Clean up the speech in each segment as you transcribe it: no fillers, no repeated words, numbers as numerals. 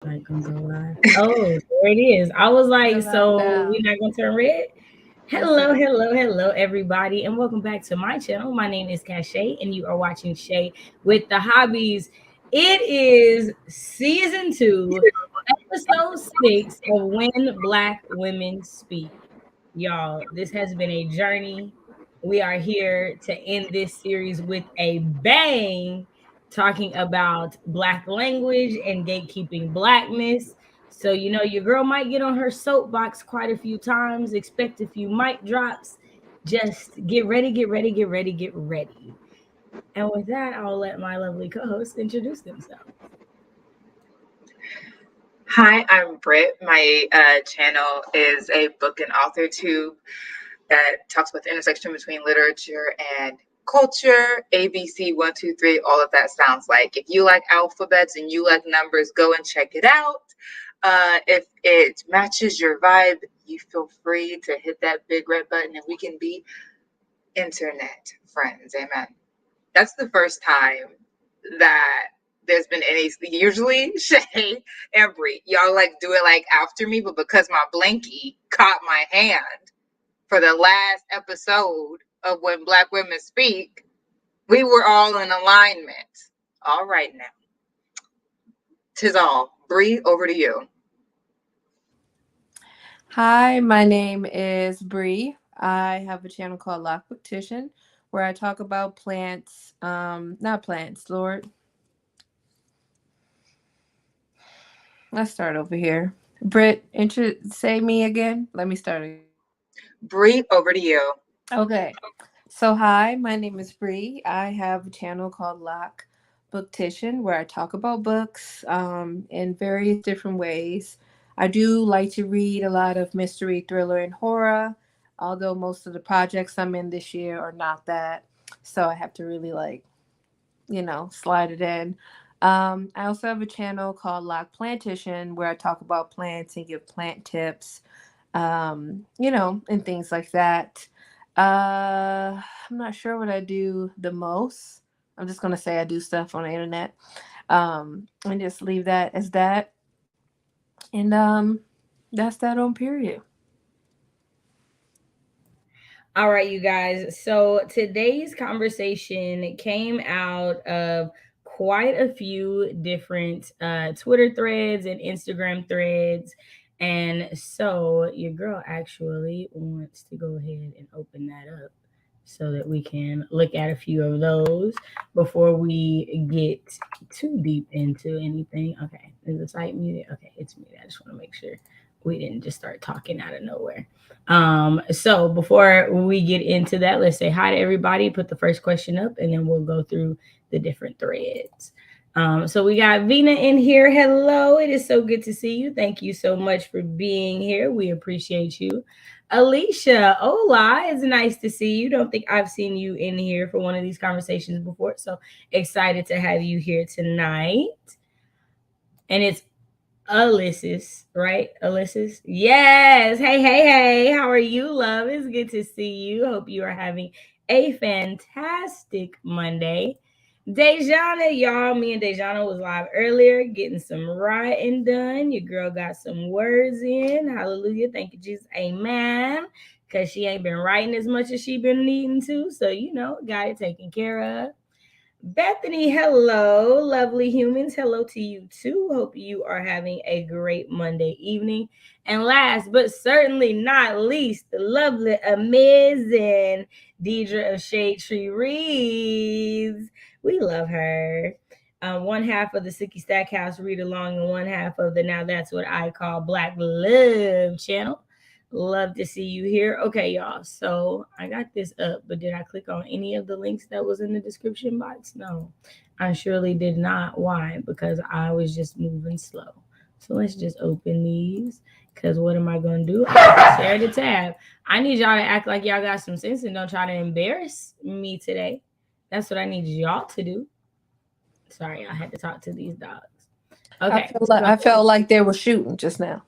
Like gonna go live. Oh, there it is. I was like, so we're not gonna turn red. Hello, everybody, and welcome back to my channel. My name is Cache, and you are watching Shay with the Hobbies. It is season 2, episode 6 of When Black Women Speak. Y'all, this has been a journey. We are here to end this series with a bang, talking about Black language and gatekeeping Blackness. So, your girl might get on her soapbox quite a few times, expect a few mic drops. Just get ready, get ready, get ready, get ready. And with that, I'll let my lovely co hosts introduce themselves. Hi, I'm Britt. My channel is a book and author tube that talks about the intersection between literature and culture. ABC 123, all of that sounds like. If you like alphabets and you like numbers, go and check it out. If it matches your vibe, you feel free to hit that big red button and we can be internet friends. Amen. That's the first time that there's been any. Usually Shay and Bree, y'all like do it like after me, but because my blankie caught my hand for the last episode of When Black Women Speak, we were all in alignment. All right now. 'Tis all. Bree, over to you. Hi, my name is Bree. I have a channel called Lockbooktition where I talk about plants, not plants, Lord. Let's start over here. Britt, say me again. Let me start again. Bree, over to you. Okay. So, hi, my name is Bree. I have a channel called Lockbooktition where I talk about books in various different ways. I do like to read a lot of mystery, thriller, and horror, although most of the projects I'm in this year are not that. So, I have to really slide it in. I also have a channel called Lock Plantition where I talk about plants and give plant tips, and things like that. I'm not sure what I do the most. I'm just gonna say I do stuff on the internet, and just leave that as that. And that's that on period. All right, you guys. So today's conversation came out of quite a few different Twitter threads and Instagram threads. And so your girl actually wants to go ahead and open that up so that we can look at a few of those before we get too deep into anything. Okay, is the site muted? Okay, it's muted. I just want to make sure we didn't just start talking out of nowhere. So before we get into that, let's say hi to everybody, put the first question up, and then we'll go through the different threads. So we got Vina in here. Hello, it is so good to see you. Thank you so much for being here. We appreciate you. Alicia, hola, it's nice to see you. Don't think I've seen you in here for one of these conversations before. So excited to have you here tonight. And it's Ulysses, right? Ulysses. Yes. Hey. How are you, love? It's good to see you. Hope you are having a fantastic Monday. Dejana, y'all. Me and Dejana was live earlier, getting some writing done. Your girl got some words in. Hallelujah. Thank you, Jesus. Amen. Because she ain't been writing as much as she been needing to. So, got it taken care of. Bethany, hello, lovely humans. Hello to you too. Hope you are having a great Monday evening. And last but certainly not least, the lovely, amazing Deidre of Shade Tree Reads. We love her. One half of the Sicky Stackhouse read along and one half of the Now That's What I Call Black Love channel. Love to see you here. Okay, y'all. So I got this up, but did I click on any of the links that was in the description box? No, I surely did not. Why? Because I was just moving slow. So let's just open these. Because what am I going to do? Share the tab. I need y'all to act like y'all got some sense and don't try to embarrass me today. That's what I need y'all to do. Sorry, I had to talk to these dogs. Okay. I felt like they were shooting just now.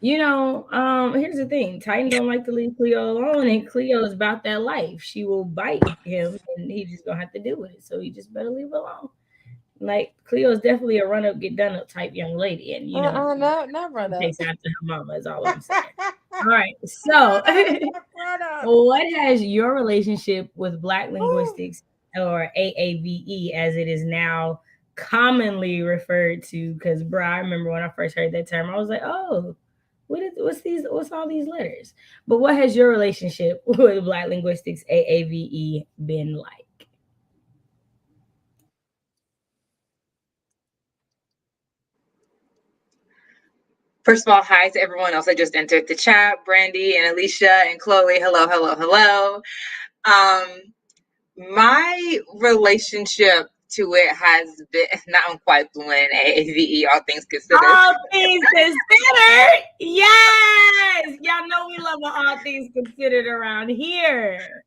Here's the thing. Titan don't like to leave Cleo alone, and Cleo is about that life. She will bite him, and he just gonna have to deal with it. So you just better leave her alone. Like Cleo is definitely a run up, get done up type young lady, and No, not run up. takes after her mama. Is all I'm saying. All right, so Run up. what has your relationship with Black linguistics, or AAVE as it is now commonly referred to? Because, bro, I remember when I first heard that term, I was like, oh, what's all these letters? But what has your relationship with Black linguistics, AAVE, been like? First of all, hi to everyone else that just entered the chat, Brandy and Alicia and Chloe. Hello, hello, hello. My relationship to it has been, now I'm quite fluent, AAVE, all things considered. All things considered, yes, y'all know we love all things considered around here.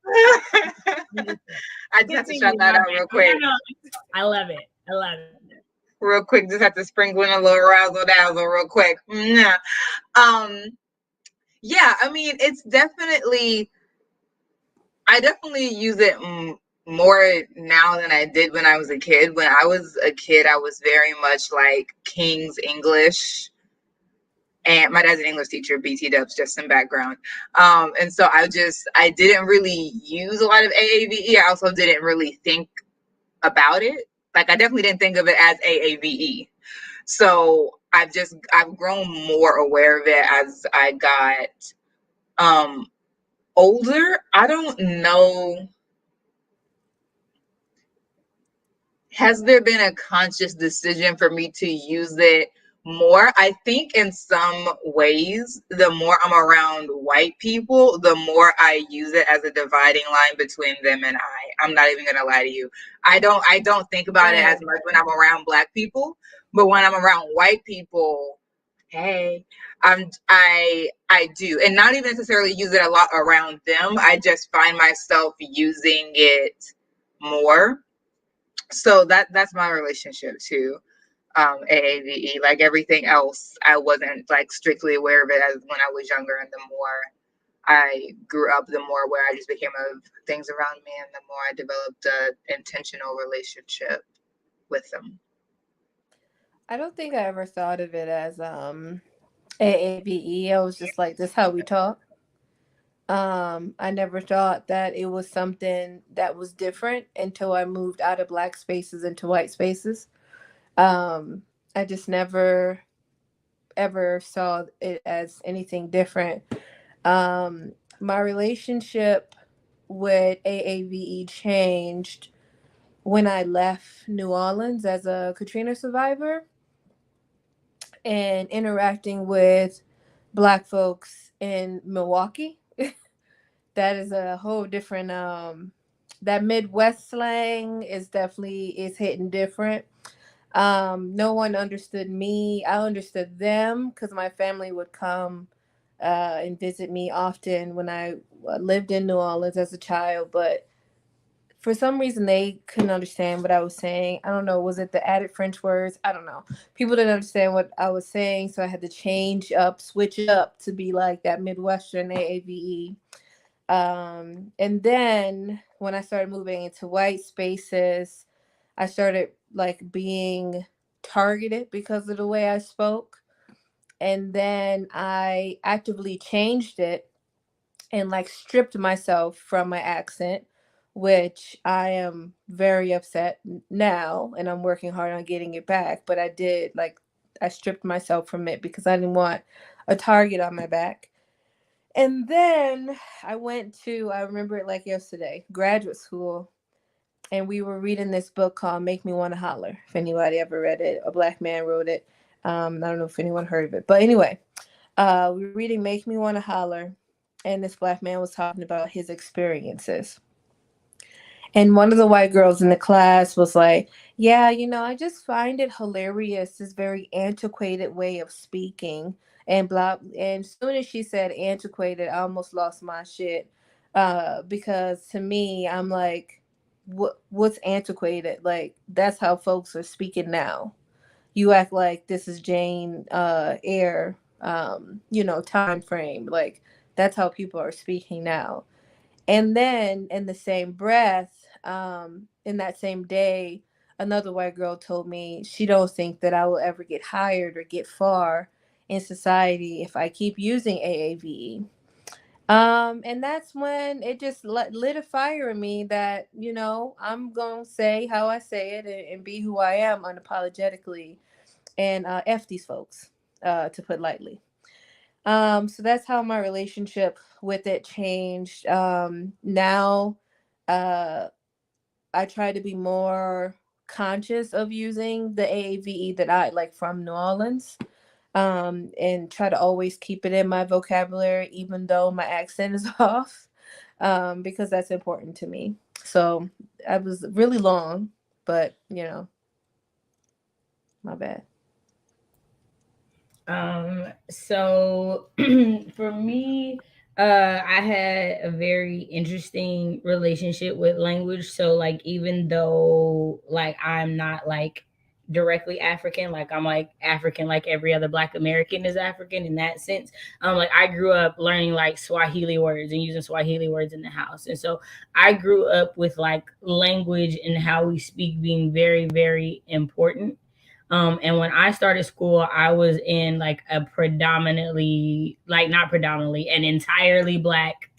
I just have to shout that out real quick. I love it. I love it. Real quick, just have to sprinkle in a little razzle dazzle real quick. Yeah, I mean, I definitely use it more now than I did when I was a kid. When I was a kid, I was very much like King's English. And my dad's an English teacher, BT Dubs, just some background. And so I didn't really use a lot of AAVE. I also didn't really think about it. Like, I definitely didn't think of it as AAVE. So I've grown more aware of it as I got older. I don't know. Has there been a conscious decision for me to use it more? I think in some ways, the more I'm around white people, the more I use it as a dividing line between them and I. I'm not even gonna lie to you. I don't think about it as much when I'm around Black people, but when I'm around white people, hey, I do, and not even necessarily use it a lot around them. I just find myself using it more. So that's my relationship to AAVE. Like everything else, I wasn't like strictly aware of it as when I was younger, and the more I grew up, the more aware I just became of things around me, and the more I developed an intentional relationship with them. I don't think I ever thought of it as AAVE. I was just like, this is how we talk. I never thought that it was something that was different until I moved out of Black spaces into white spaces. I just never ever saw it as anything different. My relationship with AAVE changed when I left New Orleans as a Katrina survivor and interacting with Black folks in Milwaukee. That is a whole different that Midwest slang is hitting different. No one understood me. I understood them because my family would come and visit me often when I lived in New Orleans as a child, but for some reason they couldn't understand what I was saying. I don't know, was it the added French words? I don't know. People didn't understand what I was saying, so I had to switch it up to be like that Midwestern AAVE. And then when I started moving into white spaces, I started like being targeted because of the way I spoke. And then I actively changed it and like stripped myself from my accent, which I am very upset now and I'm working hard on getting it back. But I stripped myself from it because I didn't want a target on my back. And then I remember it like yesterday, graduate school. And we were reading this book called Make Me Want to Holler. If anybody ever read it, a Black man wrote it. I don't know if anyone heard of it. But anyway, we were reading Make Me Want to Holler. And this Black man was talking about his experiences. And one of the white girls in the class was like, yeah, I just find it hilarious, this very antiquated way of speaking. And blah. And as soon as she said antiquated, I almost lost my shit. Because to me, I'm like, what's antiquated? Like, that's how folks are speaking now. You act like this is Jane Eyre, time frame. Like, that's how people are speaking now. And then in the same breath, in that same day, another white girl told me she don't think that I will ever get hired or get far in society if I keep using AAVE. And that's when it just lit a fire in me that, I'm going to say how I say it, and be who I am unapologetically, and F these folks, to put lightly. So that's how my relationship with it changed. Now, uh, I try to be more conscious of using the AAVE that I like from New Orleans, and try to always keep it in my vocabulary, even though my accent is off, because that's important to me. So I was really long, but my bad. So for me, I had a very interesting relationship with language. So like even though like I'm not like directly African, like I'm like African like every other black American is African in that sense. Like I grew up learning like Swahili words and using Swahili words in the house. And so I grew up with like language and how we speak being very, very important. And when I started school, I was in like a predominantly, like not predominantly, an entirely black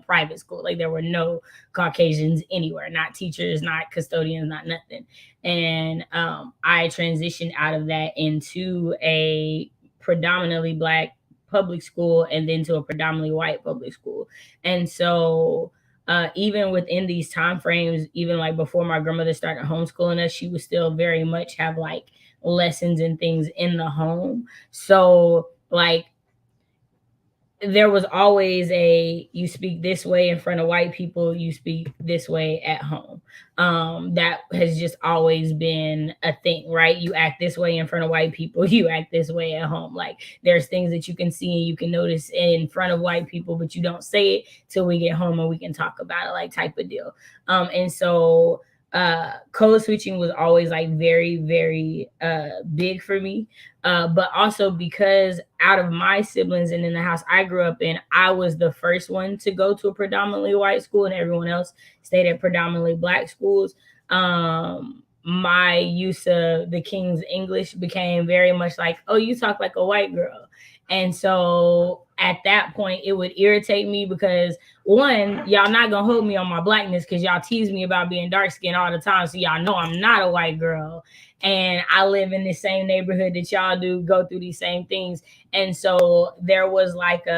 private school. Like there were no Caucasians anywhere, not teachers, not custodians, not nothing. And I transitioned out of that into a predominantly black public school and then to a predominantly white public school. And so even within these time frames, even like before my grandmother started homeschooling us, she would still very much have like lessons and things in the home. So like there was always a you speak this way in front of white people, you speak this way at home. That has just always been a thing, right? You act this way in front of white people, you act this way at home. Like there's things that you can see and you can notice in front of white people, but you don't say it till we get home and we can talk about it, like type of deal. And so code switching was always like very, very big for me. But also because out of my siblings and in the house I grew up in, I was the first one to go to a predominantly white school and everyone else stayed at predominantly black schools. My use of the King's English became very much like, oh, you talk like a white girl. And so at that point, it would irritate me because one, y'all not gonna hold me on my blackness because y'all tease me about being dark skinned all the time. So y'all know I'm not a white girl. And I live in the same neighborhood that y'all do, go through these same things. And so there was like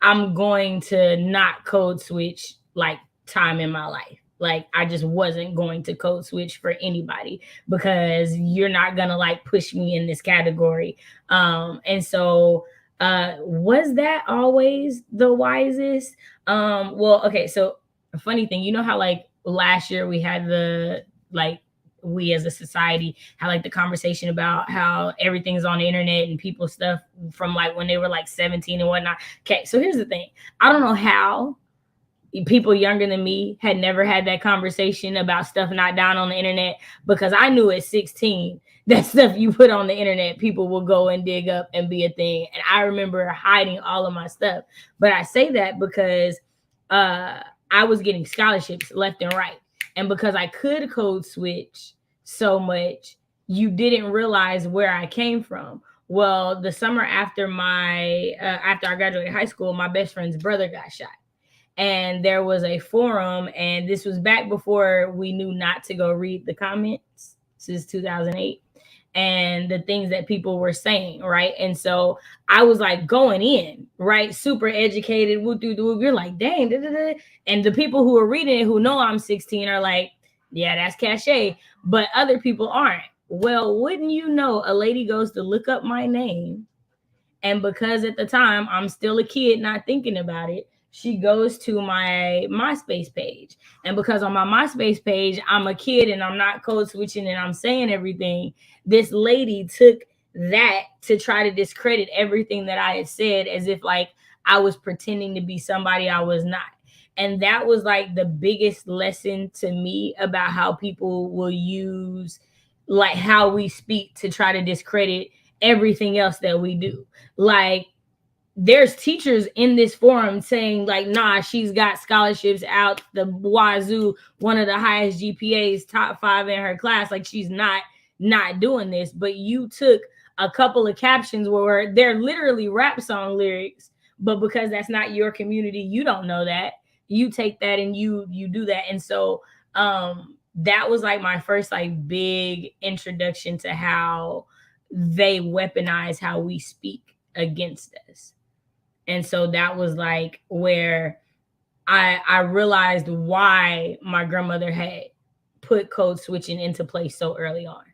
I'm going to not code switch like time in my life. Like I just wasn't going to code switch for anybody because you're not gonna like push me in this category. And so was that always the wisest? Well, okay, so a funny thing, you know how like last year we had the like we as a society had like the conversation about how everything's on the internet and people stuff from like when they were like 17 and whatnot. Okay, so here's the thing. I don't know how people younger than me had never had that conversation about stuff not down on the internet because I knew at 16 that stuff you put on the internet, people will go and dig up and be a thing. And I remember hiding all of my stuff. But I say that because I was getting scholarships left and right. And because I could code switch so much, you didn't realize where I came from. Well, the summer after after I graduated high school, my best friend's brother got shot. And there was a forum, and this was back before we knew not to go read the comments. This is 2008, and the things that people were saying, right? And so I was like going in, right, super educated. Woo, doo, doo. You're like, dang, da, da, da. And the people who are reading it who know I'm 16 are like, yeah, that's cachet, but other people aren't. Well, wouldn't you know, a lady goes to look up my name, and because at the time I'm still a kid, not thinking about it, she goes to my MySpace page. And because on my MySpace page, I'm a kid and I'm not code switching and I'm saying everything, this lady took that to try to discredit everything that I had said as if like I was pretending to be somebody I was not. And that was like the biggest lesson to me about how people will use like how we speak to try to discredit everything else that we do. Like there's teachers in this forum saying like, nah, she's got scholarships out the wazoo, one of the highest GPAs, top 5 in her class. Like, she's not doing this. But you took a couple of captions where they're literally rap song lyrics, but because that's not your community, you don't know that. You take that and you do that. And so that was like my first like big introduction to how they weaponize how we speak against us. And so that was like where I realized why my grandmother had put code switching into place so early on.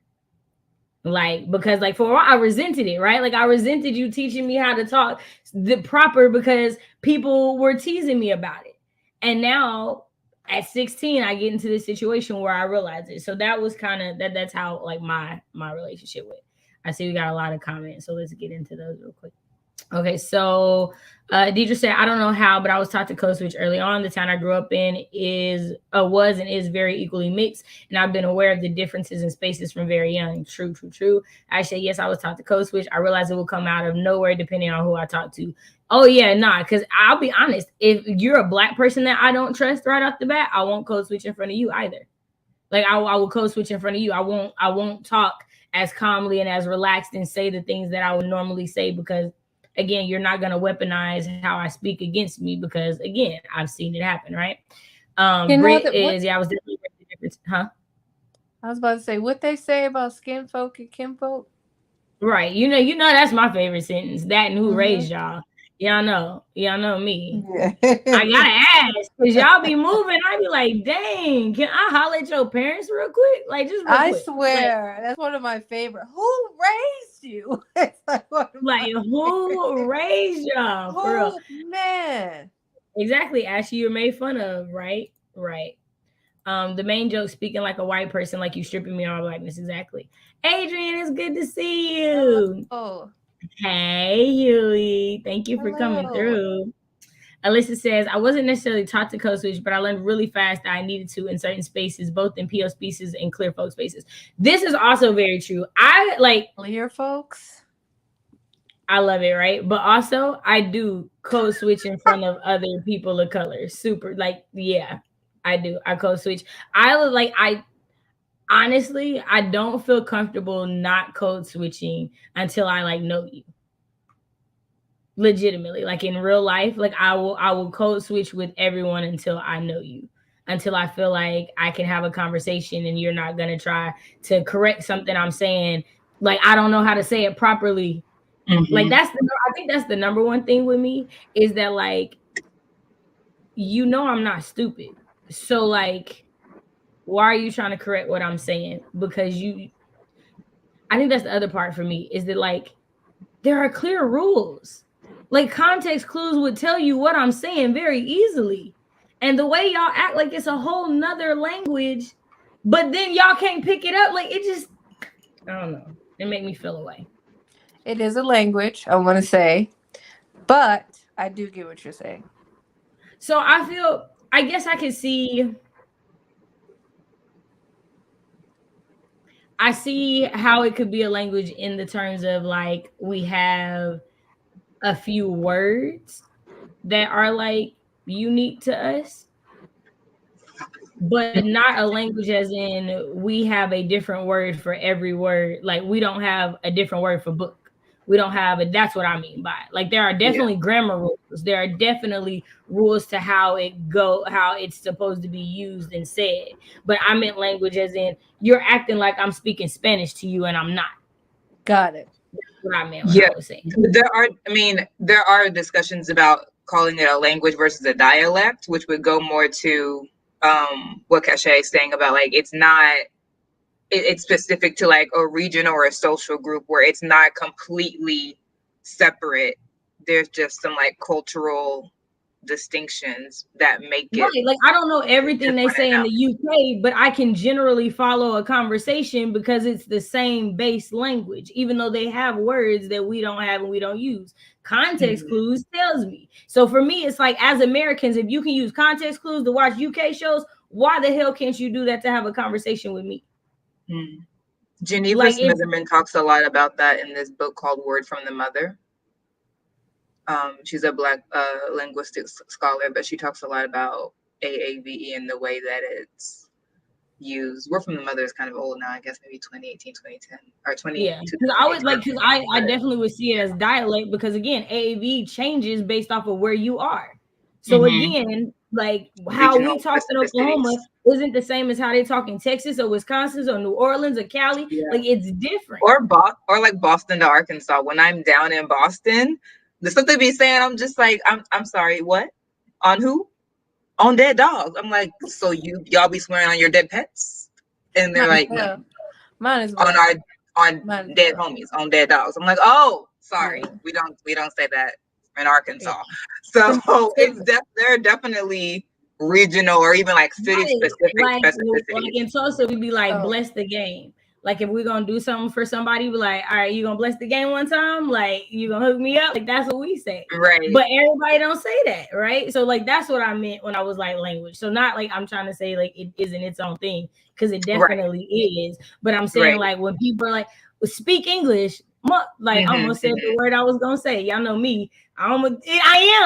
Like, because like for a while I resented it, right? Like I resented you teaching me how to talk the proper because people were teasing me about it. And now at 16, I get into this situation where I realize it. So that was kind of that's how like my relationship with. I see we got a lot of comments, so let's get into those real quick. Okay, so Deidre said, I don't know how, but I was taught to code switch early on. The town I grew up in was and is very equally mixed, and I've been aware of the differences in spaces from very young. True, true, true. I said, yes, I was taught to code switch. I realized it will come out of nowhere depending on who I talk to. Oh, yeah, nah, because I'll be honest. If you're a Black person that I don't trust right off the bat, I won't code switch in front of you either. Like I will code switch in front of you. I won't talk as calmly and as relaxed and say the things that I would normally say because again, you're not gonna weaponize how I speak against me because again, I've seen it happen, right? Brit is I was definitely the difference, huh? I was about to say what they say about skin folk and kin folk. Right. You know that's my favorite sentence. That and who raised y'all. Y'all know me. Yeah. I gotta ask because y'all be moving. I be like, dang, can I holler at your parents real quick? Like, just real quick. I swear, that's one of my favorite. Who raised you? It's like who raised y'all? For real. Man. Exactly. Ashley, you're made fun of, right? Right. The main joke, speaking like a white person, like you stripping me of blackness. Exactly. Adrian, it's good to see you. Oh. Hey, Huey. Thank you for coming through. Alyssa says, I wasn't necessarily taught to code switch, but I learned really fast that I needed to in certain spaces, both in PO spaces and clear folk spaces. This is also very true. I like clear folks. I love it, right? But also I do code switch in front of other people of color. Super, like, yeah, I do. I code switch. I honestly, I don't feel comfortable not code switching until I like know you. Legitimately, like in real life, like I will code switch with everyone until I know you, until I feel like I can have a conversation and you're not gonna try to correct something I'm saying. Like I don't know how to say it properly. Mm-hmm. Like I think that's the number one thing with me is that like, I'm not stupid. So like, why are you trying to correct what I'm saying? Because I think that's the other part for me is that like, there are clear rules. Like context clues would tell you what I'm saying very easily. And the way y'all act like it's a whole nother language, but then y'all can't pick it up. Like it just, I don't know. It made me feel away. It is a language, I want to say, but I do get what you're saying. So I guess I see how it could be a language in the terms of like we have a few words that are like unique to us, but not a language as in we have a different word for every word. Like we don't have a different word for book. We don't have it. That's what I mean by it. Like there are definitely grammar rules. There are definitely rules to how it's supposed to be used and said. But I meant language as in you're acting like I'm speaking Spanish to you and I'm not. Got it. That's what I meant when I was saying. There are discussions about calling it a language versus a dialect, which would go more to what Cachet is saying about like it's specific to like a region or a social group where it's not completely separate. There's just some like cultural distinctions that make it right. Like I don't know everything they say in the UK, but I can generally follow a conversation because it's the same base language, even though they have words that we don't have and we don't use. Context clues tells me. So for me, it's like as Americans, if you can use context clues to watch UK shows, why the hell can't you do that to have a conversation with me? Geneva Smitherman talks a lot about that in this book called Word from the Mother. She's a Black linguistics scholar, but she talks a lot about AAVE and the way that it's used. We're from the Mother is kind of old now, I guess maybe 2018, 2010, or 20, Yeah, because I would like, because I definitely would see it as dialect, because again, AAV changes based off of where you are. So again, like how we regional talk in specificities. Oklahoma isn't the same as how they talk in Texas or Wisconsin or New Orleans or Cali. Yeah. Like it's different. Or like Boston to Arkansas. When I'm down in Boston, the stuff they be saying, I'm just like, I'm sorry, what? On who? On dead dogs. I'm like, so y'all be swearing on your dead pets? And they're like, no. Mine as well. On dead homies, on dead dogs. I'm like, oh, sorry, yeah. we don't say that in Arkansas. Yeah. So there are definitely regional or even like city specific specificities. Like in Tulsa, we'd be like, bless the game. Like if we're gonna do something for somebody, we're like, all right, you gonna bless the game one time? Like you gonna hook me up? Like that's what we say. Right. But everybody don't say that, right? So like that's what I meant when I was like language. So not like I'm trying to say like it isn't its own thing, because it definitely is. But I'm saying like when people are like, well, speak English, like I almost said the word I was gonna say. Y'all know me. I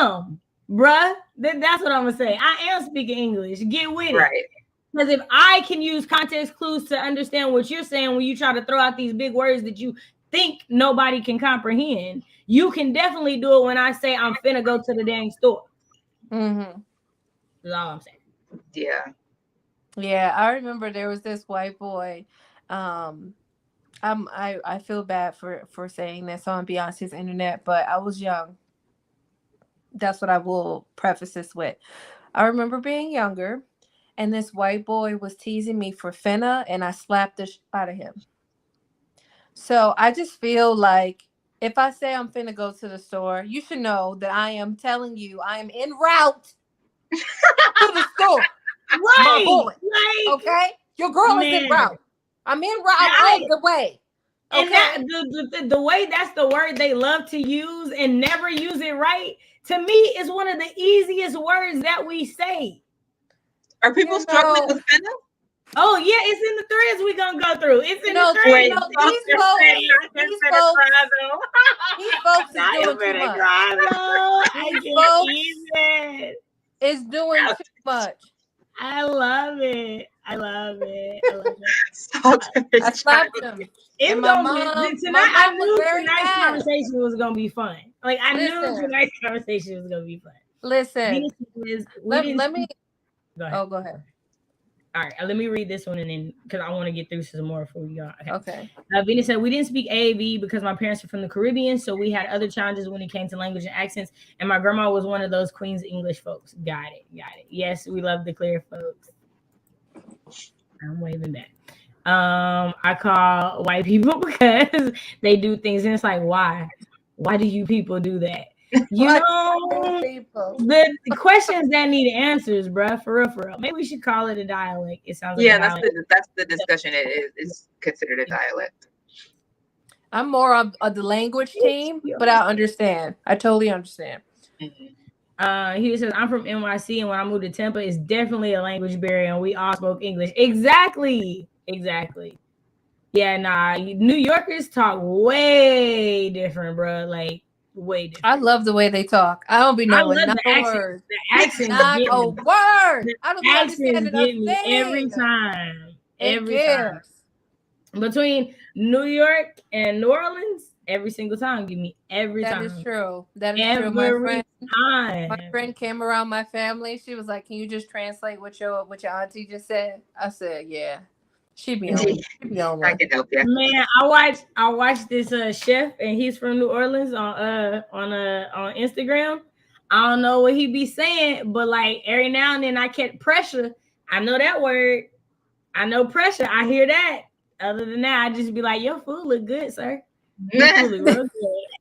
am, bruh. That's what I'm gonna say. I am speaking English. Get with it. Because if I can use context clues to understand what you're saying when you try to throw out these big words that you think nobody can comprehend, you can definitely do it when I say I'm finna go to the dang store. That's all I'm saying. Yeah. Yeah, I remember there was this white boy. I feel bad for saying this on Beyonce's internet, but I was young. That's what I will preface this with. I remember being younger, and this white boy was teasing me for finna, and I slapped the out of him. So I just feel like if I say I'm finna go to the store, you should know that I am telling you I am en route to the store. Right. My boy. Like, okay? Your girl is en route. I'm en route on the way. Okay? And that the way that's the word they love to use and never use it right, to me, is one of the easiest words that we say. Are people struggling with finna? Oh yeah, it's in the threads we're gonna go through. It's in the threads. These folks is doing too much. These folks is doing too much. I love it. I slapped him. It's gonna be tonight. I knew tonight's conversation was gonna be fun. Like I knew tonight's conversation was gonna be fun. Listen, let me. Go ahead. Oh, go ahead. All right, let me read this one and then because I want to get through some more before we go. Okay. Venus said, we didn't speak AAVE because my parents are from the Caribbean, so we had other challenges when it came to language and accents, and my grandma was one of those Queen's English folks. Got it. Yes, we love the clear folks. I'm waving back. I call white people because they do things, and it's like, why? Why do you people do that? You know, the questions that need answers, bruh. For real. Maybe we should call it a dialect. It sounds like that's the discussion. It is considered a dialect. I'm more of the language team, but I understand. I totally understand. He says, I'm from NYC, and when I moved to Tampa, it's definitely a language barrier, and we all spoke English. Exactly. Yeah, nah. New Yorkers talk way different, bro. Like way different. I love the way they talk. I don't be knowing not a word. The accent, not a word. I don't accents get me every time. Every time. Between New York and New Orleans, every single time, give me every time. That is true. That is every true. Time. My friend came around my family. She was like, "Can you just translate what your auntie just said?" I said, "Yeah." She be on I can help you. Man, I watched this chef, and he's from New Orleans on Instagram. I don't know what he be saying, but like every now and then I get pressure. I know that word. I know pressure. I hear that. Other than that, I just be like, your food look good, sir. Your food look real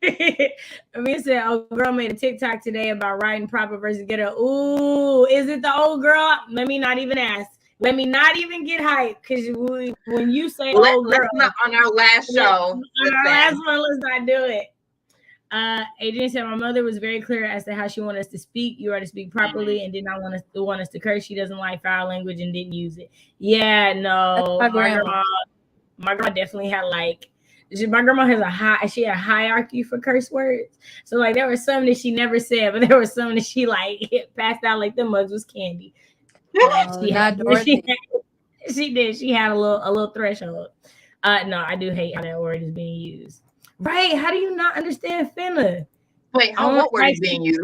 good. I mean, said, oh, girl made a TikTok today about writing proper versus ghetto. Ooh, is it the old girl? Let me not even ask. Let me not even get hyped, because when you say old girl on our last show, on our last one, let's not do it. Adrian said, my mother was very clear as to how she wanted us to speak. You are to speak properly, and did not want us to curse. She doesn't like foul language and didn't use it. Yeah, no, my grandma definitely had like My grandma has she had a hierarchy for curse words. So like there were some that she never said, but there were some that she like passed out like the mugs was candy. Oh, She had, not Dorothy. she did. She had a little threshold. No, I do hate how that word is being used. Right? How do you not understand finna? Wait, I want what word is being used?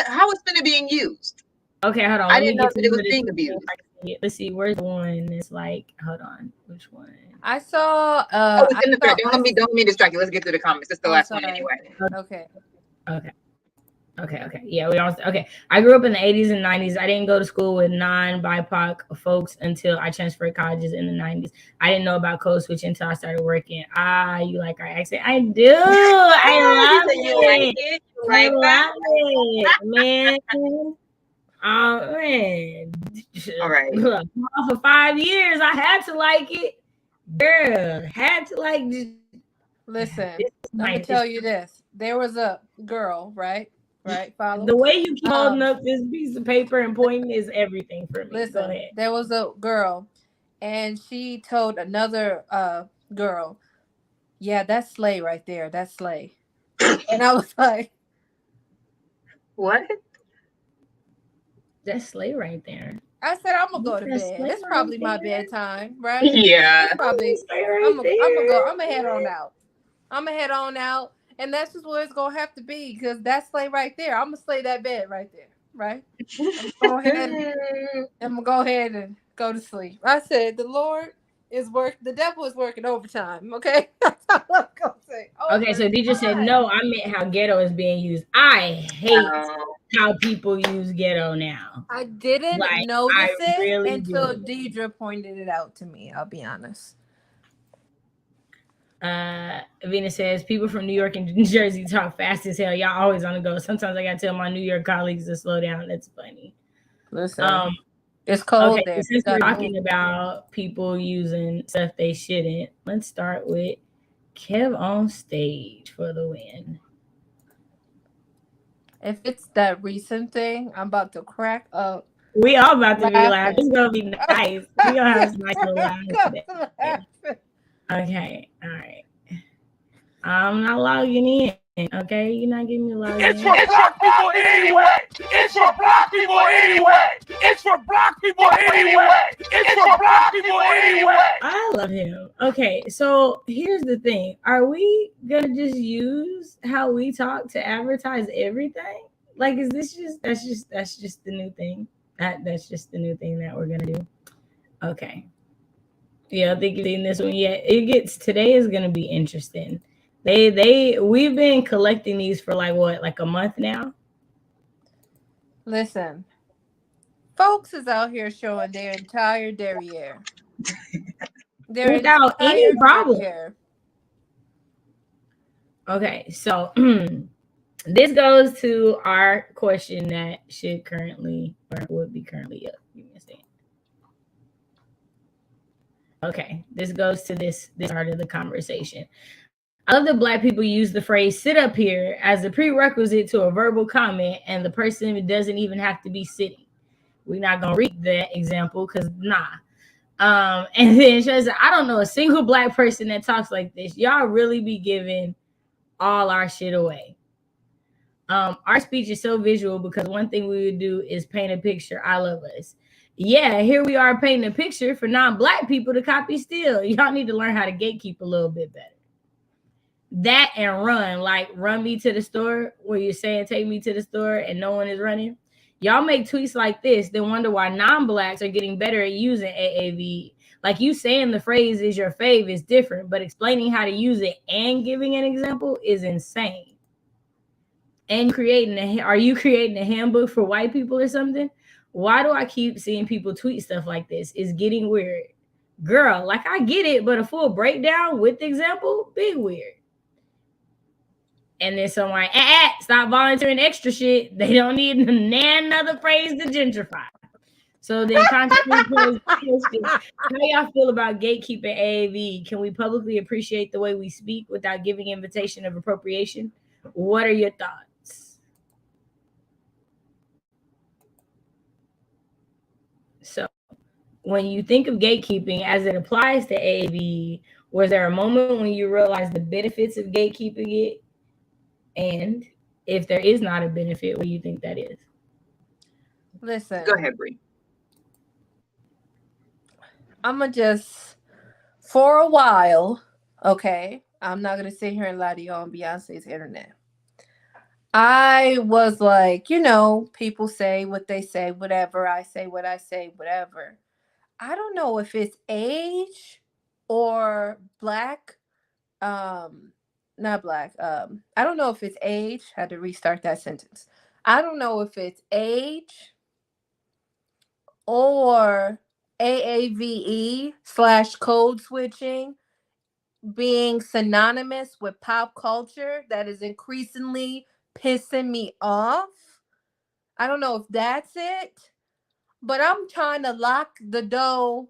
How is finna being used? Okay, hold on. I Let me didn't know get to that it was what it being is. abused. Let's see. Where's the one that's like? Hold on. Which one? I saw. Oh, it's I in the thread. saw. Don't let me distract you. Let's get to the comments. It's the Oh, last one sorry. anyway. Okay. Okay. Okay. Yeah, we all okay. I grew up in the 80s and 90s. I didn't go to school with non-BIPOC folks until I transferred colleges in the 90s. I didn't know about code switch until I started working. You like our accent? I do. I You love said you like it. it. You I like that? love it, man. Oh man. All right. Look, for 5 years, I had to like it. Girl, had to like this Listen, let night. me tell you this. There was a girl, right? Right, follow. The way you keep holding Um, up this piece of paper and pointing is everything for me. Go listen, ahead. there was a girl, and she told another girl, "Yeah, that's Slay right there. That's Slay." And I was like, What? That's Slay right there. I said, "I'm gonna go to That's bed. Slay It's right probably my there. bedtime, right? Yeah. It's probably. Slay right I'm gonna go. there. I'm gonna head on out. I'm gonna head on out, and that's just what it's gonna have to be because that's Slay right there. I'm gonna slay that bed right there, right? I'm gonna go ahead. I'm gonna go ahead and go to sleep. I said the Lord is work. The devil is working overtime. Okay, that's all I'm gonna say. Okay, so teacher said Overtime. no. I meant how ghetto is being used. I hate Oh, how people use ghetto now. I didn't Like I notice it really until do. Deidre pointed it out to me. I'll be honest. Venus says people from New York and Jersey talk fast as hell. Y'all always on the go. Sometimes I gotta tell my New York colleagues to slow down. That's funny. Listen, Um, it's okay, cold so there. You since we're gotta move. talking about people using stuff they shouldn't, let's start with Kev on stage for the win. If it's that recent thing, I'm about to crack up We all about to be laughing. laughing. It's gonna be nice. We gonna have some nice little laughs Crack today. up laughing. Okay, all right. I'm not logging in. Okay, you're not getting me logged in. It's for black people anyway. It's for black people anyway. It's for black people anyway. It's for black people anyway. I love him. Okay, so here's the thing: are we gonna just use how we talk to advertise everything? Like, is this just that's just the new thing? That's just the new thing that we're gonna do. Okay. Yeah, I think you've seen this one yet. Today is gonna be interesting. We've been collecting these for like what, like a month now? Listen, folks is out here showing their entire derriere. Their Without any entire problem. derriere. Okay, so this goes to our question that should currently or would be currently up. Give me a second. Okay, this goes to this part of the conversation. I love that Black people use the phrase "sit up here" as a prerequisite to a verbal comment, and the person doesn't even have to be sitting. We're not gonna read that example because nah. And then she says, I don't know a single Black person that talks like this. Y'all really be giving all our shit away. Our speech is so visual because one thing we would do is paint a picture. I love us. Yeah, here we are painting a picture for non-Black people to copy still. Y'all need to learn how to gatekeep a little bit better. That and run, like run me to the store where you're saying take me to the store and no one is running. Y'all make tweets like this, then wonder why non-Blacks are getting better at using AAVE. Like you saying the phrase is your fave is different, but explaining how to use it and giving an example is insane. And are you creating a handbook for white people or something? Why do I keep seeing people tweet stuff like this? It's getting weird. Girl, like I get it, but a full breakdown with the example, big weird. And then someone like, stop volunteering extra shit. They don't need another phrase to gentrify. So then constantly how y'all feel about gatekeeping AAV? Can we publicly appreciate the way we speak without giving invitation of appropriation? What are your thoughts? So when you think of gatekeeping as it applies to AAV, Was there a moment when you realized the benefits of gatekeeping it? And if there is not a benefit, what do you think that is? Go Listen, ahead, Bree. I'm gonna just, for a while, okay, I'm not gonna sit here and lie to you on Beyonce's internet. I was like, people say what they say, whatever. I say what I say, whatever. I don't know if it's age or black, um, not black. I don't know if it's age. Had to restart that sentence. I don't know if it's age or AAVE/code switching being synonymous with pop culture that is increasingly pissing me off. I don't know if that's it, but I'm trying to lock the door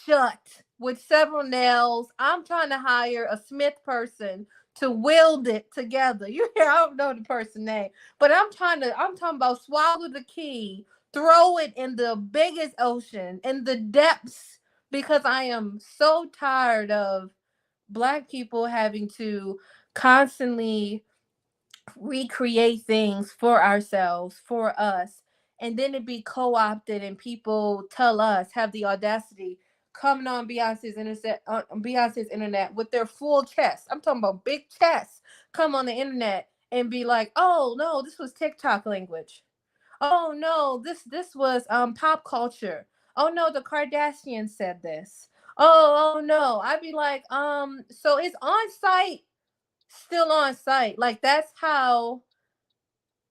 shut with several nails. I'm trying to hire a Smith person to weld it together. You hear? I don't know the person name, but I'm talking about swallow the key, throw it in the biggest ocean, in the depths, because I am so tired of Black people having to constantly recreate things for ourselves, for us, and then it be co-opted, and people tell us, have the audacity coming on Beyonce's internet with their full chest. I'm talking about big chests. Come on the internet and be like, "Oh no, this was TikTok language. Oh no, this was pop culture. Oh no, the Kardashians said this. Oh no." I'd be like, so it's on site, still on site. Like, that's how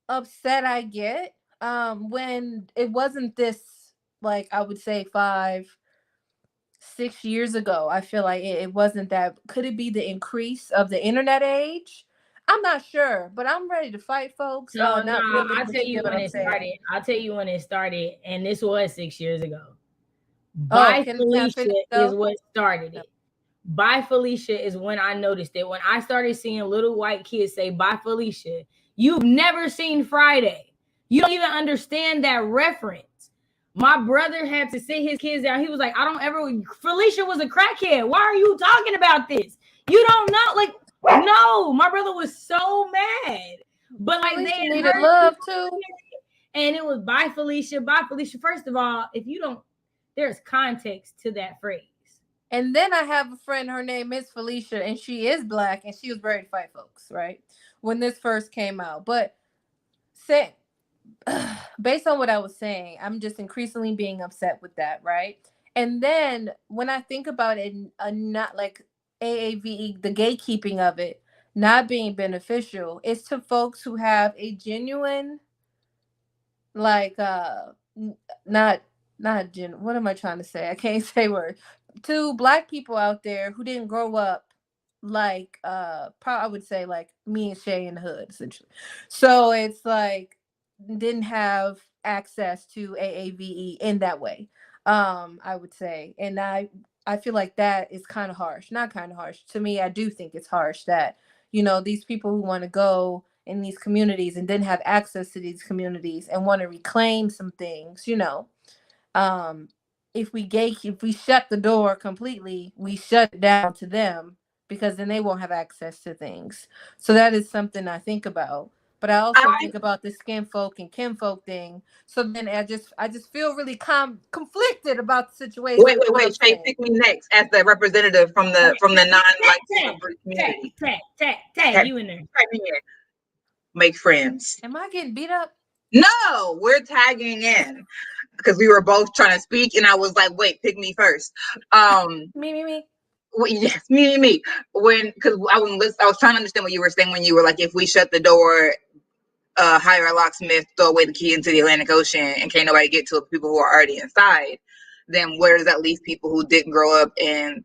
upset I get. When it wasn't this, like, I would say 5, 6 years ago. I feel like it wasn't that. Could it be the increase of the internet age? I'm not sure, but I'm ready to fight, folks. No, no, Not really, I'll but tell you you get what when I'm it saying. started. I'll tell you when it started, and this was 6 years ago. Oh, By can I Felicia finish is though? what started No. it. By Felicia is when I noticed it. When I started seeing little white kids say "Bye Felicia," you've never seen Friday. You don't even understand that reference. My brother had to sit his kids down. He was like, "I don't ever." Felicia was a crackhead. Why are you talking about this? You don't know. Like, no, my brother was so mad. But like they Felicia had needed heard love people too. and it was "Bye Felicia, bye Felicia." First of all, if you don't, there's context to that phrase. And then I have a friend, her name is Felicia, and she is Black, and she was ready to fight folks, right? When this first came out. But say, based on what I was saying, I'm just increasingly being upset with that, right? And then when I think about it, not like AAVE, the gatekeeping of it not being beneficial, it's to folks who have a genuine, like, not what am I trying to say? I can't say words. To Black people out there who didn't grow up like, I would say like me and Shay in the hood, essentially. So it's like, didn't have access to AAVE in that way. I would say. And I feel like that is kind of harsh. Not kind of harsh. To me, I do think it's harsh that, these people who want to go in these communities and didn't have access to these communities and want to reclaim some things, um if we shut the door completely, we shut it down to them, because then they won't have access to things. So that is something I think about. But I also I think about the skin folk and kinfolk thing. So then I just feel really conflicted about the situation. wait, wait, What I'm wait. Shay, saying. pick me next as the representative from Okay, the tag, non-white tag, celebrity tag, community. tag, tag, tag, Tag you in there. me in. Make friends. Am I getting beat up? No, we're tagging in because we were both trying to speak, and I was like, "Wait, pick me first." Me. Yes, me. Because I was trying to understand what you were saying when you were like, if we shut the door, hire a locksmith, throw away the key into the Atlantic Ocean, and can't nobody get to it, people who are already inside, then where does that leave people who didn't grow up in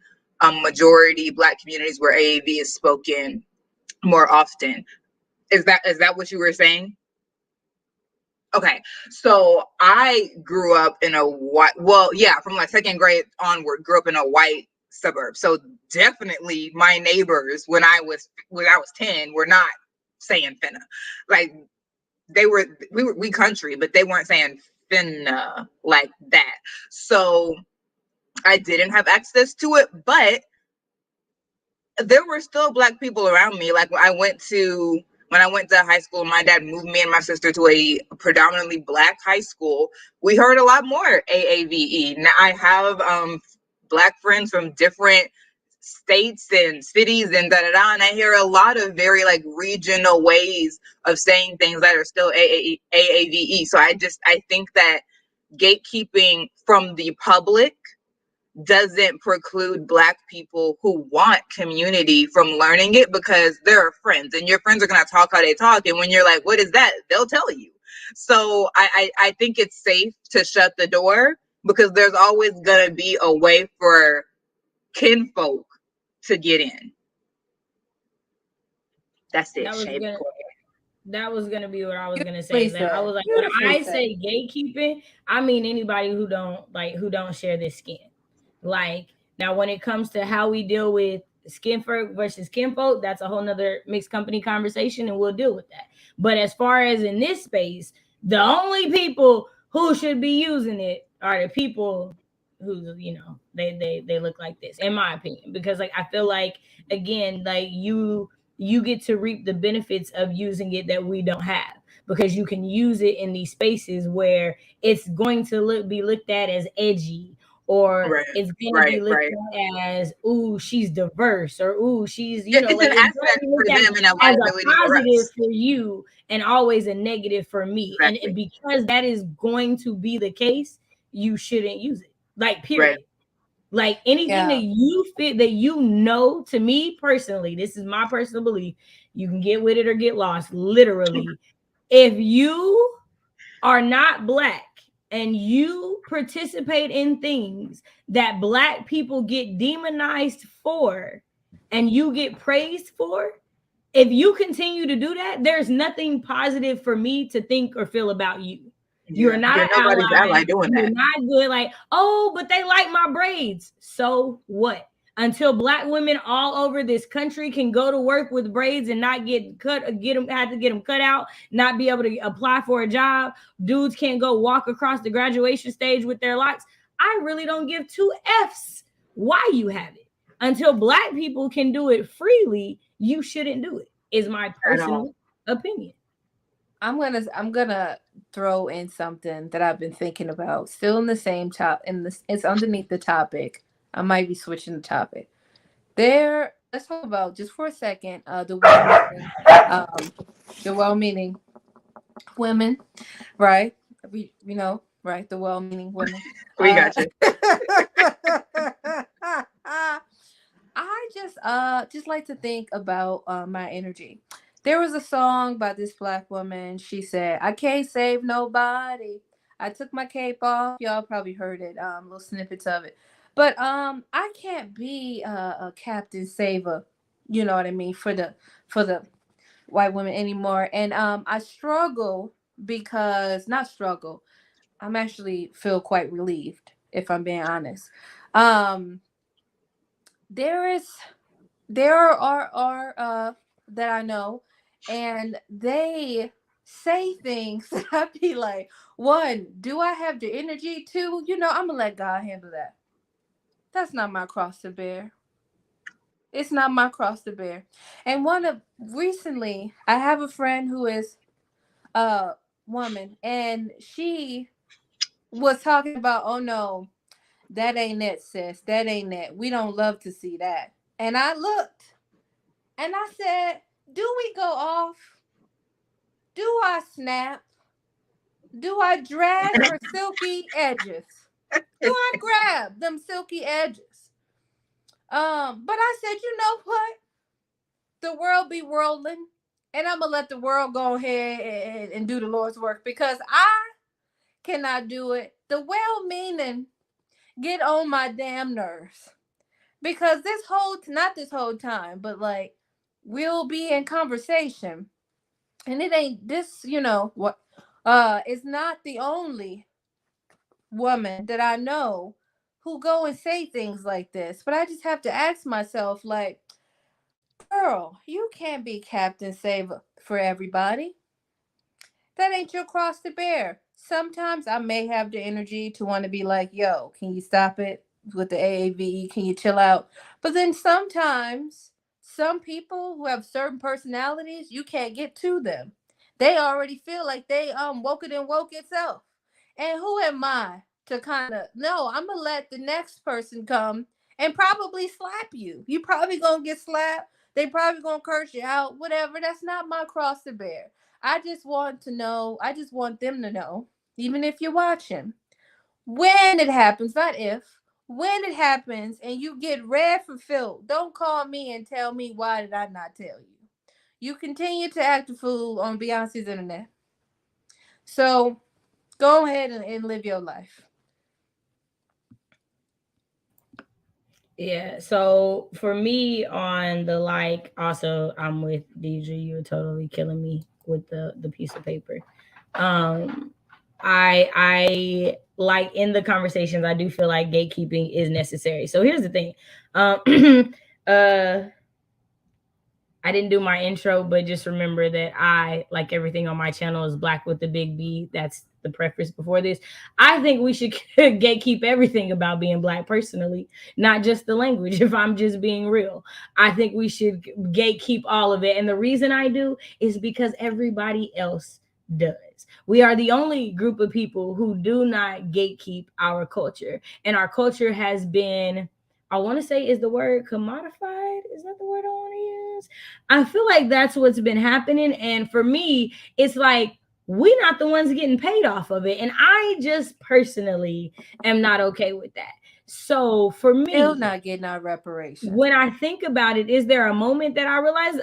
majority Black communities where AAV is spoken more often? Is that what you were saying? Okay, so I grew up in a white, well, yeah, from like second grade onward, grew up in a white suburb. So definitely my neighbors when I was 10 were not saying finna. Like we country, but they weren't saying finna like that. So I didn't have access to it, but there were still Black people around me. Like when I went to high school, my dad moved me and my sister to a predominantly Black high school. We heard a lot more AAVE. Now I have Black friends from different states and cities and da da da, and I hear a lot of very like regional ways of saying things that are still AAVE. So I think that gatekeeping from the public doesn't preclude Black people who want community from learning it, because they're friends and your friends are going to talk how they talk, and when you're like, what is that, they'll tell you. So I think it's safe to shut the door, because there's always going to be a way for kinfolk to get in. That's it. That was gonna be what I was gonna say. Beautifully That I said. was like, when Beautifully I said. say gatekeeping, I mean anybody who don't share this skin. Like, now when it comes to how we deal with skin folk versus kinfolk, that's a whole nother mixed company conversation, and we'll deal with that. But as far as in this space, the only people who should be using it are the people who, they look like this, in my opinion. Because like I feel like, again, like you get to reap the benefits of using it that we don't have, because you can use it in these spaces where it's going to be looked at as edgy, or Right, it's going to be right, looked right. at as, ooh, she's diverse, or ooh, she's, It's like an it's going to asset be for looked at them and a as a liability for positive us. for you and always a negative for me. And Exactly. because that is going to be the case, you shouldn't use it. Like, Right. period. Like anything that Yeah. you fit, that to me personally, this is my personal belief, you can get with it or get lost. Literally, if you are not Black and you participate in things that Black people get demonized for and you get praised for, if you continue to do that, there's nothing positive for me to think or feel about you. You're Yeah, not you're an nobody's ally. ally doing You're that. not good. Like, oh, but they like my braids. So what? Until Black women all over this country can go to work with braids and not get cut, had to get them cut out, not be able to apply for a job. Dudes can't go walk across the graduation stage with their locks. I really don't give two F's why you have it. Until Black people can do it freely, you shouldn't do it, is my At all. personal opinion. I'm gonna throw in something that I've been thinking about. Still in the same top, in this, it's underneath the topic. I might be switching the topic. There, let's talk about just for a second. The well-meaning women, right? We know, right? The well-meaning women. We got you. I just like to think about my energy. There was a song by this Black woman. She said, "I can't save nobody. I took my cape off." Y'all probably heard it, little snippets of it. But I can't be a Captain Saver. You know what I mean, for the white women anymore. And I struggle because, not struggle. I'm actually feel quite relieved, if I'm being honest. Um, there is there are that I know, and they say things that I be like, one, do I have the energy to? I'm gonna let God handle that. That's not my cross to bear. It's not my cross to bear. And one of recently, I have a friend who is a woman, and she was talking about, oh no, that ain't it, sis. That ain't it. We don't love to see that. And I looked and I said, do we go off? Do I snap? Do I drag her silky edges? Do I grab them silky edges? But I said, you know what? The world be whirling, and I'm gonna let the world go ahead and do the Lord's work, because I cannot do it. The well-meaning get on my damn nerves, because not this whole time, but like, we'll be in conversation, and it ain't this, what, it's not the only woman that I know who go and say things like this. But I just have to ask myself, like, girl, you can't be Captain Saver for everybody. That ain't your cross to bear. Sometimes I may have the energy to want to be like, yo, can you stop it with the AAVE? Can you chill out? But then sometimes some people who have certain personalities, you can't get to them. They already feel like they woke it and woke itself. And who am I to kind of no, I'm gonna let the next person come and probably slap you. You probably gonna get slapped. They probably gonna curse you out, whatever. That's not my cross to bear. I just want to know, I just want them to know, even if you're watching, when it happens, not if, when it happens and you get red for filth, don't call me and tell me why did I not tell you. You continue to act a fool on Beyonce's internet. So go ahead and live your life. Yeah. So for me on the like, also I'm with Deidre. You're totally killing me with the piece of paper. Um, I like in the conversations, I do feel like gatekeeping is necessary. So here's the thing. Uh I didn't do my intro, but just remember that I, like everything on my channel, is Black with the big B. That's the preface before this. I think we should gatekeep everything about being Black personally, not just the language, if I'm just being real. I think we should gatekeep all of it. And the reason I do is because everybody else does. We are the only group of people who do not gatekeep our culture. And our culture has been, I want to say, is the word commodified? Is that the word I want to use? I feel like that's what's been happening. And for me, it's like we're not the ones getting paid off of it. And I just personally am not okay with that. So for me, Still not getting our reparations. when I think about it, is there a moment that I realized,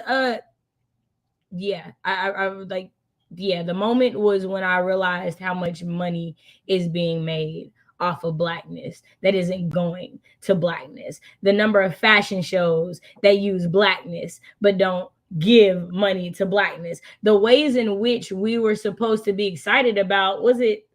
yeah, I was like, yeah, the moment was when I realized how much money is being made off of Blackness that isn't going to Blackness. The number of fashion shows that use Blackness but don't give money to Blackness. The ways in which we were supposed to be excited about, was it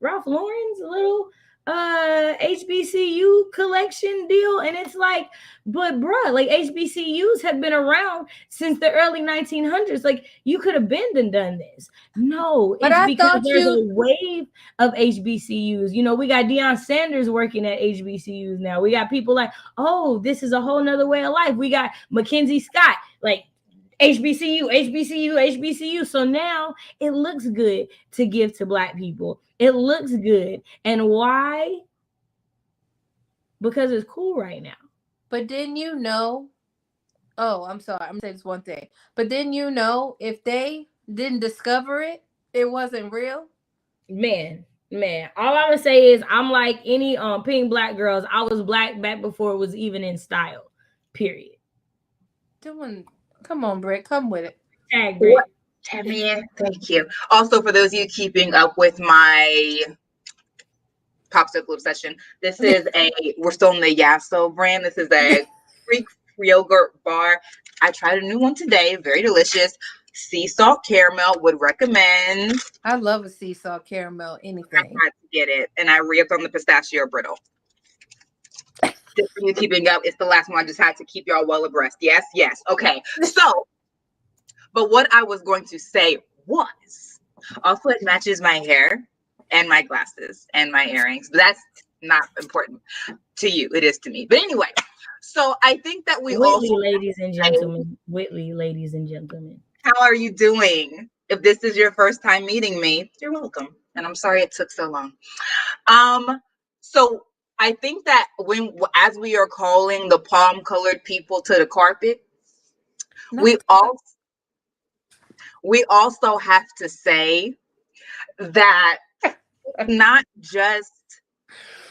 Ralph Lauren's little HBCU collection deal? And it's like, but bruh, like HBCUs have been around since the early 1900s. Like you could have been and done this. No, But it's I because thought there's you a wave of HBCUs. You know, we got Deion Sanders working at HBCUs now. We got people like, oh, this is a whole nother way of life. We got Mackenzie Scott, like HBCU, HBCU, HBCU. So now it looks good to give to Black people. It looks good. And why? Because it's cool right now. But didn't you know? Oh, I'm sorry. I'm gonna say this one thing. But didn't you know if they didn't discover it, it wasn't real? Man, all I'm gonna say is I'm like any pink Black girls. I was Black back before it was even in style. Period. Come on, Britt, come with it. Tag Britt. Tammy, thank you. Also, for those of you keeping up with my popsicle obsession, this is we're still in the Yasso brand. This is a Greek yogurt bar. I tried a new one today. Very delicious. Sea salt caramel, would recommend. I love a sea salt caramel, anything. I had to get it, and I re-upped on the pistachio brittle. Just for you keeping up, it's the last one. I just had to keep y'all well abreast. Yes. Okay. So, but what I was going to say was, also it matches my hair and my glasses and my earrings, but that's not important to you. It is to me. But anyway, so I think that we Whitley, also, ladies and gentlemen. Whitley, ladies and gentlemen. how are you doing? If this is your first time meeting me, you're welcome. And I'm sorry it took so long. So I think that as we are calling the palm colored people to the carpet, we also have to say that not just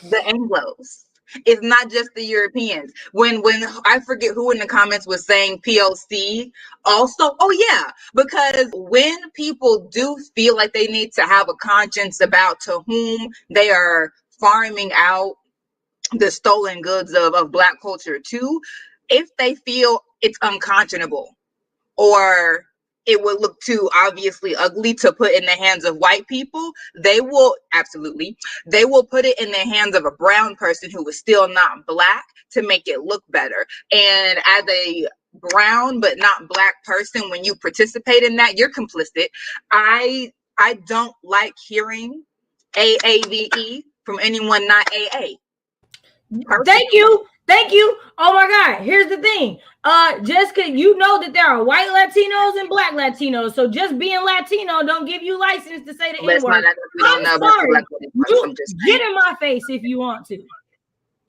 the Anglos. It's not just the Europeans. When I forget who in the comments was saying PLC also, oh yeah, because when people do feel like they need to have a conscience about to whom they are farming out the stolen goods of Black culture to, if they feel it's unconscionable or it would look too obviously ugly to put in the hands of white people, they will put it in the hands of a brown person who is still not Black to make it look better. And as a brown but not Black person, when you participate in that, you're complicit. I don't like hearing AAVE from anyone not AA. Thank you. Thank you. Oh my God. Here's the thing. Jessica, you know that there are white Latinos and black Latinos. So just being Latino don't give you license to say the Let's not N-word. act like we don't I'm know about the sorry. Black Lady Parts. You I'm just get saying. in my face if you want to.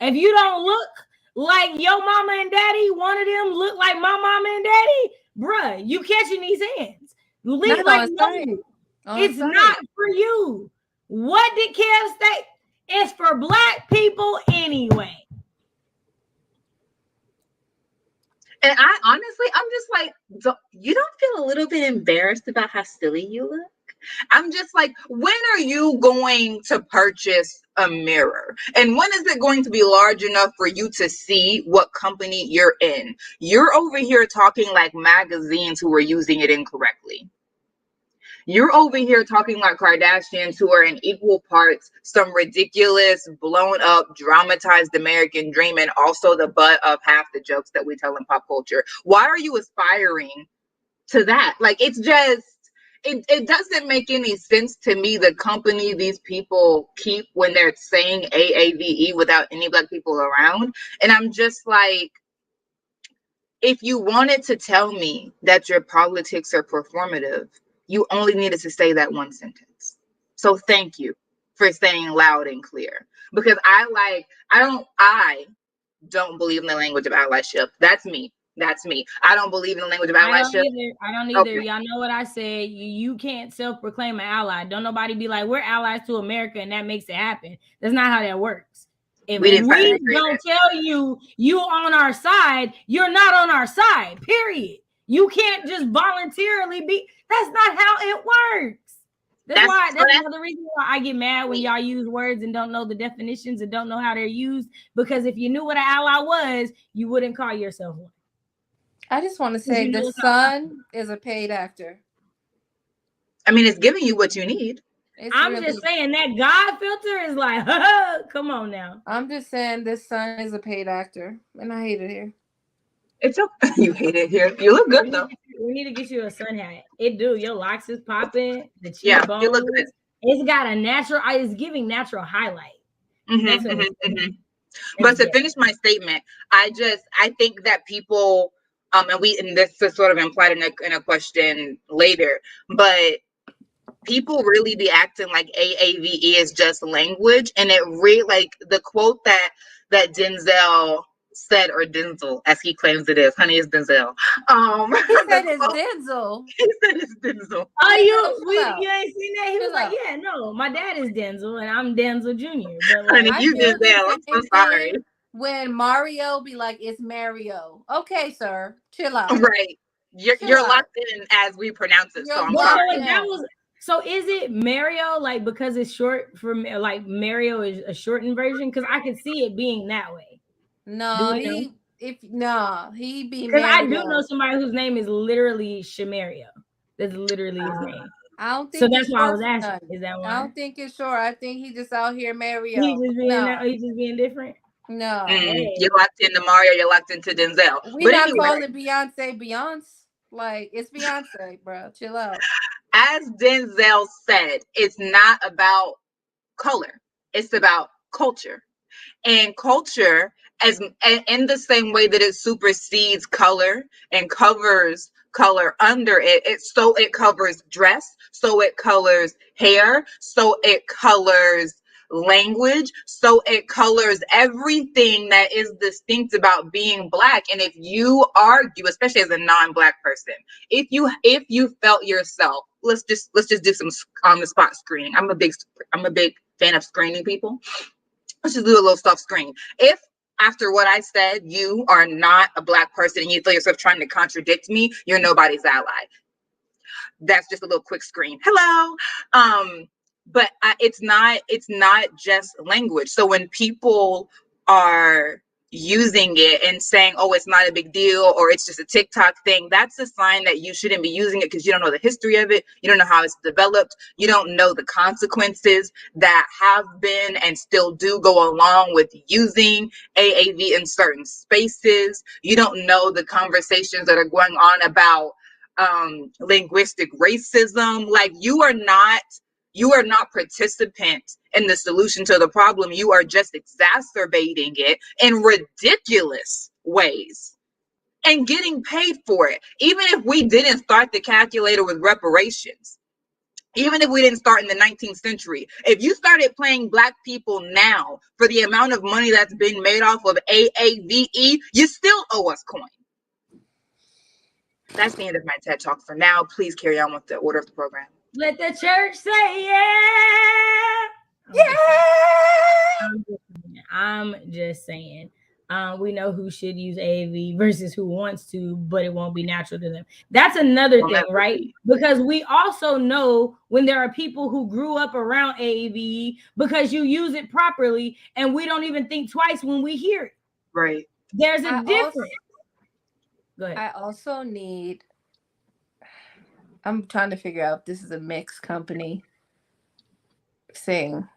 If you don't look like your mama and daddy, one of them look like my mama and daddy, bruh, you catching these hands. Not Like, on no, site. On it's site. not for you. What did Kev say? It's for black people anyway. And I honestly, I'm just like, you don't feel a little bit embarrassed about how silly you look? I'm just like, when are you going to purchase a mirror? And when is it going to be large enough for you to see what company you're in? You're over here talking like magazines who are using it incorrectly. You're over here talking like Kardashians who are in equal parts some ridiculous, blown up, dramatized American dream and also the butt of half the jokes that we tell in pop culture. Why are you aspiring to that? Like, it's just, it doesn't make any sense to me, the company these people keep when they're saying AAVE without any black people around. And I'm just like, if you wanted to tell me that your politics are performative, you only needed to say that one sentence. So thank you for saying loud and clear. Because I don't believe in the language of allyship. That's me. That's me. I don't believe in the language of allyship. I don't either. Okay. Y'all know what I said. You can't self-proclaim an ally. Don't nobody be like, we're allies to America and that makes it happen. That's not how that works. If we don't tell you on our side, you're not on our side, period. You can't just voluntarily be. That's not how it works. That's another reason why I get mad when y'all use words and don't know the definitions and don't know how they're used. Because if you knew what an ally was, you wouldn't call yourself one. I just want to say the Sun is a paid actor. I mean, it's giving you what you need. I'm just saying that God filter is like, come on now. I'm just saying this Sun is a paid actor, and I hate it here. It's okay. You hate it here. You look good though. We need to get you a sun hat. It do. Your locks is popping. The cheekbones. You look good. It's got a natural. It's giving natural highlight. But to finish my statement, I think that people, and this is sort of implied in a question later, but people really be acting like AAVE is just language, and it really, like the quote that Denzel said, or Denzel as he claims it is, honey, it's Denzel. He said it's Denzel. He said it's Denzel. Oh, you ain't seen that? He was like, yeah, no, my dad is Denzel and I'm Denzel Jr. But like, honey, you Denzel. I'm so sorry. When Mario be like, it's Mario. Okay, sir, chill out. Right. You're locked in as we pronounce it. So I'm sorry. So is it Mario, like, because it's short for, like, Mario is a shortened version? Because I could see it being that way. No, he be Mario. Because I do know somebody whose name is literally Shamario. That's literally his name. I don't think so. That's why I was asking. Is that why? I don't think it's short. I think he just out here Mario. He's just being different. No, you're locked into Mario. You're locked into Denzel. We're not calling Beyonce. Like, it's Beyonce, bro. Chill out. As Denzel said, it's not about color. It's about culture. And culture, as in the same way that it supersedes color and covers color under it, so it covers dress, so it colors hair, so it colors language, so it colors everything that is distinct about being Black. And if you argue, especially as a non-Black person, if you felt yourself, let's just do some on the spot screening. I'm a big fan of screening people. Let's just do a little soft screen. If after what I said, you are not a Black person and you feel yourself trying to contradict me, you're nobody's ally. That's just a little quick screen. Hello. But it's not just language. So when people are using it and saying, oh, it's not a big deal, or it's just a TikTok thing, that's a sign that you shouldn't be using it, because you don't know the history of it. You don't know how it's developed. You don't know the consequences that have been and still do go along with using AAV in certain spaces. You don't know the conversations that are going on about linguistic racism. Like, you are not You are not participant in the solution to the problem. You are just exacerbating it in ridiculous ways and getting paid for it. Even if we didn't start the calculator with reparations, even if we didn't start in the 19th century, if you started paying Black people now for the amount of money that's been made off of AAVE, you still owe us coin. That's the end of my TED Talk for now. Please carry on with the order of the program. Let the church say yeah. I'm just saying. We know who should use AAV versus who wants to, but it won't be natural to them. That's another thing, right? Because we also know when there are people who grew up around AAV because you use it properly, and we don't even think twice when we hear it. Right. There's a difference. Go ahead. I also need. I'm trying to figure out if this is a mixed company thing.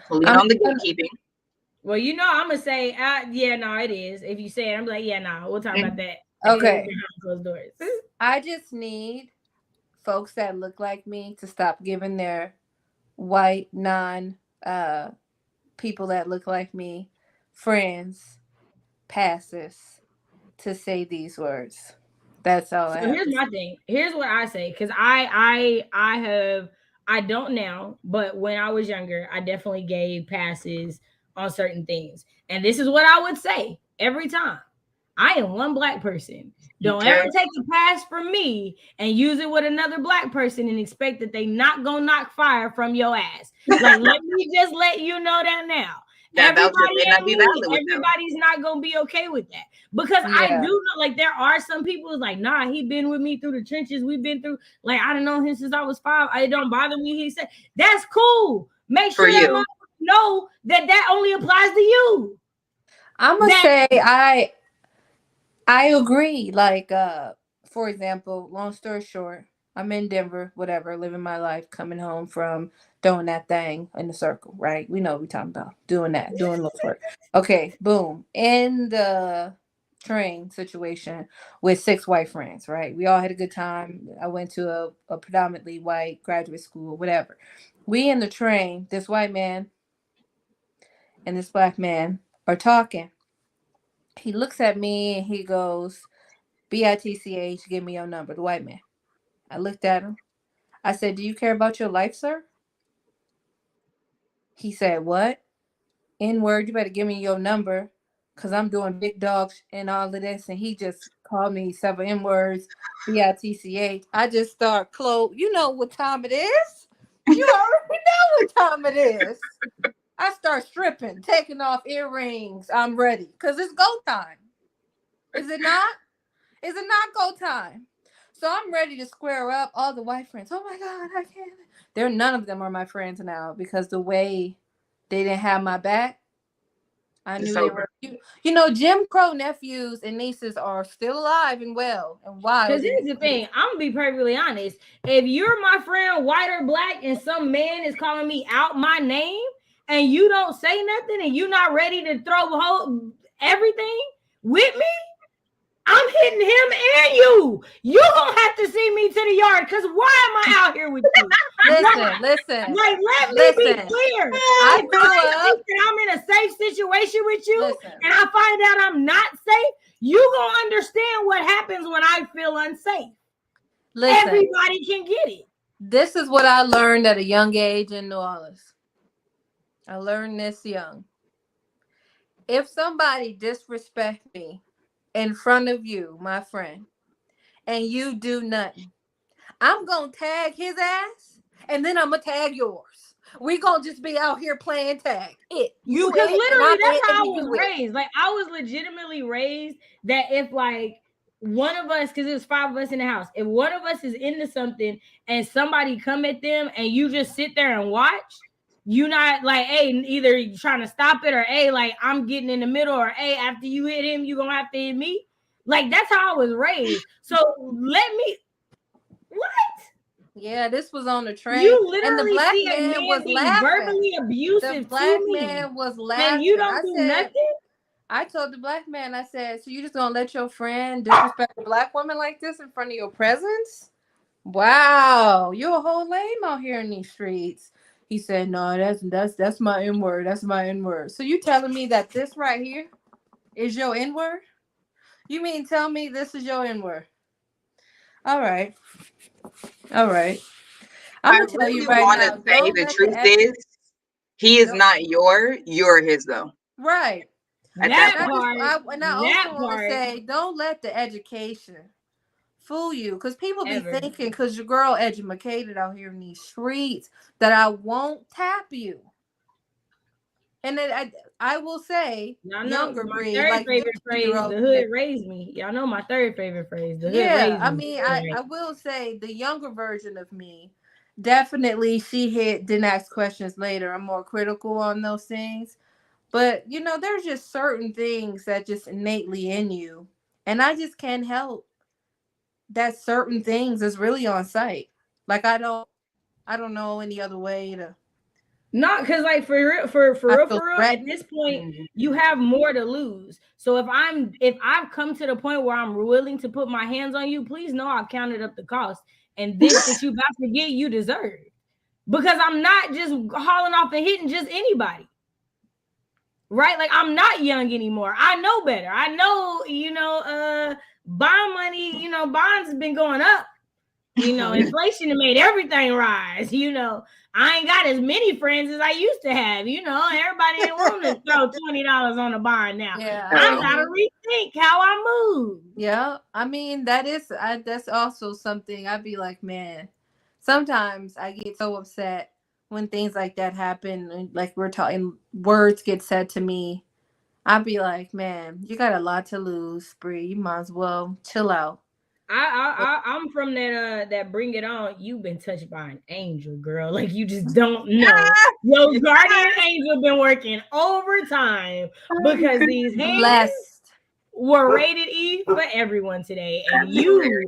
Lean on the gatekeeping. Well, you know, I'm gonna say, yeah, no, it is. If you say it, I'm like, yeah, no, we'll talk about that. Okay. Behind closed doors. I just need folks that look like me to stop giving their white people that look like me friends passes to say these words. That's all. So here's my thing. Here's what I say, because I don't now, but when I was younger, I definitely gave passes on certain things. And this is what I would say every time. I am one Black person. Don't ever take a pass from me and use it with another Black person and expect that they not gonna knock fire from your ass. Like, let me just let you know that now. Everybody's not gonna be okay with that, because I do know, like, there are some people who's like, nah, he been with me through the trenches. We've been through, like, I don't know him since I was 5. It don't bother me. He said, that's cool. Make sure that know that only applies to you. I'm gonna say I agree. Like, for example, long story short, I'm in Denver, whatever, living my life, coming home from doing that thing in the circle, right? We know what we're talking about. Doing that, doing little work. Okay, boom. In the train situation with 6 white friends, right? We all had a good time. I went to a predominantly white graduate school, whatever. We in the train, this white man and this Black man are talking. He looks at me and he goes, BITCH, give me your number, the white man. I looked at him. I said, do you care about your life, sir? He said, what? N-word, you better give me your number, because I'm doing big dogs and all of this. And he just called me several N-words, BITCH. I just start you know what time it is? You already know what time it is. I start stripping, taking off earrings. I'm ready, because it's go time. Is it not? Is it not go time? So I'm ready to square up. All the white friends, oh my God, I can't. None of them are my friends now, because the way they didn't have my back, I knew they were. You know, Jim Crow nephews and nieces are still alive and well and wild. Because here's the thing, I'm gonna be perfectly honest. If you're my friend, white or Black, and some man is calling me out my name, and you don't say nothing, and you're not ready to throw everything with me, I'm hitting him and you. You gonna have to see me to the yard, because why am I out here with you? Listen. Like, let me be clear. I I'm in a safe situation with you, and I find out I'm not safe, you gonna understand what happens when I feel unsafe. Everybody can get it. This is what I learned at a young age in New Orleans. I learned this young. If somebody disrespects me in front of you, my friend, and you do nothing, I'm gonna tag his ass, and then I'm gonna tag yours. We gonna just be out here playing tag. Because literally that's how I was raised. Like, I was legitimately raised that if, like, one of us, because it was 5 of us in the house, if one of us is into something and somebody come at them and you just sit there and watch, you not like, hey, either trying to stop it, or hey, like, I'm getting in the middle, or hey, after you hit him, you gonna have to hit me. Like, that's how I was raised. So let me. What? Yeah, this was on the train. You literally and the Black see man a man was being laughing. verbally abusive. The Black man was laughing. And you don't do nothing. I told the Black man, I said, so you just gonna let your friend disrespect a Black woman like this in front of your presence? Wow, you're a whole lame out here in these streets. He said, "No, that's my N word. That's my N word." So you telling me that this right here is your N word? You mean tell me this is your N word? All right, all right. I'm I gonna tell you really right want to now. say Don't the let the truth is, he is don't, not you're his though. right. At that That point, And I that also want to part, say, don't let the education fool you, because people be ever. thinking because your girl educated out here in these streets that I won't tap you. And then I will say, Y'all know younger my breed, third like favorite 15 year phrase, old. the hood raised me. Y'all know my third favorite phrase, the hood Yeah, raised I me. mean, Right. I will say the younger version of me, definitely she didn't ask questions later. I'm more critical on those things. But, there's just certain things that just innately in you. And I just can't help that certain things is really on site. Like I don't know any other way to Not because like I feel for real, at threatened. this point, you mhm. have more to lose. So if I've come to the point where I'm willing to put my hands on you, please know I've counted up the cost. And this that you about to get, you deserve. Because I'm not just hauling off and hitting just anybody. Right? Like I'm not young anymore. I know better. I know, bond money, bonds have been going up. Inflation made everything rise. I ain't got as many friends as I used to have. Everybody ain't willing to throw $20 on a bond now. Yeah, I At I all. gotta mean, rethink how I move. yeah, I mean that's also something I'd be like, man. Sometimes I get so upset when things like that happen, and like we're talking, words get said to me. I'd be like, man, you got a lot to lose, Bree. You might as well chill out. I'm from that bring it on. You've been touched by an angel, girl. Like you just don't know. Ah, Your guardian angel been working overtime because these hands Blessed. were rated E for everyone today. And that's hilarious.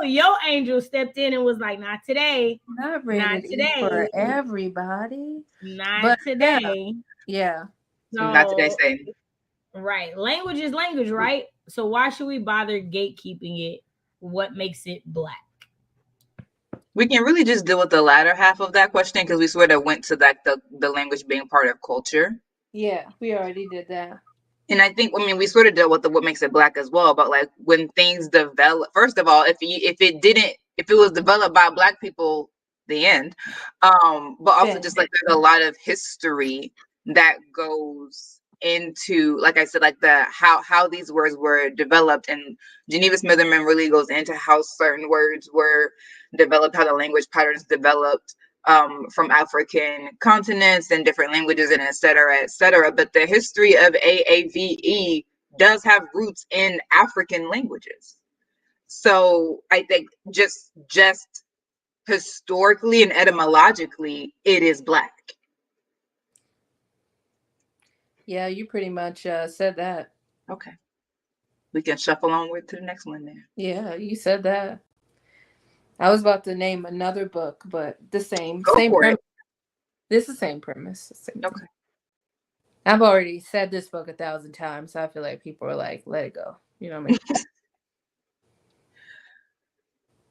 your angel stepped in and was like, not today, Not not rated E today, for everybody. not But yeah, today. yeah. Not today, So, say. right. Language is language, right? So why should we bother gatekeeping it? What makes it black? We can really just deal with the latter half of that question because we sort of went to that the language being part of culture. Yeah, we already did that. And I think, I mean, we sort of dealt with what makes it black as well. But like when things develop, first of all, if it was developed by black people, the end. But also Finn. just like there's a lot of history that goes into, like I said, like the how these words were developed, and Geneva Smitherman really goes into how certain words were developed, how the language patterns developed from African continents and different languages and et cetera, et cetera. But the history of AAVE does have roots in African languages. So I think just historically and etymologically, it is black. Yeah, you pretty much said that. Okay. We can shuffle onward to the next one there. Yeah, you said that. I was about to name another book, but the same Go same for it. premise. This is the same premise. Same thing. Okay. I've already said this book 1,000 times, so I feel like people are like, let it go. You know what I mean?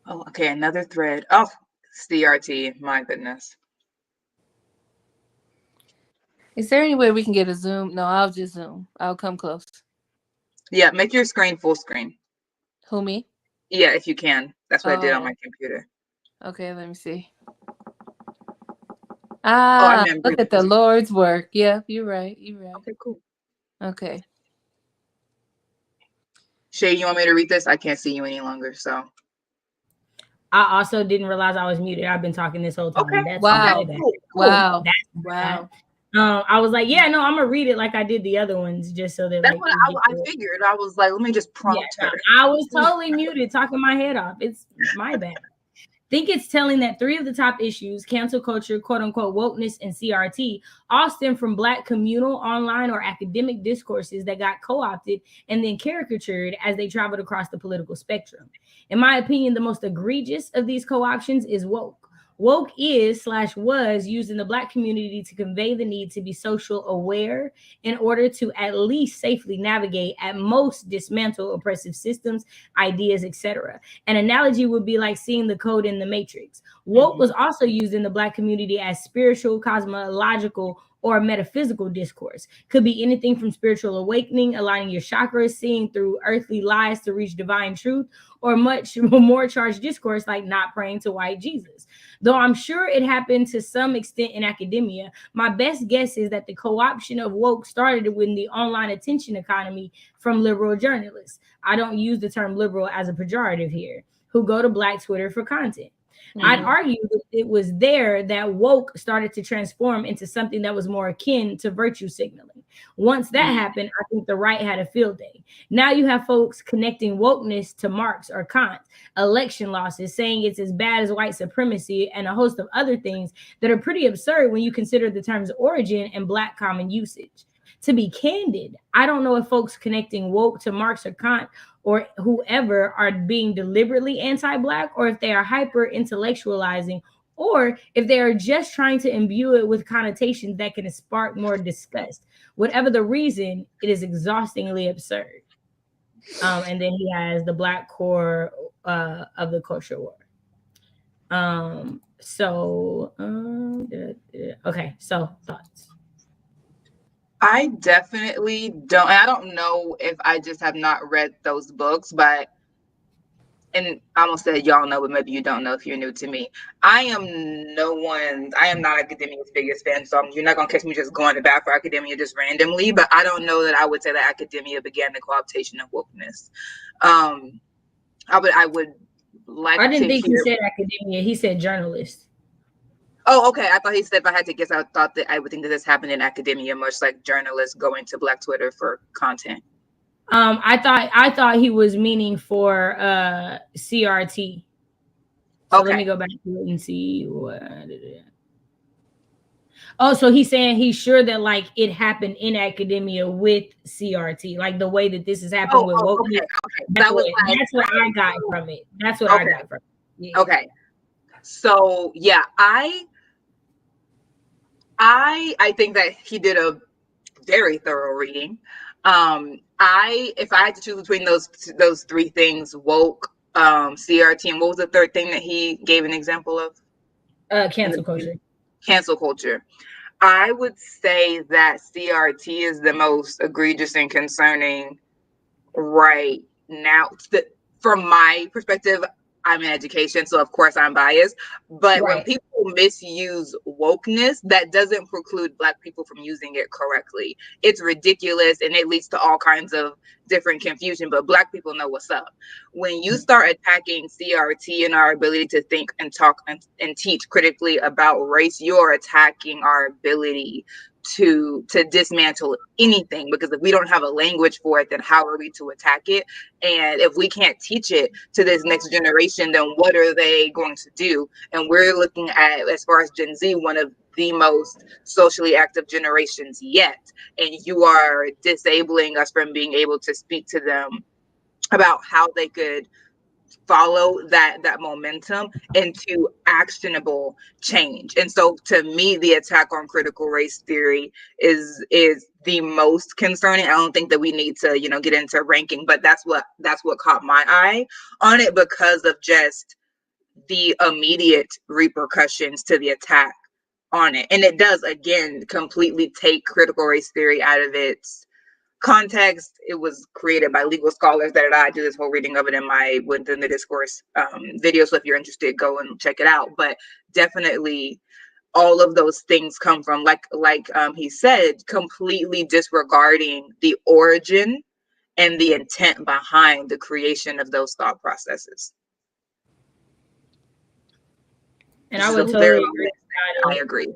Oh, okay. Another thread. Oh, CRT. My goodness. Is there any way we can get a zoom? No, I'll just zoom. I'll come close. Yeah, make your screen full screen. Who, me? Yeah, if you can. That's what I did on Oh, my computer. okay. Let me see. Oh, I Ah, meant look Bridget. at the Lord's work. Yeah, you're right. You're right. Okay, cool. Okay. Shay, you want me to read this? I can't see you any longer, so. I also didn't realize I was muted. I've been talking this whole Okay. time. That's Okay, my Wow. bad. cool. Wow. That's bad. Wow. I was like, yeah, no, I'm gonna read it like I did the other ones, just so that That's like what we get I through it. figured. I was like, let me just Yeah, prompt no, her. I was totally muted, talking my head off. It's my bad. Think it's telling that 3 of the top issues, cancel culture, quote unquote, wokeness, and CRT, all stem from Black communal, online, or academic discourses that got co opted and then caricatured as they traveled across the political spectrum. In my opinion, the most egregious of these co options is woke. Woke is/was used in the Black community to convey the need to be social aware in order to at least safely navigate, at most dismantle oppressive systems, ideas, etc. An analogy would be like seeing the code in the matrix. Woke was also used in the Black community as spiritual, cosmological, or metaphysical discourse. Could be anything from spiritual awakening, aligning your chakras, seeing through earthly lies to reach divine truth, or much more charged discourse like not praying to white Jesus. Though I'm sure it happened to some extent in academia, my best guess is that the co-option of woke started when the online attention economy from liberal journalists. I don't use the term liberal as a pejorative here, who go to Black Twitter for content. I'd argue that it was there that woke started to transform into something that was more akin to virtue signaling. Once that happened, I think the right had a field day. Now you have folks connecting wokeness to Marx or Kant, election losses, saying it's as bad as white supremacy, and a host of other things that are pretty absurd when you consider the term's origin and Black common usage. To be candid, I don't know if folks connecting woke to Marx or Kant or whoever are being deliberately anti-Black, or if they are hyper intellectualizing, or if they are just trying to imbue it with connotations that can spark more disgust. Whatever the reason, it is exhaustingly absurd. And then he has the Black core of the culture war. Okay, so thoughts. I definitely don't. And I don't know if I just have not read those books, but, and I almost said y'all know, but maybe you don't know if you're new to me. I am not academia's biggest fan, so you're not going to catch me just going to bat for academia just randomly, but I don't know that I would say that academia began the co-optation of wokeness. I would like I didn't think hear. he said academia. He said journalist. Oh, okay. I thought he said if I had to guess, I thought that I would think that this happened in academia, much like journalists going to Black Twitter for content. I thought he was meaning for CRT. So Okay. let me go back to it and see what. Oh, so he's saying he's sure that like it happened in academia with CRT, like the way that this has happened with woke. Okay. That's what I got from it. That's what I got from it. Yeah. Okay. So yeah, I think that he did a very thorough reading. If I had to choose between those three things, woke, CRT, and what was the third thing that he gave an example of? Cancel culture. Cancel culture. I would say that CRT is the most egregious and concerning right now. From my perspective, I'm in education, so of course I'm biased. But when people misuse wokeness, that doesn't preclude Black people from using it correctly. It's ridiculous, and it leads to all kinds of different confusion, but Black people know what's up. When you start attacking CRT and our ability to think and talk and teach critically about race, you're attacking our ability to dismantle anything, because if we don't have a language for it, then how are we to attack it? And if we can't teach it to this next generation, then what are they going to do? And we're looking at, as far as Gen Z, one of the most socially active generations yet, and you are disabling us from being able to speak to them about how they could follow that momentum into actionable change. And so to me, the attack on critical race theory is the most concerning. I don't think that we need to get into ranking, but that's what caught my eye on it, because of just the immediate repercussions to the attack on it. And it does, again, completely take critical race theory out of its context. It was created by legal scholars that I do this whole reading of it in my Within the Discourse video. So if you're interested, go and check it out. But definitely all of those things come from, like he said, completely disregarding the origin and the intent behind the creation of those thought processes. And I would totally agree. I agree.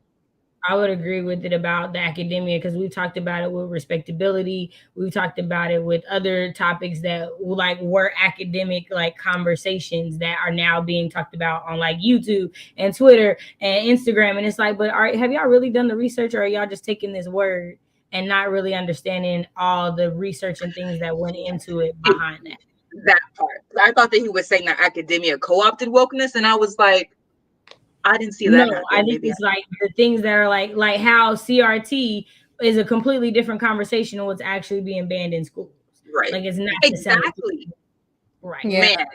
I would agree with it about the academia, because we've talked about it with respectability. We've talked about it with other topics that like were academic like conversations that are now being talked about on like YouTube and Twitter and Instagram. And it's like, but have y'all really done the research, or are y'all just taking this word and not really understanding all the research and things that went into it behind that? That part. I thought that he was saying that academia co-opted wokeness, and I was like, I didn't see that No, I happen. think Maybe it's like the things that are like how CRT is a completely different conversation than what's actually being banned in schools. right. Like it's not the same. Exactly. Right. Yeah. Man,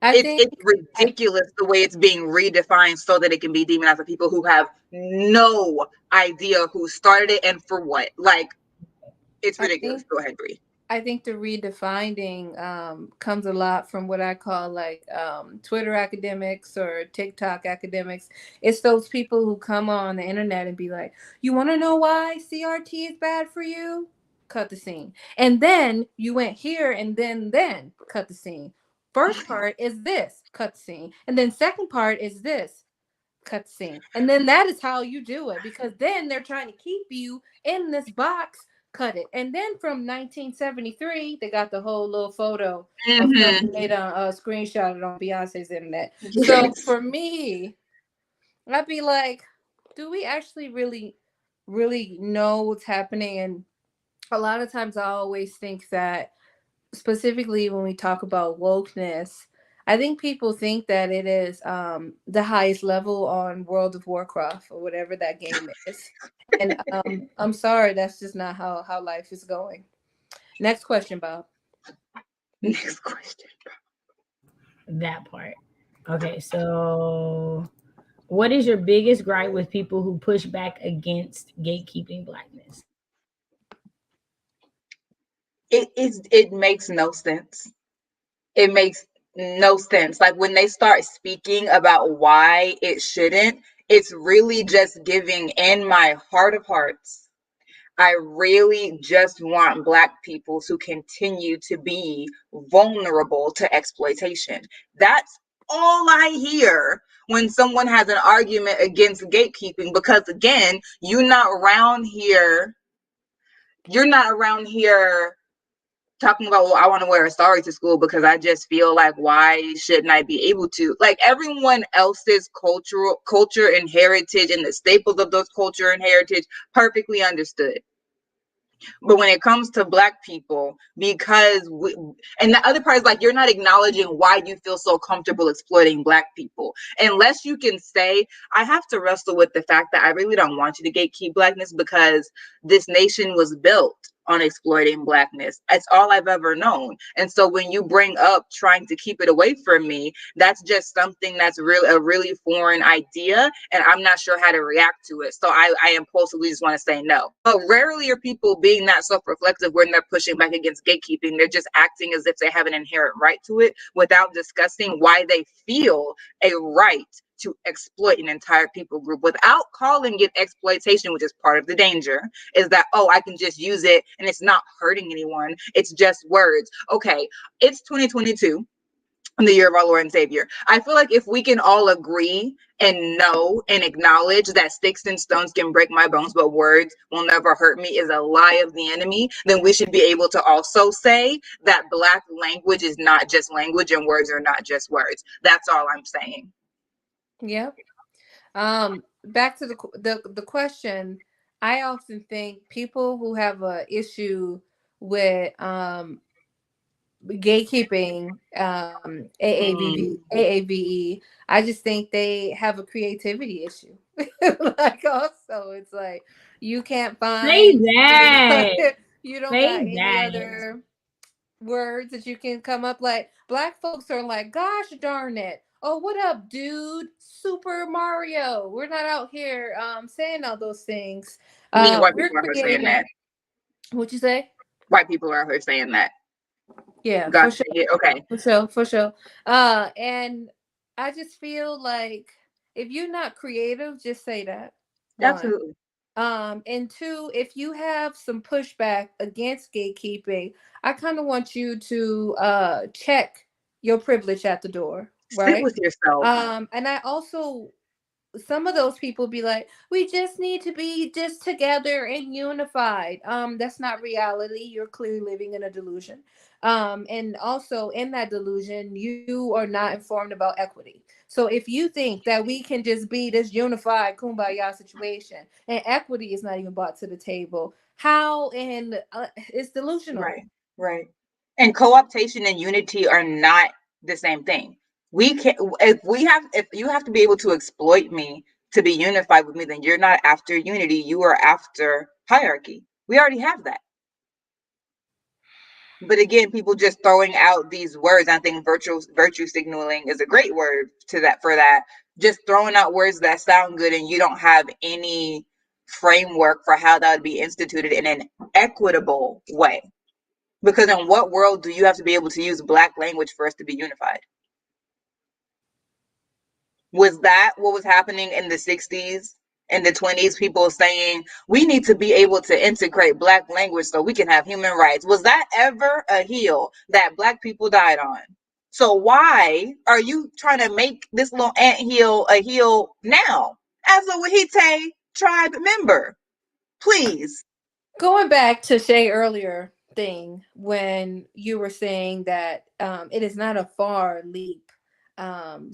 I think it's ridiculous the way it's being redefined so that it can be demonized for people who have no idea who started it and for what. Like, it's I ridiculous. think Go ahead, Bree. I think the redefining comes a lot from what I call like Twitter academics or TikTok academics. It's those people who come on the internet and be like, "You want to know why CRT is bad for you? Cut the scene." And then you went here, and then cut the scene. First part is this, cut the scene, and then second part is this, cutscene. And then that is how you do it, because then they're trying to keep you in this box, cut it. And then from 1973, they got the whole little photo of him Mm-hmm. made a screenshot on Beyonce's internet. So Yes. for me, I'd be like, do we actually really know what's happening? And a lot of times I always think that, specifically when we talk about wokeness, I think people think that it is the highest level on World of Warcraft or whatever that game is. And I'm sorry, that's just not how life is going. Next question, Bob. Next question. That part. Okay, so what is your biggest gripe with people who push back against gatekeeping blackness? It makes no sense. It makes no sense. Like when they start speaking about why it shouldn't, it's really just giving in my heart of hearts. I really just want Black people to continue to be vulnerable to exploitation. That's all I hear when someone has an argument against gatekeeping, because again, you're not around here talking about, well, I want to wear a sari to school because I just feel like, why shouldn't I be able to? Like everyone else's culture and heritage and the staples of those culture and heritage, perfectly understood. But when it comes to Black people, and the other part is like, you're not acknowledging why you feel so comfortable exploiting Black people. Unless you can say, I have to wrestle with the fact that I really don't want you to gatekeep Blackness because this nation was built on exploiting Blackness. That's all I've ever known. And so when you bring up trying to keep it away from me, that's just something that's a really foreign idea, and I'm not sure how to react to it. So I impulsively just want to say no. But rarely are people being that self-reflective when they're pushing back against gatekeeping. They're just acting as if they have an inherent right to it without discussing why they feel a right to exploit an entire people group without calling it exploitation, which is part of the danger, is that, oh, I can just use it and it's not hurting anyone. It's just words. Okay, it's 2022. The year of our Lord and Savior. I feel like if we can all agree and know and acknowledge that sticks and stones can break my bones, but words will never hurt me is a lie of the enemy, then we should be able to also say that Black language is not just language and words are not just words. That's all I'm saying. Yep. Back to the question. I often think people who have a issue with gatekeeping, AAVE, I just think they have a creativity issue. Like also, it's like you can't Say find, that. you don't got Say any that. other words that you can come up. Like Black folks are like, gosh darn it, oh what up dude, Super Mario. We're not out here saying all those things. I mean, white We're people are here saying creating. that. What you say? White people are here saying that. Yeah, for Gotcha. sure. Yeah, okay. For sure. And I just feel like if you're not creative, just say that. One. Absolutely. And two, if you have some pushback against gatekeeping, I kind of want you to check your privilege at the door, Sit right? with yourself. And I also, some of those people be like, we just need to be just together and unified. That's not reality. You're clearly living in a delusion. And also in that delusion, you are not informed about equity. So if you think that we can just be this unified kumbaya situation and equity is not even brought to the table, how? And it's delusional. Right. Right. And co-optation and unity are not the same thing. We can't. If you have to be able to exploit me to be unified with me, then you're not after unity. You are after hierarchy. We already have that. But again, people just throwing out these words. I think virtue signaling is a great word for that. Just throwing out words that sound good, and you don't have any framework for how that would be instituted in an equitable way. Because in what world do you have to be able to use Black language for us to be unified? Was that what was happening in the 60s and the 20s? People saying we need to be able to integrate Black language so we can have human rights. Was that ever a hill that Black people died on? So why are you trying to make this little anthill a hill now as a Wahite tribe member? Please. Going back to Shay earlier thing when you were saying that it is not a far leap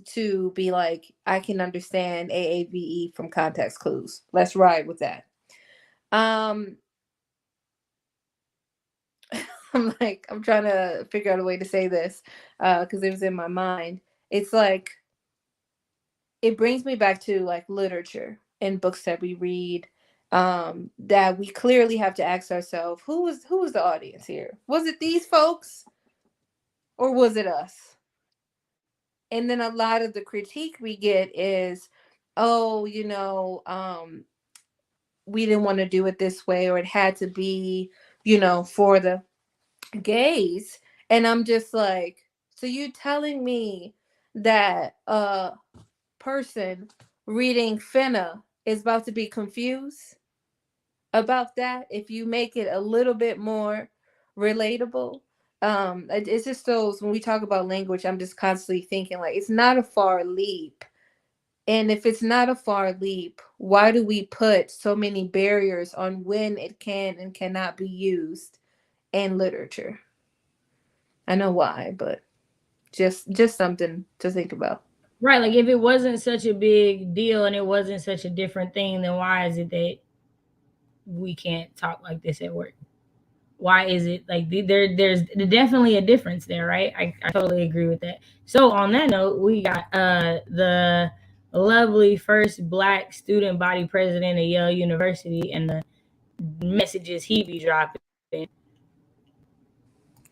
to be like, I can understand AAVE from context clues. Let's ride with that. I'm trying to figure out a way to say this because it was in my mind. It's like, it brings me back to like literature and books that we read, that we clearly have to ask ourselves, who was the audience here? Was it these folks or was it us? And then a lot of the critique we get is, oh, we didn't want to do it this way, or it had to be, for the gays. And I'm just like, so you telling me that person reading Finna is about to be confused about that if you make it a little bit more relatable? It's just those, when we talk about language, I'm just constantly thinking like, it's not a far leap. And if it's not a far leap, why do we put so many barriers on when it can and cannot be used in literature? I know why, but just something to think about. Right. Like if it wasn't such a big deal and it wasn't such a different thing, then why is it that we can't talk like this at work? Why is it like there's definitely a difference there, right? I totally agree with that. So on that note, we got the lovely first Black student body president of Yale University and the messages he be dropping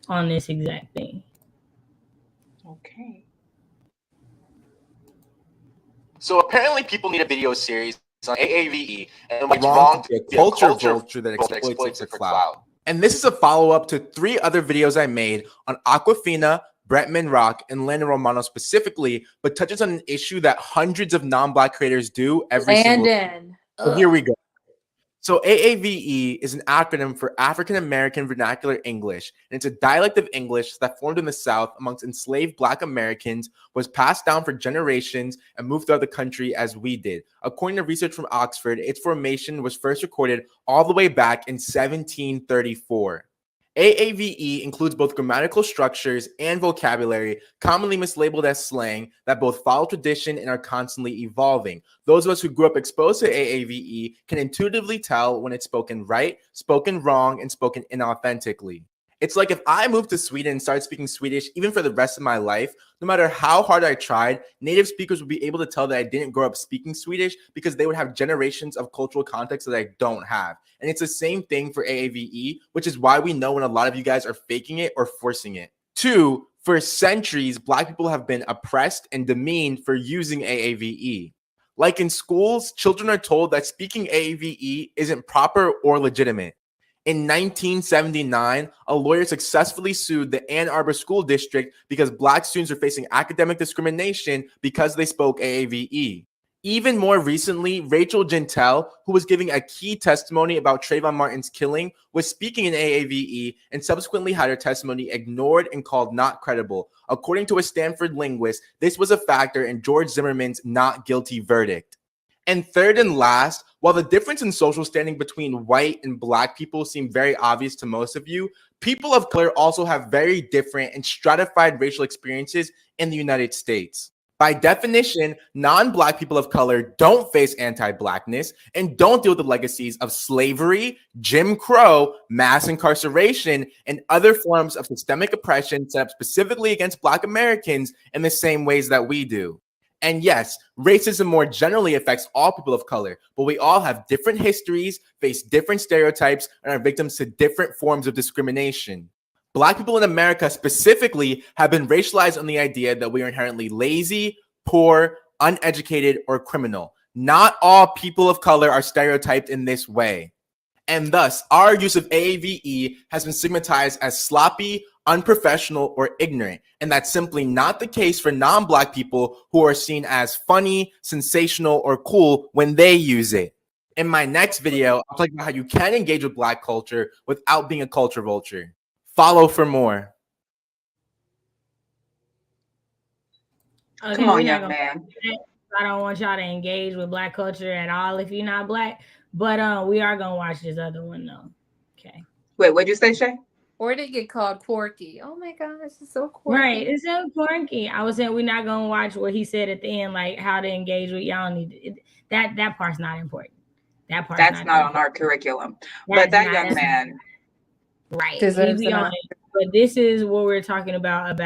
on this exact thing. Okay. So apparently people need a video series on AAVE and why it's wrong to be a culture vulture that exploits it for clout. And this is a follow-up to 3 other videos I made on Aquafina, Bretman Rock, and Landon Romano specifically, but touches on an issue that hundreds of non-Black creators do every single day. So here we go. So AAVE is an acronym for African American Vernacular English, and it's a dialect of English that formed in the South amongst enslaved Black Americans, was passed down for generations, and moved throughout the country as we did. According to research from Oxford, its formation was first recorded all the way back in 1734. AAVE includes both grammatical structures and vocabulary, commonly mislabeled as slang, that both follow tradition and are constantly evolving. Those of us who grew up exposed to AAVE can intuitively tell when it's spoken right, spoken wrong, and spoken inauthentically. It's like if I moved to Sweden and started speaking Swedish, even for the rest of my life, no matter how hard I tried, native speakers would be able to tell that I didn't grow up speaking Swedish because they would have generations of cultural context that I don't have. And it's the same thing for AAVE, which is why we know when a lot of you guys are faking it or forcing it. 2, for centuries, Black people have been oppressed and demeaned for using AAVE. Like in schools, children are told that speaking AAVE isn't proper or legitimate. In 1979, a lawyer successfully sued the Ann Arbor School District because Black students were facing academic discrimination because they spoke AAVE. Even more recently, Rachel Gintel, who was giving a key testimony about Trayvon Martin's killing, was speaking in AAVE and subsequently had her testimony ignored and called not credible. According to a Stanford linguist, this was a factor in George Zimmerman's not guilty verdict. And third and last, while the difference in social standing between white and Black people seem very obvious to most of you, people of color also have very different and stratified racial experiences in the United States. By definition, non-Black people of color don't face anti-Blackness and don't deal with the legacies of slavery, Jim Crow, mass incarceration, and other forms of systemic oppression set up specifically against Black Americans in the same ways that we do. And yes, racism more generally affects all people of color, but we all have different histories, face different stereotypes, and are victims to different forms of discrimination. Black people in America specifically have been racialized on the idea that we are inherently lazy, poor, uneducated, or criminal. Not all people of color are stereotyped in this way. And thus, our use of AAVE has been stigmatized as sloppy, unprofessional, or ignorant. And that's simply not the case for non-Black people who are seen as funny, sensational, or cool when they use it. In my next video, I'll talk about how you can engage with Black culture without being a culture vulture. Follow for more. Okay, Come on, young man. I don't want y'all to engage with Black culture at all if you're not Black, but we are gonna watch this other one though. Okay. Wait, what'd you say, Shay? Or they get called quirky. Oh my gosh, it's so quirky. Right, it's so quirky. I was saying we're not gonna watch what he said at the end, like how to engage with y'all. That part's not important. That's not on our curriculum. But that young man, right, deserves an honor. But this is what we're talking about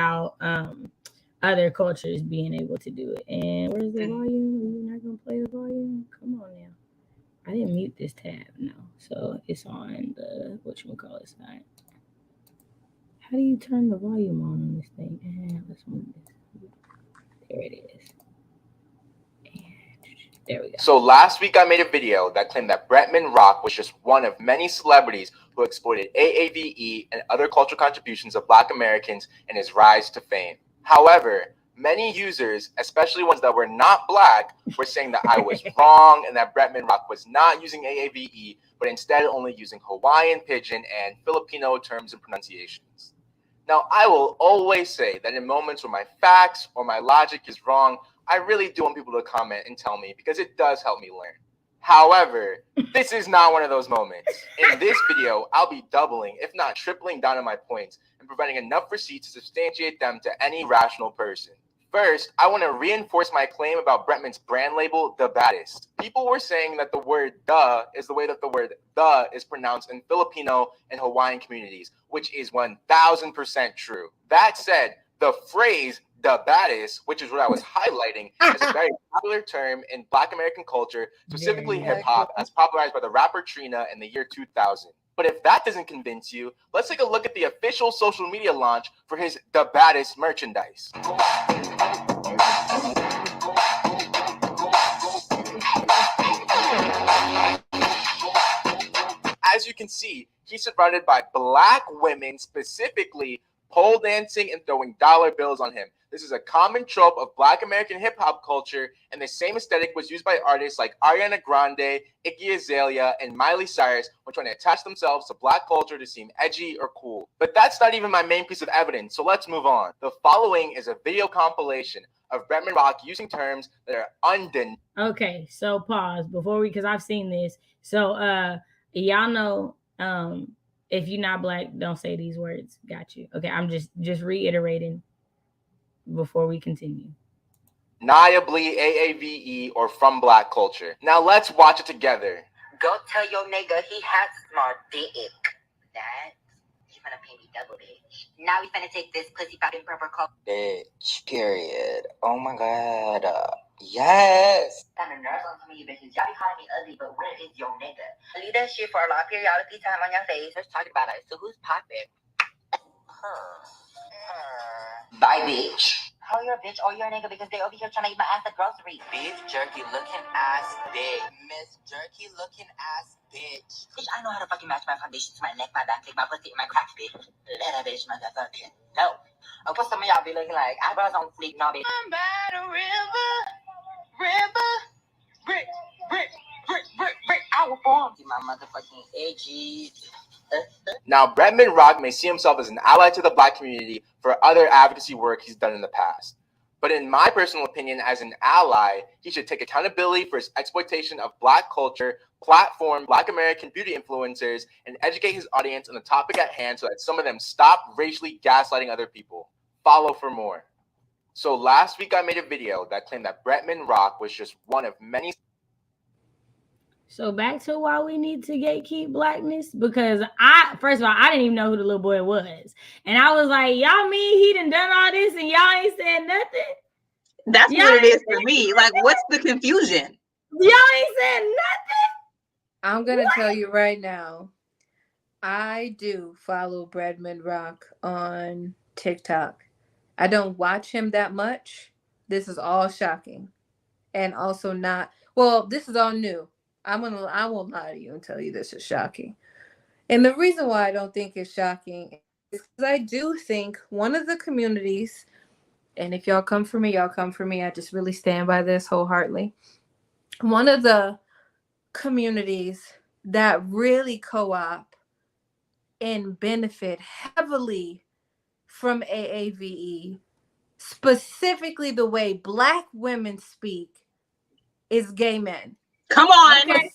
other cultures being able to do it. And where's the volume? You're not gonna play the volume? Come on now. I didn't mute this tab, no. So it's on the whatchamacallit side. How do you turn the volume on this thing? Let's move this. There it is. And there we go. So last week I made a video that claimed that Bretman Rock was just one of many celebrities who exploited AAVE and other cultural contributions of Black Americans in his rise to fame. However, many users, especially ones that were not Black, were saying that I was wrong and that Bretman Rock was not using AAVE, but instead only using Hawaiian Pidgin and Filipino terms and pronunciations. Now, I will always say that in moments where my facts or my logic is wrong, I really do want people to comment and tell me because it does help me learn. However, this is not one of those moments. In this video, I'll be doubling, if not tripling down on my points and providing enough receipts to substantiate them to any rational person. First, I want to reinforce my claim about Bretman's brand label, The Baddest. People were saying that the word "the" is the way that the word "the" is pronounced in Filipino and Hawaiian communities, which is 1000% true. That said, the phrase "the baddest," which is what I was highlighting, is a very popular term in Black American culture, specifically hip-hop, as popularized by the rapper Trina in the year 2000. But if that doesn't convince you, let's take a look at the official social media launch for his The Baddest merchandise. As you can see, he's surrounded by Black women, specifically pole dancing and throwing dollar bills on him. This is a common trope of Black American hip-hop culture, and the same aesthetic was used by artists like Ariana Grande, Iggy Azalea, and Miley Cyrus when trying to attach themselves to Black culture to seem edgy or cool. But that's not even my main piece of evidence, so let's move on. The following is a video compilation of Bretman Rock using terms that are undeniable. Okay, so pause before because I've seen this. So y'all know if you're not Black, don't say these words. Got you. Okay, I'm just reiterating before we continue. Undeniably AAVE or from Black culture. Now let's watch it together. Go tell your nigga he has small dick. That you finna pay me double, bitch. Now we finna take this pussy popping purple coat. Bitch, period. Oh my god. Yes. Got a nerve on some of you bitches. Y'all be calling me ugly, but where is your nigga? Leave that shit for a long periodic time on your face. Let's talk about it. So who's popping? Bye, bitch. How you're a bitch or you're a nigga because they over here trying to eat my ass at grocery. Beef jerky looking ass bitch. Miss jerky looking ass bitch. Bitch, I know how to fucking match my foundation to my neck, my back, my pussy, and my crack, bitch. Let a bitch motherfucking no. Of course, some of y'all be looking like eyebrows on fleek, no, bitch. I'm by the river, brick. I will form my motherfucking edges. Now, Bretman Rock may see himself as an ally to the Black community for other advocacy work he's done in the past. But in my personal opinion, as an ally, he should take accountability for his exploitation of Black culture, platform Black American beauty influencers, and educate his audience on the topic at hand so that some of them stop racially gaslighting other people. Follow for more. So last week I made a video that claimed that Bretman Rock was just one of many. So back to why we need to gatekeep Blackness, because first of all, I didn't even know who the little boy was. And I was like, y'all mean he done all this and y'all ain't said nothing? That's y'all what it is for me. Like, what's the confusion? Y'all ain't said nothing? I'm going to tell you right now, I do follow Bretman Rock on TikTok. I don't watch him that much. This is all shocking. And also not, well, this is all new. I won't lie to you and tell you this is shocking. And the reason why I don't think it's shocking is because I do think one of the communities, and if y'all come for me, y'all come for me. I just really stand by this wholeheartedly. One of the communities that really co-op and benefit heavily from AAVE, specifically the way Black women speak, is gay men. Come on. Okay.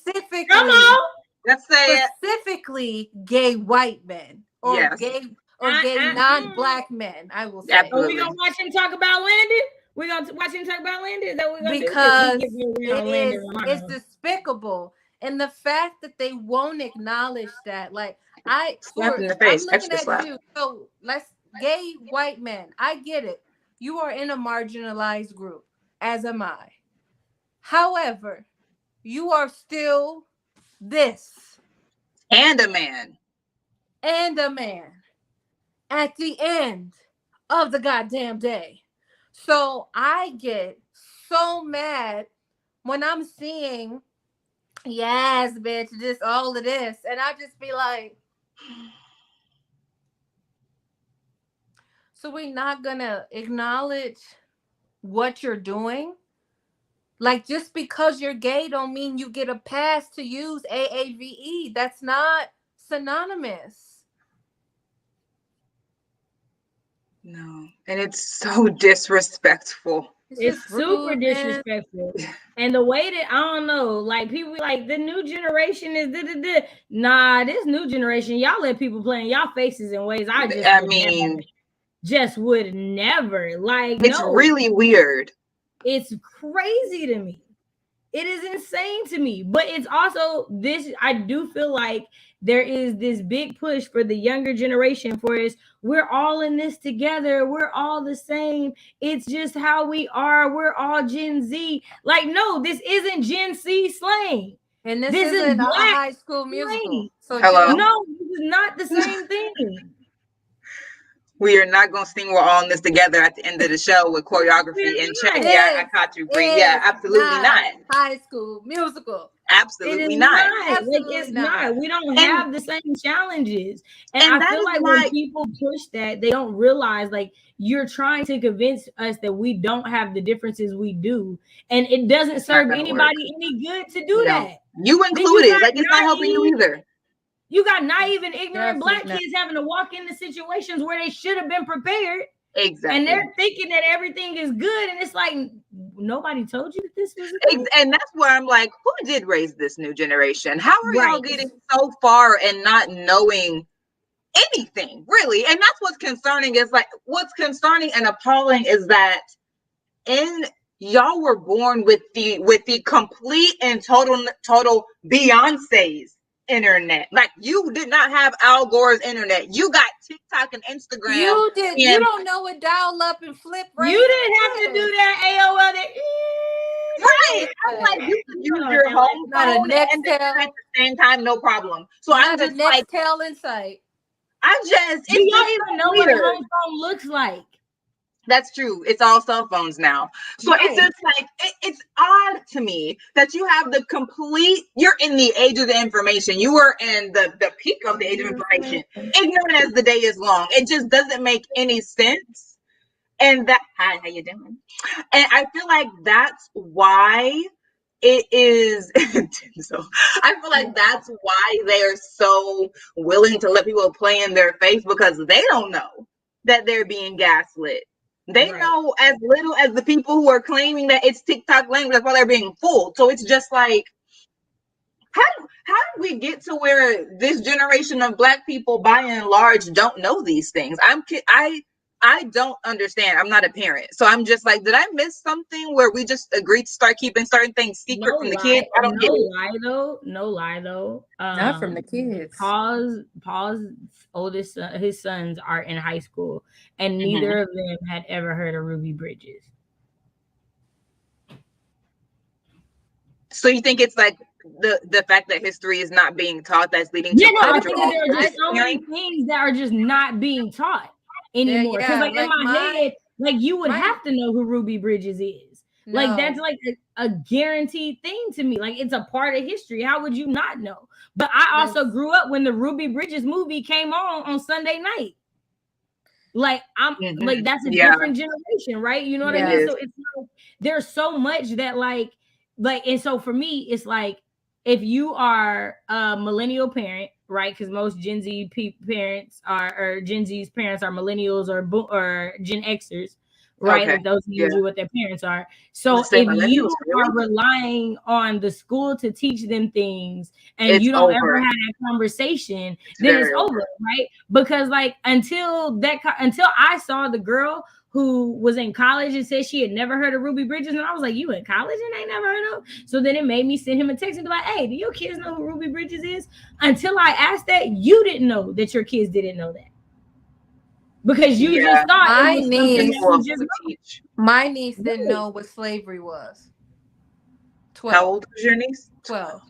Come on. Let's say specifically gay white men or yes. gay non-Black men, I will say. Absolutely. Are we gonna watch him talk about Landon? We're gonna watch him talk about Landon? Is that what we're gonna because do? it's despicable. And the fact that they won't acknowledge that, like slap in the face, I'm looking extra at slap. you. So gay white men, I get it. You are in a marginalized group, as am I. However, you are still this. And a man. And a man. At the end of the goddamn day. So I get so mad when I'm seeing, yes, bitch, this, all of this. And I just be like, so we're not gonna acknowledge what you're doing? Like, just because you're gay don't mean you get a pass to use AAVE. That's not synonymous. No. And it's so disrespectful. It's super disrespectful. And the way that, I don't know, like people like the new generation is nah, this new generation, y'all let people play in y'all faces in ways I would never. Like, it's really weird. It's crazy to me. It is insane to me. But it's also this, I do feel like there is this big push for the younger generation for us. We're all in this together. We're all the same. It's just how we are. We're all Gen Z. Like, no, this isn't Gen Z slang. And this isn't a High School Musical. So hello. No, this is not the same thing. We are not going to sing We're All in This Together at the end of the show with choreography and check. Yeah, I caught you, Bree. Yeah, absolutely not. High School Musical. Absolutely not. Absolutely it's not. We don't have the same challenges. And I feel like when people push that, they don't realize, like, you're trying to convince us that we don't have the differences we do. And it doesn't serve anybody any good to do that. You included. Like, it's not helping you either. You got naive and ignorant Black kids having to walk into situations where they should have been prepared. Exactly. And they're thinking that everything is good. And it's like, nobody told you that this was good. And that's where I'm like, who did raise this new generation? How are y'all getting so far and not knowing anything, really? And that's what's concerning. Is like, what's concerning and appalling is that y'all were born with the complete and total Beyonce's internet. Like, you did not have Al Gore's internet. You got TikTok and Instagram. You did. You don't know what dial up and flip rate. You didn't have to do that AOL. Right. I'm like, you can use your home phone and at the same time, no problem. So I'm just like, Nextel Insight. Do y'all even know what a home phone looks like? That's true. It's all cell phones now. So it's just like, it's odd to me that you have you're in the age of the information. You are in the peak of the age of information. Ignorant as the day is long. It just doesn't make any sense. And hi, how you doing? And I feel like that's why it is, so I feel like that's why they're so willing to let people play in their face, because they don't know that they're being gaslit. They know as little as the people who are claiming that it's TikTok language. That's why they're being fooled. So it's just like, how did we get to where this generation of Black people, by and large, don't know these things? I'm I don't understand. I'm not a parent. So I'm just like, did I miss something where we just agreed to start keeping certain things secret from the kids? I don't get it. No lie though. Not from the kids. Paul's oldest son, his sons are in high school, and neither of them had ever heard of Ruby Bridges. So you think it's like the fact that history is not being taught that's leading to I think that there are just so many things that are just not being taught anymore. Because like in my head, like you would have to know who Ruby Bridges is. No. Like that's like a guaranteed thing to me. Like it's a part of history. How would you not know? But I also grew up when the Ruby Bridges movie came on Sunday night. Like I'm like that's a different generation, right? You know what I mean? So it's like, there's so much that like and so for me it's like if you are a millennial parent, right? Because most Gen Z parents are, or Gen Z's parents are millennials or Gen Xers, right? Okay. Like those are usually what their parents are. So if you are relying on the school to teach them things and you don't ever have that conversation, then it's over, right? Because like until I saw the girl who was in college and said she had never heard of Ruby Bridges, and I was like, you in college and ain't never heard of? So then it made me send him a text and be like, hey, do your kids know who Ruby Bridges is? Until I asked that, you didn't know that your kids didn't know that. Because you just thought my niece didn't know what slavery was. 12. How old was your niece? 12.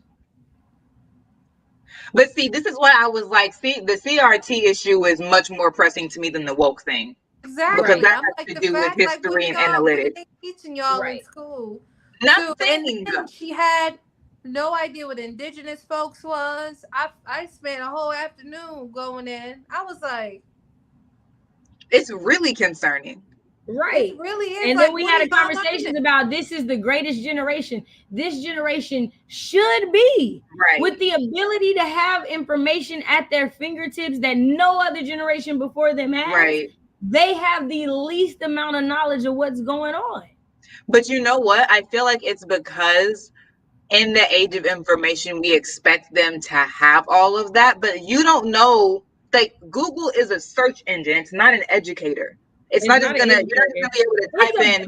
But see, this is what I was like, see, the CRT issue is much more pressing to me than the woke thing. Exactly. Because that has to do with history and analytics. What are they teaching y'all in school? Nothing. And she had no idea what indigenous folks was. I spent a whole afternoon going in. I was like, it's really concerning. Right. It really is. And then we had a conversation about this is the greatest generation. This generation should be with the ability to have information at their fingertips that no other generation before them has. Right. They have the least amount of knowledge of what's going on. But you know what? I feel like it's because in the age of information, we expect them to have all of that, but you don't know. Like Google is a search engine. It's not an educator. It's not just gonna. You're not gonna be able to type in.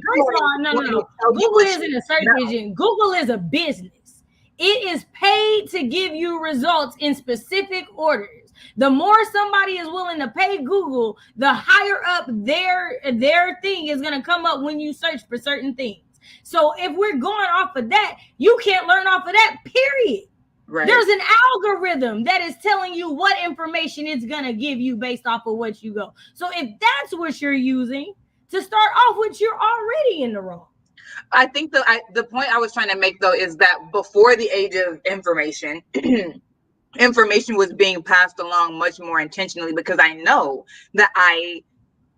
No. Google isn't a search engine. Google is a business. It is paid to give you results in specific orders. The more somebody is willing to pay Google, the higher up their thing is gonna come up when you search for certain things. So if we're going off of that, you can't learn off of that. Period. Right. There's an algorithm that is telling you what information it's going to give you based off of what you go. So if that's what you're using to start off with, you're already in the wrong. I think the point I was trying to make, though, is that before the age of information, information was being passed along much more intentionally, because I know that I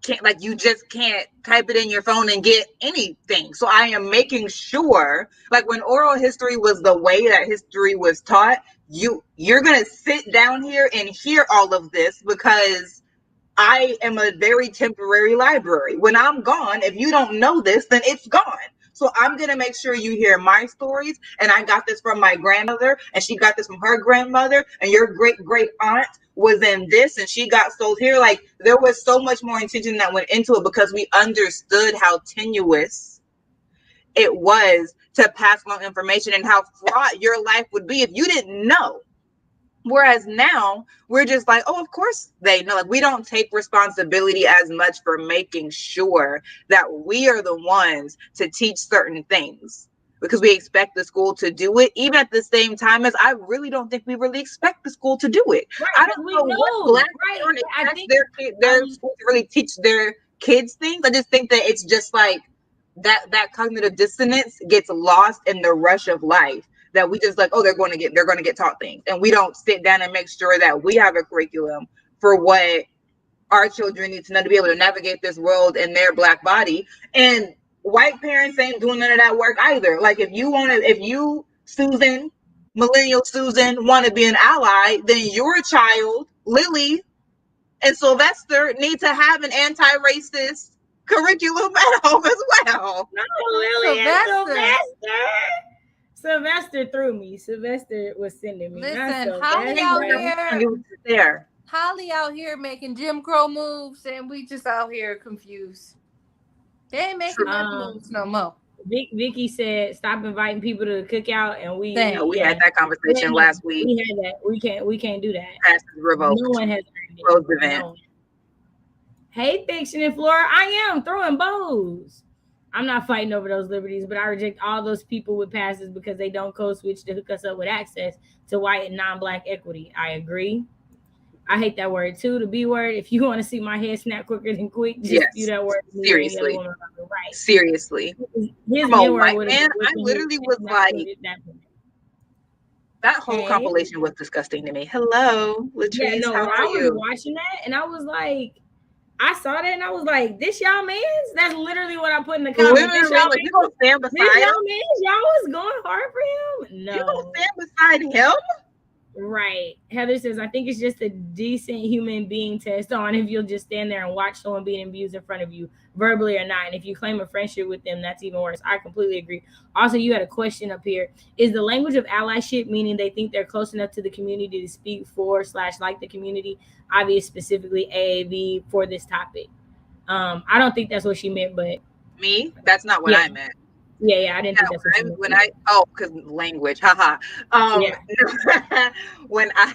can't, like, you just can't type it in your phone and get anything. So I am making sure, like when oral history was the way that history was taught, you're going to sit down here and hear all of this, because I am a very temporary library. When I'm gone, if you don't know this, then it's gone. So I'm going to make sure you hear my stories. And I got this from my grandmother, and she got this from her grandmother, and your great great aunt was in this, and she got sold here. Like, there was so much more intention that went into it, because we understood how tenuous it was to pass along information and how fraught your life would be if you didn't know. Whereas now we're just like, oh, of course they know. Like, we don't take responsibility as much for making sure that we are the ones to teach certain things, because we expect the school to do it, even at the same time as I really don't think we really expect the school to do it. Right, I don't know what Black parents expect their school to really teach their kids things. I just think that it's just like that cognitive dissonance gets lost in the rush of life, that we just like, oh, they're going to get taught things, and we don't sit down and make sure that we have a curriculum for what our children need to know to be able to navigate this world in their Black body. And white parents ain't doing none of that work either. Like, if you Susan, millennial Susan, want to be an ally, then your child Lily and Sylvester need to have an anti-racist curriculum at home as well. No, Lily and Sylvester threw me. Sylvester was sending me. Listen, Holly out here. There. Holly out here making Jim Crow moves, and we just out here confused. They ain't making them moves no more. Vicky said, "Stop inviting people to the cookout," and we had that conversation last week. We had that. We can't do that. Passes revoked. No one has earned it. Closed event. No. Hey, Fiction and Flora, I am throwing bows. I'm not fighting over those liberties, but I reject all those people with passes because they don't code switch to hook us up with access to white and non-black equity. I agree. I hate that word too, the B word. If you want to see my head snap quicker than quick, just do that word. Seriously. Right. Seriously. His white man, I literally was like, that whole compilation was disgusting to me. Hello, Latrice, how are you? I was watching that and I was like, I saw that and I was like, this y'all man's? That's literally what I put in the comments. This y'all you gonna stand beside him? Y'all man's? Y'all was going hard for him? No. You gonna stand beside him? Right. Heather says, I think it's just a decent human being test on if you'll just stand there and watch someone being abused in front of you, verbally or not. And if you claim a friendship with them, that's even worse. I completely agree. Also, you had a question up here. Is the language of allyship meaning they think they're close enough to the community to speak for / like the community, obviously specifically AAVE for this topic? I don't think that's what she meant, but me, that's not what I meant. Yeah, I didn't think that's what you meant. Because language, haha. When I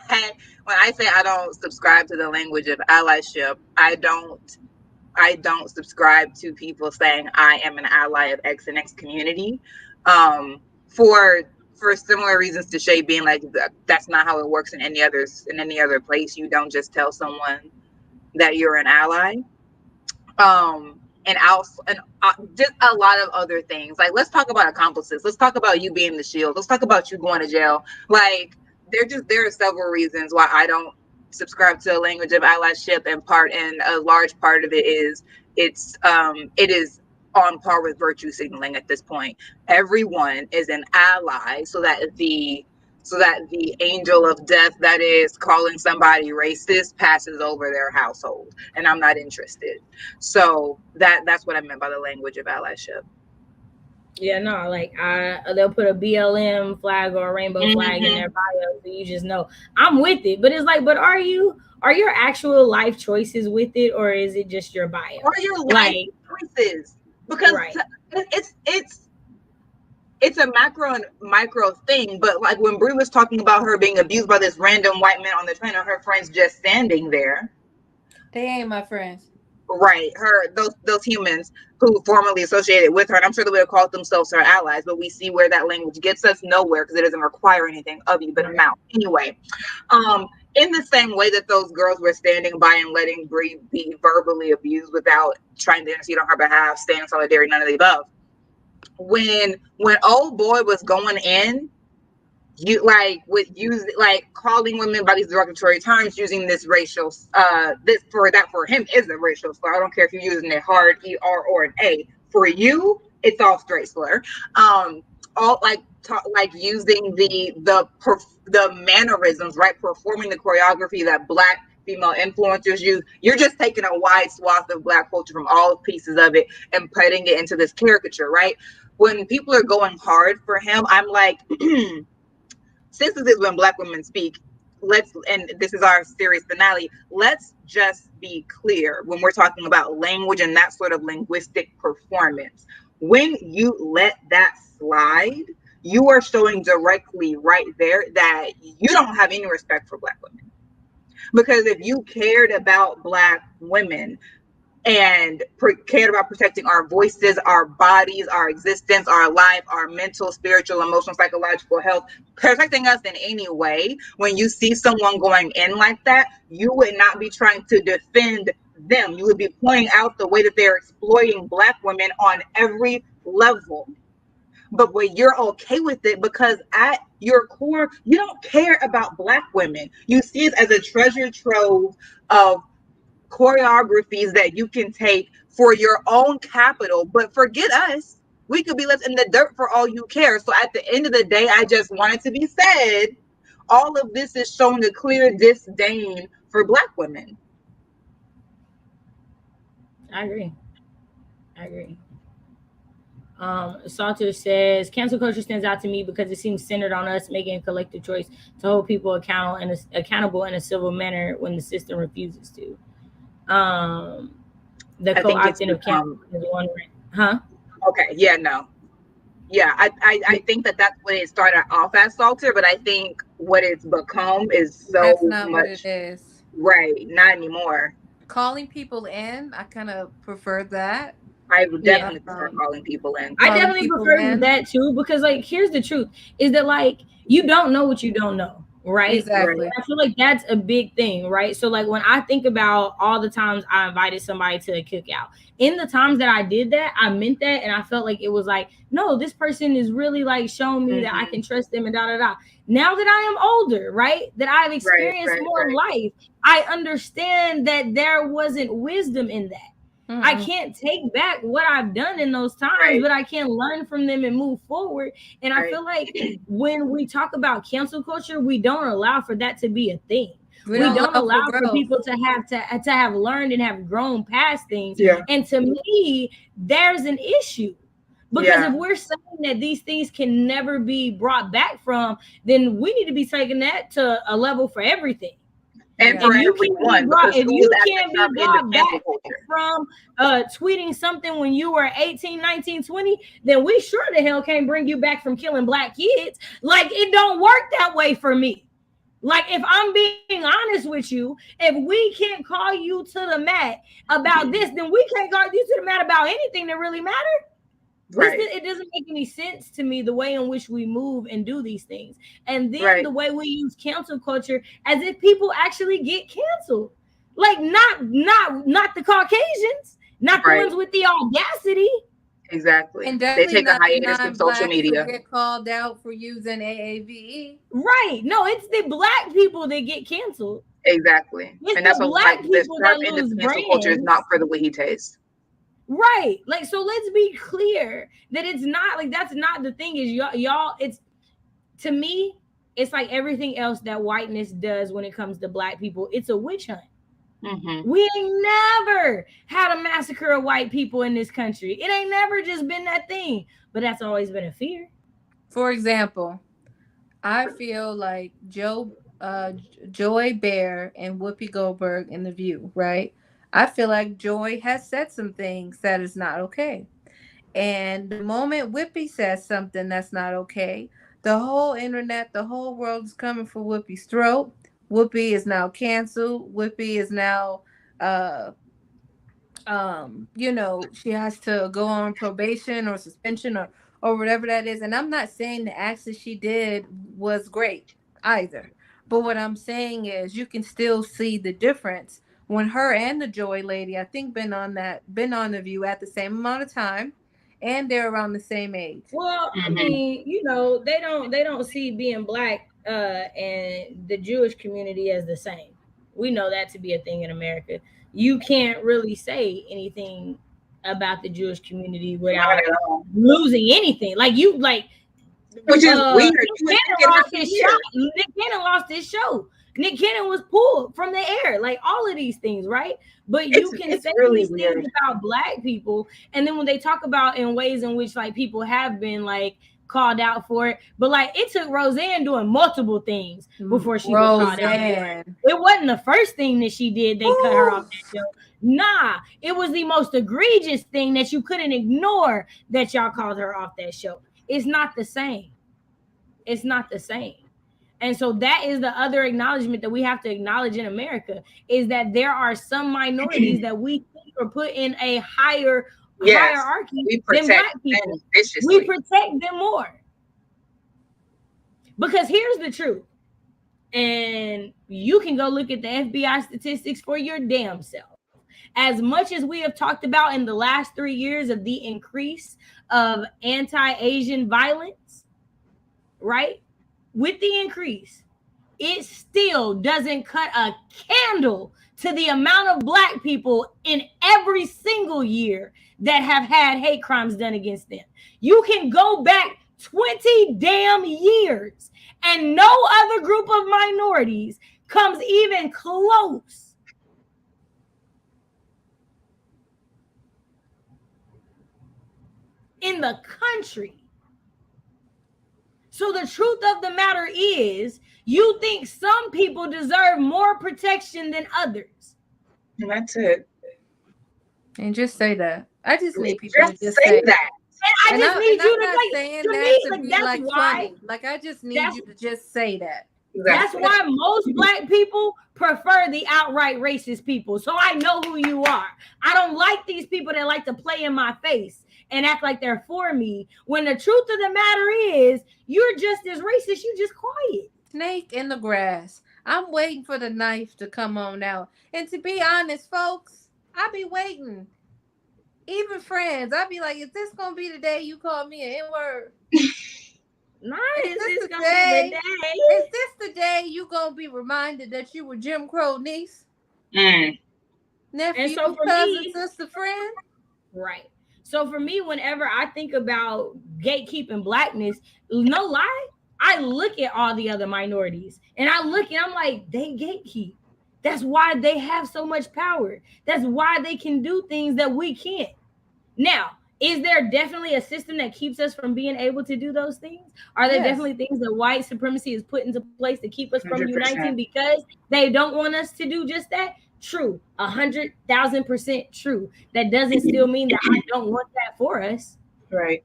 say I don't subscribe to the language of allyship, I don't subscribe to people saying I am an ally of X and X community. For similar reasons to Shay being like, that's not how it works in any other place. You don't just tell someone that you're an ally. And just a lot of other things. Like, let's talk about accomplices. Let's talk about you being the shield. Let's talk about you going to jail. Like, there are several reasons why I don't subscribe to the language of allyship, and a large part of it is it is on par with virtue signaling at this point. Everyone is an ally so that the angel of death that is calling somebody racist passes over their household, and I'm not interested. So that's what I meant by the language of allyship. Yeah, no, like they'll put a BLM flag or a rainbow flag in their bio, so you just know I'm with it. But it's like, but are your actual life choices with it, or is it just your bio? Or your life choices? Because it's a macro and micro thing, but like when Brie was talking about her being abused by this random white man on the train, and her friends just standing there. They ain't my friends. Right. Those humans who formerly associated with her, and I'm sure they would have called themselves her allies, but we see where that language gets us nowhere because it doesn't require anything of you but a mouth. Anyway, in the same way that those girls were standing by and letting Brie be verbally abused without trying to intercede on her behalf, staying in solidarity, none of the above. When old boy was going in, you calling women by these derogatory terms, using this racial for him is a racial slur. I don't care if you're using it hard ER or an A. For you, it's all straight slur. Using the mannerisms, right? Performing the choreography that Black female influencers use. You're just taking a wide swath of Black culture from all pieces of it and putting it into this caricature, right? When people are going hard for him, I'm like, since this is when Black women speak, and this is our series finale, let's just be clear when we're talking about language and that sort of linguistic performance. When you let that slide, you are showing directly right there that you don't have any respect for Black women. Because if you cared about Black women and cared about protecting our voices, our bodies, our existence, our life, our mental, spiritual, emotional, psychological health, protecting us in any way, when you see someone going in like that, you would not be trying to defend them. You would be pointing out the way that they're exploiting Black women on every level. But you're okay with it because at your core, you don't care about Black women. You see it as a treasure trove of choreographies that you can take for your own capital, but forget us. We could be left in the dirt for all you care. So at the end of the day, I just want it to be said, all of this is showing a clear disdain for Black women. I agree. Salter says cancel culture stands out to me because it seems centered on us making a collective choice to hold people accountable in a civil manner when the system refuses to. The co-opting of cancel is one, huh? Okay, yeah, no. Yeah, I think that's what it started off as, Salter, but I think what it's become is so That's not much. what it is. Right, not anymore. Calling people in, I kind of prefer that. I would definitely prefer calling people in. I definitely prefer that too, because like here's the truth is that like you don't know what you don't know, right? Exactly. I feel like that's a big thing, right? So like when I think about all the times I invited somebody to a cookout, in the times that I did that, I meant that, and I felt like it was like, no, this person is really like showing me that I can trust them and da da da. Now that I am older, right, that I've experienced more life, I understand that there wasn't wisdom in that. I can't take back what I've done in those times, but I can learn from them and move forward. And I feel like when we talk about cancel culture, we don't allow for that to be a thing. We don't allow for people to have learned and have grown past things. And to me, there's an issue. Because if we're saying that these things can never be brought back from, then we need to be taking that to a level for everything. And for everyone, if you can't be brought back from tweeting something when you were 18, 19, 20, then we sure the hell can't bring you back from killing Black kids. Like, it don't work that way for me. Like, if I'm being honest with you, if we can't call you to the mat about this, then we can't call you to the mat about anything that really matters. It doesn't make any sense to me the way in which we move and do these things, and then the way we use cancel culture as if people actually get canceled, like not the Caucasians, not the ones with the audacity. Exactly, and they take a hiatus from social media. Get called out for using AAVE. Right? No, it's the Black people that get canceled. Exactly, and that's what like this sharp end of cancel culture is not for the Wahites. Right. Like, so let's be clear that it's not like that's not the thing is y'all it's to me, it's like everything else that whiteness does when it comes to Black people. It's a witch hunt. We ain't never had a massacre of white people in this country. It ain't never just been that thing, but that's always been a fear. For example, I feel like Joy Bear and Whoopi Goldberg in The View, right? I feel like Joy has said some things that is not okay. And the moment Whoopi says something that's not okay, the whole internet, the whole world is coming for Whoopi's throat. Whoopi is now canceled. Whoopi is now she has to go on probation or suspension or whatever that is. And I'm not saying the acts that she did was great either. But what I'm saying is you can still see the difference when her and the Joy lady, I think, been on The View at the same amount of time, and they're around the same age. Well, I mean, they don't see being Black and the Jewish community as the same. We know that to be a thing in America. You can't really say anything about the Jewish community without losing anything. Like which is weird. Nick Cannon lost his show. Nick Cannon was pulled from the air, like all of these things, right? But you can say these things about Black people, and then when they talk about in ways in which like people have been like called out for it, but like it took Roseanne doing multiple things before she was called out for it. It wasn't the first thing that she did they cut her off that show. Nah, it was the most egregious thing that you couldn't ignore that y'all called her off that show. It's not the same. It's not the same. And so that is the other acknowledgement that we have to acknowledge in America is that there are some minorities that we think are put in a higher hierarchy than Black people. We protect them more. Because here's the truth. And you can go look at the FBI statistics for your damn self. As much as we have talked about in the last 3 years of the increase of anti-Asian violence, right? With the increase, it still doesn't cut a candle to the amount of Black people in every single year that have had hate crimes done against them. You can go back 20 damn years and no other group of minorities comes even close. in the country. So the truth of the matter is, you think some people deserve more protection than others. And that's it. And just say that. I just need people to just say say that. And I just need you I'm to not like, saying to that me, to like, be that's like why. funny. Like, I just need you to just say that. That's why most Black people prefer the outright racist people. So I know who you are. I don't like these people that like to play in my face and act like they're for me. When the truth of the matter is, you're just as racist. You just quiet. Snake in the grass. I'm waiting for the knife to come on out. And to be honest, folks, I be waiting. Even friends, I be like, is this gonna be the day you call me an N-word? Nice. Is this the day? Is this the day you gonna be reminded that you were Jim Crow niece? Nephew, And so for cousin, me, sister, friend? Right. So for me, whenever I think about gatekeeping Blackness, no lie, I look at all the other minorities and I'm like, they gatekeep. That's why they have so much power. That's why they can do things that we can't. Now, is there definitely a system that keeps us from being able to do those things? Are there definitely things that white supremacy is put into place to keep us from 100%. uniting because they don't want us to do just that? True. 100,000% true. That doesn't still mean that I don't want that for us. Right.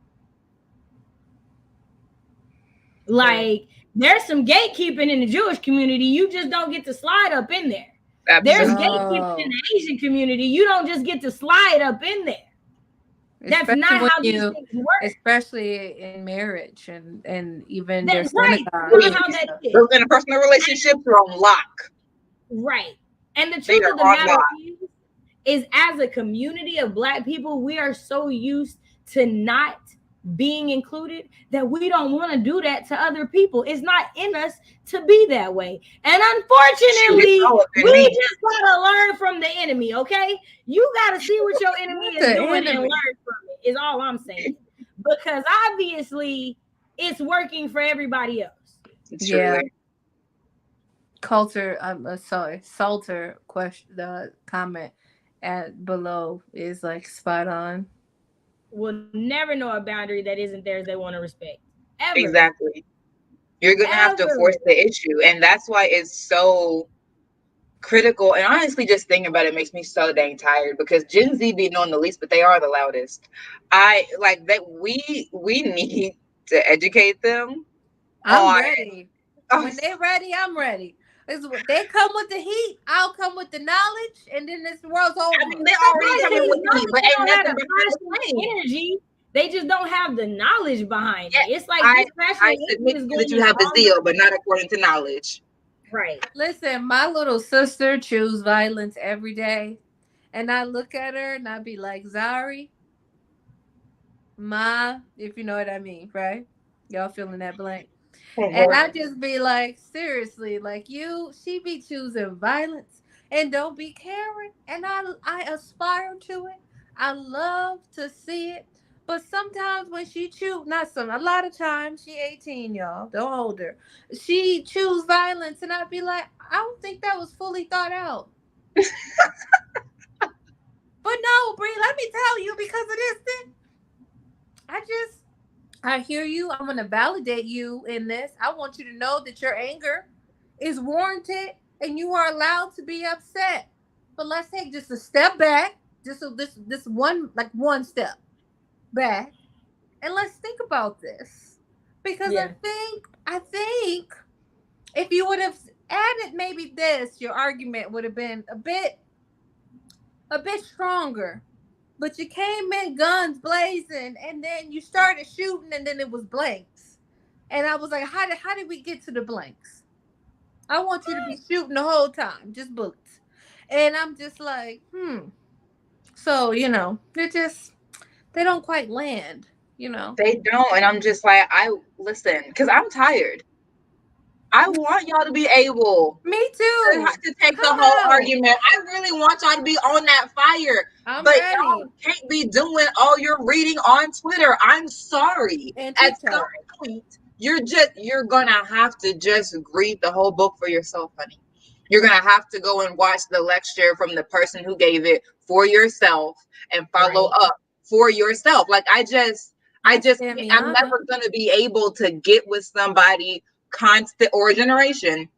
Like, there's some gatekeeping in the Jewish community. You just don't get to slide up in there. There's gatekeeping in the Asian community. You don't just get to slide up in there. That's not how these things work. Especially in marriage and even that's their right. synagogue. That's how that is. In a personal relationship, you're on lock. Right. And the truth of the matter is, as a community of Black people, we are so used to not being included that we don't want to do that to other people. It's not in us to be that way. And unfortunately, we just gotta learn from the enemy, okay? You gotta see what your enemy is doing and learn from it, is all I'm saying. Because obviously it's working for everybody else. Yeah. Salter question, the comment at below is like spot on. Will never know a boundary that isn't theirs they want to respect. Ever. Exactly. You're gonna have to force the issue, and that's why it's so critical. And honestly, just thinking about it makes me so dang tired, because Gen Z be knowing the least, but they are the loudest. I like that we need to educate them. I'm ready. When they're ready, I'm ready. They come with the heat, I'll come with the knowledge, and then this world's over. I mean, they already coming with the heat, but ain't nothing but energy. They just don't have the knowledge behind it. It's like I submit that you have the zeal, but not according to knowledge. Right. Listen, my little sister chooses violence every day, and I look at her and I be like, Zari, Ma, if you know what I mean, right? Y'all feeling that blank? And I just be like, seriously, like she be choosing violence and don't be caring. And I aspire to it. I love to see it. But sometimes when she a lot of times, she 18, y'all. Don't hold her. She choose violence, and I'd be like, I don't think that was fully thought out. But no, Bree, let me tell you, because of this thing, I hear you. I'm going to validate you in this. I want you to know that your anger is warranted and you are allowed to be upset. But let's take just a step back, just so this one step back, and let's think about this. Because I think if you would have added maybe this, your argument would have been a bit stronger. But you came in guns blazing, and then you started shooting, and then it was blanks. And I was like, how did we get to the blanks? I want you to be shooting the whole time, just bullets. And I'm just like, So, they don't quite land, They don't. And I'm just like, listen, because I'm tired. I want y'all to be able. Me too. To take the whole argument. I really want y'all to be on that fire. I'm but ready. Y'all can't be doing all your reading on Twitter. I'm sorry. At some point, you're gonna have to just read the whole book for yourself, honey. You're gonna have to go and watch the lecture from the person who gave it for yourself and follow up for yourself. Like, I'm Yama. never going to be able to get with somebody constant or a generation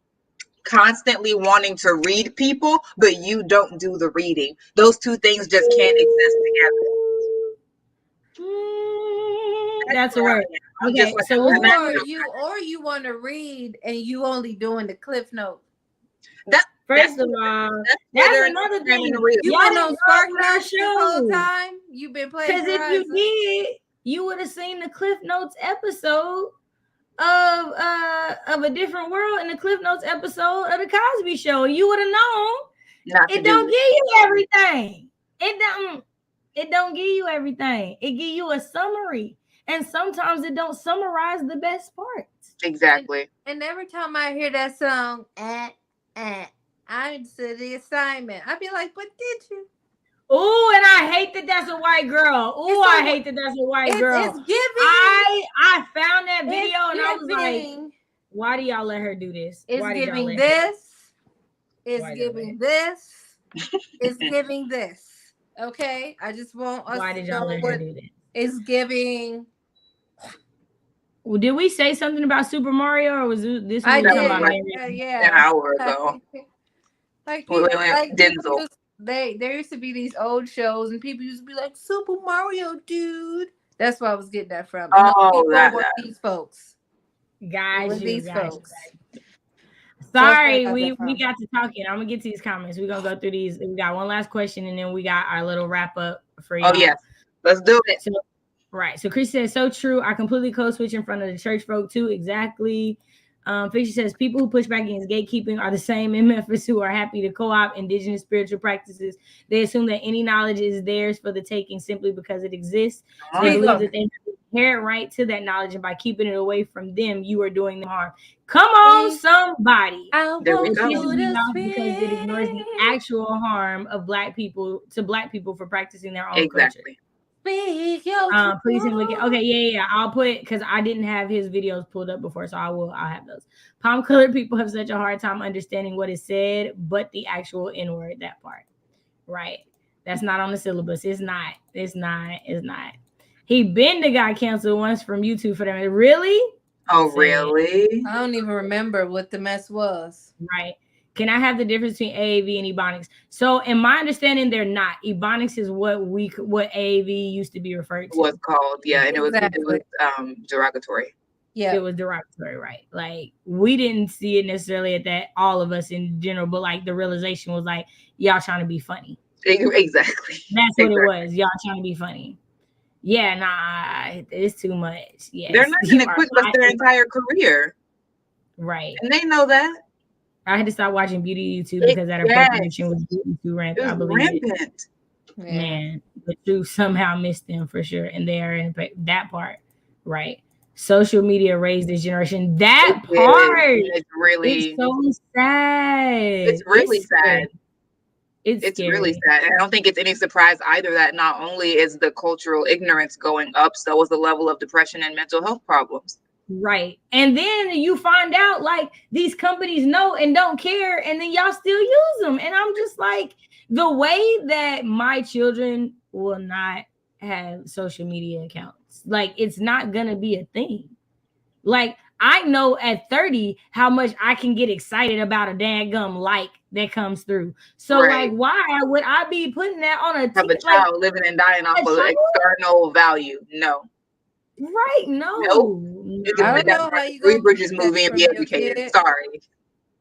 constantly wanting to read people, but you don't do the reading. Those two things just can't exist together. That's a word. I'm Okay, just like, so or you want to read and you only doing the cliff note. First of all, that's another thing. You been on Spark Notes this whole time? You've been playing. Because if you did, you would have seen the Cliff Notes episode of a different world and the Cliff Notes episode of the Cosby Show. You would have known it don't give you everything. It don't give you everything. It give you a summary. And sometimes it don't summarize the best parts. Exactly. And every time I hear that song, I did the assignment. I'd be like, but did you? Oh, and I hate that that's a white girl. Oh, I hate that that's a white girl. It's giving. I found that video and I was like, why do y'all let her do this? It's giving this. It's giving this. It's giving this. Okay? I just want us why did y'all let her do that? It's giving. Well, did we say something about Super Mario or was this I did. An hour ago. Like Denzel. There used to be these old shows and people used to be like, Super Mario, dude. That's where I was getting that from. These folks. Guys, folks. Sorry, we got to talking. I'm gonna get to these comments. We're gonna go through these. We got one last question and then we got our little wrap up for you. Oh yes, let's do it. So Chris says, so true. I completely code switch in front of the church folk too. Exactly. Fisher says people who push back against gatekeeping are the same in Memphis who are happy to co-opt indigenous spiritual practices. They assume that any knowledge is theirs for the taking simply because it exists. They believe that they have the inherent right to that knowledge, and by keeping it away from them, you are doing them harm. Come on, somebody. There we go. Because it ignores the actual harm of black people for practicing their own culture. Please look at yeah. I'll put because I didn't have his videos pulled up before, so I'll have those. Palm colored people have such a hard time understanding what is said, but the actual N-word, that part. Right. That's not on the syllabus. It's not. He got canceled once from YouTube for them. Really? Oh, really? I don't even remember what the mess was. Right. Can I have the difference between AAVE and Ebonics? So, in my understanding, they're not. Ebonics is what AAVE used to be referred to. Was called, yeah, and it was derogatory. Yeah, it was derogatory, right? Like we didn't see it necessarily at that, all of us in general, but like the realization was like, y'all trying to be funny. Exactly. That's what it was. Y'all trying to be funny. Yeah, nah, it's too much. Yeah, they're not going to quit their entire career, right? And they know that. I had to stop watching beauty YouTube because that appropriation was too rampant. I believe rampant. Man, but you somehow missed them for sure, and they are in that part, right? Social media raised this generation. That part is really so sad. It's really sad. It's really sad. I don't think it's any surprise either that not only is the cultural ignorance going up, so is the level of depression and mental health problems. Right. And then you find out like these companies know and don't care, and then y'all still use them. And I'm just like, the way that my children will not have social media accounts, like it's not gonna be a thing. Like I know at 30 how much I can get excited about a dadgum like that comes through. So like, why would I be putting that on a child living and dying off of external value? No. Right? No. Nope. You can know how you Three Bridges movie and be educated. Sorry.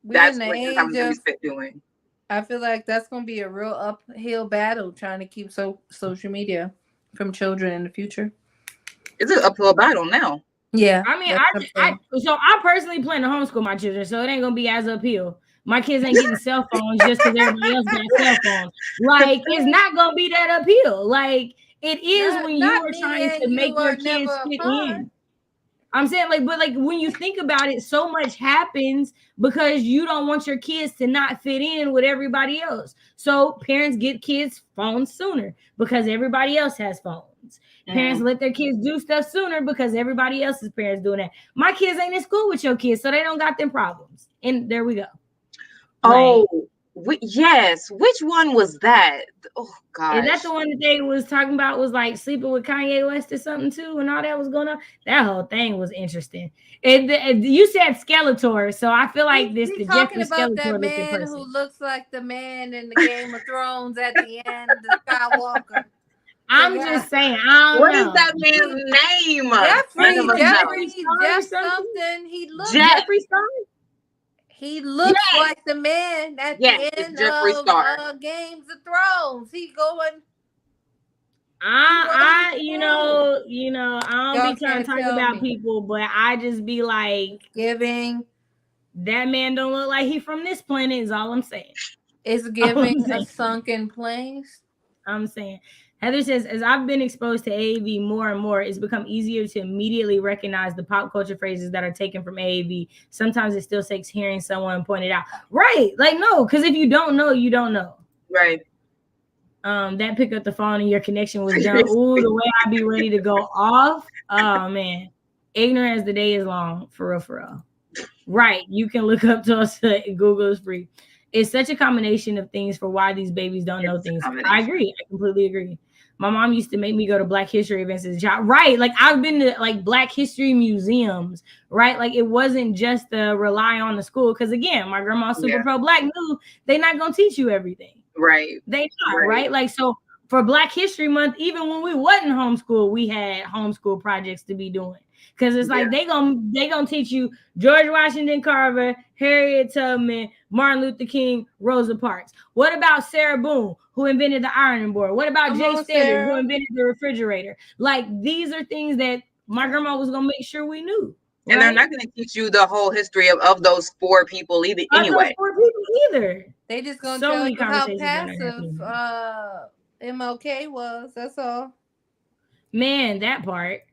That's what I'm going to be doing. I feel like that's going to be a real uphill battle trying to keep social media from children in the future. It's an uphill battle now. Yeah. I mean, I personally plan to homeschool my children, so it ain't going to be as uphill. My kids ain't getting cell phones just because everybody else got cell phones. Like, it's not going to be that uphill. Like, it is when you are trying to make your kids fit in. I'm saying, like, but like when you think about it, so much happens because you don't want your kids to not fit in with everybody else. So parents get kids phones sooner because everybody else has phones. Parents let their kids do stuff sooner because everybody else's parents doing that. My kids ain't in school with your kids, so they don't got them problems. And there we go. Oh, Yes, which one was that? Oh gosh, Is that the one that they was talking about was like sleeping with Kanye West or something too, and all that was going on? That whole thing was interesting. And you said Skeletor, so I feel like this the talking Jeffrey about that Skeletor looking man person. who looks like the man in the Game of Thrones at the end, the Skywalker. I'm just saying, I don't what know. is that man's name? Jeff something. He looks Jeffree Star. He looks like the man at the end of Games of Thrones. He going. I you know, I don't be trying to talk about me. people, but I just be like giving. That man don't look like he from this planet. Is all I'm saying. It's giving a sunken place. I'm saying. Heather says, as I've been exposed to AAVE more and more, it's become easier to immediately recognize the pop culture phrases that are taken from AAVE. Sometimes it still takes hearing someone point it out. Right. Like, no, because if you don't know, you don't know. Right. That pick up the phone and your connection was done. Ooh, the way I be ready to go off. Oh, man. Ignorant as the day is long. For real, for real. Right. You can look up to us. Google is free. It's such a combination of things for why these babies don't know things. I agree. I completely agree. My mom used to make me go to Black History events as a child. Right. Like I've been to like Black History museums, right? Like it wasn't just to rely on the school. Cause again, my grandma's super pro Black knew they're not going to teach you everything. Right. They not, right? Like, so for Black History Month, even when we wasn't homeschooled, we had homeschool projects to be doing. Cause it's like they gonna teach you George Washington Carver, Harriet Tubman, Martin Luther King, Rosa Parks. What about Sarah Boone, who invented the ironing board? What about Jay Standard, who invented the refrigerator? Like these are things that my grandma was gonna make sure we knew. Right? And they're not gonna teach you the whole history of those four people either. Anyway, They just gonna tell you how passive MLK was. That's all. Man, that part.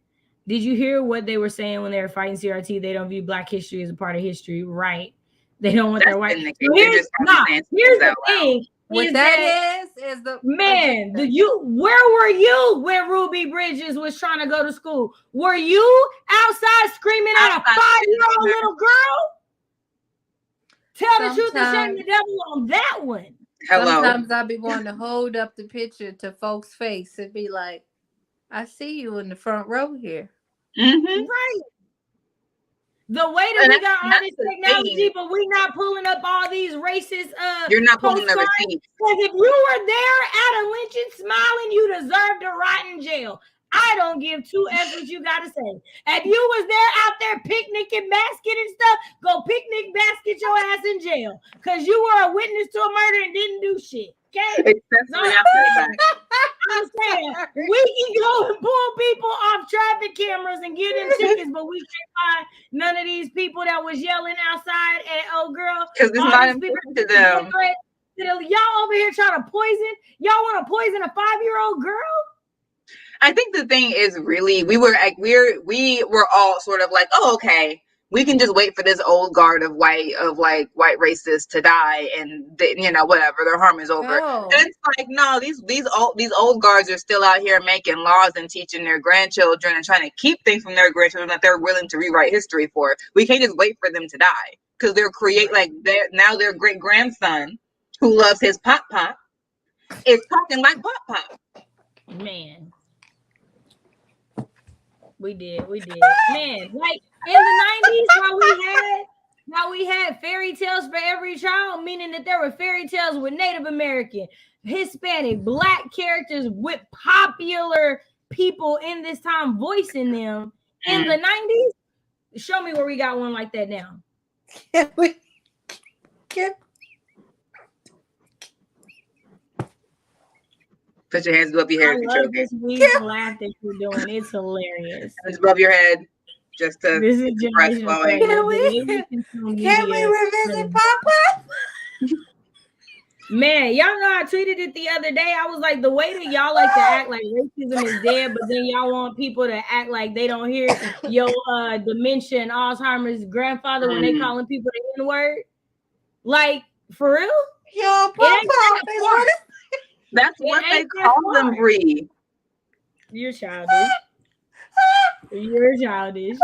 Did you hear what they were saying when they were fighting CRT? They don't view Black history as a part of history, right? They don't want their white. So here's the thing. What that is the man. Where were you when Ruby Bridges was trying to go to school? Were you outside screaming at a 5-year-old little girl? Tell the truth and shame the devil on that one. Sometimes I be wanting to hold up the picture to folks' face and be like, I see you in the front row here. Mm-hmm. Right. The way that we got all this technology, but we not pulling up all these racist you're not pulling the receipts. Because if you were there at a lynching smiling, you deserve to rot in jail. I don't give two F's what you gotta say. If you was there out there picnicking, basket and stuff, go picnic, basket your ass in jail. Because you were a witness to a murder and didn't do shit. Okay? I'm saying we can go and pull people off traffic cameras and get them tickets, but we can't find none of these people that was yelling outside at old girl. Because it's not important to them. Y'all over here trying to poison. Y'all want to poison a 5-year-old girl? I think the thing is really we were all sort of like, oh, okay, we can just wait for this old guard of white racists to die, and whatever, their harm is over. And it's like, no, these old guards are still out here making laws and teaching their grandchildren and trying to keep things from their grandchildren that they're willing to rewrite history for. We can't just wait for them to die because their great grandson who loves his pop is talking like pop. Man. We did. Man, like in the 90s, while we had fairy tales for every child, meaning that there were fairy tales with Native American, Hispanic, Black characters with popular people in this time voicing them in the 90s. Show me where we got one like that now. Put your hands above your head. I love this week laugh that you're doing. It's hilarious. Hands above your head, just to this is generational. Can we revisit Papa? Man, y'all know I tweeted it the other day. I was like, the way that y'all like to act like racism is dead, but then y'all want people to act like they don't hear your dementia and Alzheimer's grandfather when they calling people the N-word. Like, for real? Yo, Papa. That's what they call them, Bree. You're childish. You're childish.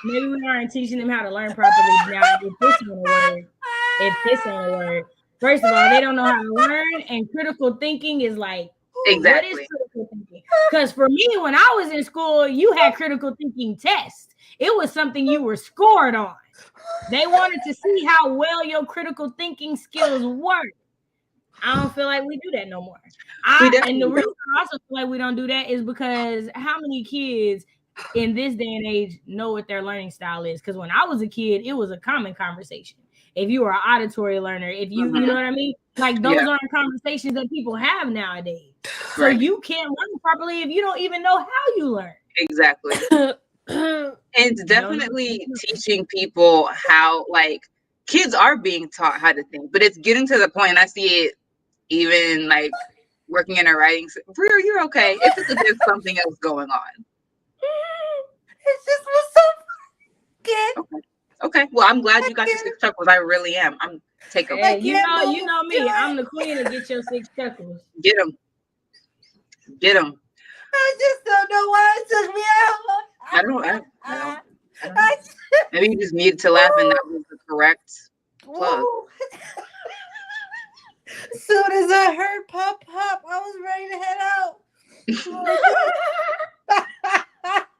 Maybe we aren't teaching them how to learn properly now. If this ain't a word. First of all, they don't know how to learn, and critical thinking is like, what is Exactly. critical thinking? Because for me, when I was in school, you had critical thinking tests. It was something you were scored on. They wanted to see how well your critical thinking skills work. I don't feel like we do that no more. And the reason I also feel like we don't do that is because how many kids in this day and age know what their learning style is? Because when I was a kid, it was a common conversation. If you were an auditory learner, if you you know what I mean, like those aren't conversations that people have nowadays. So you can't learn properly if you don't even know how you learn. Exactly. And definitely teaching people how, like, kids are being taught how to think, but it's getting to the point, and I see it even like working in a writing. Bria, you're okay. It's just that there's something else going on. It just was so good. Okay. Well, I'm glad you got your 6 chuckles. I really am. I'm taking. Hey, you know me. I'm the queen to get your 6 chuckles. Get them. Get them. I just don't know why it took me out. I don't. Maybe you just needed to laugh, and that was the correct plug. As soon as I heard pop, I was ready to head out.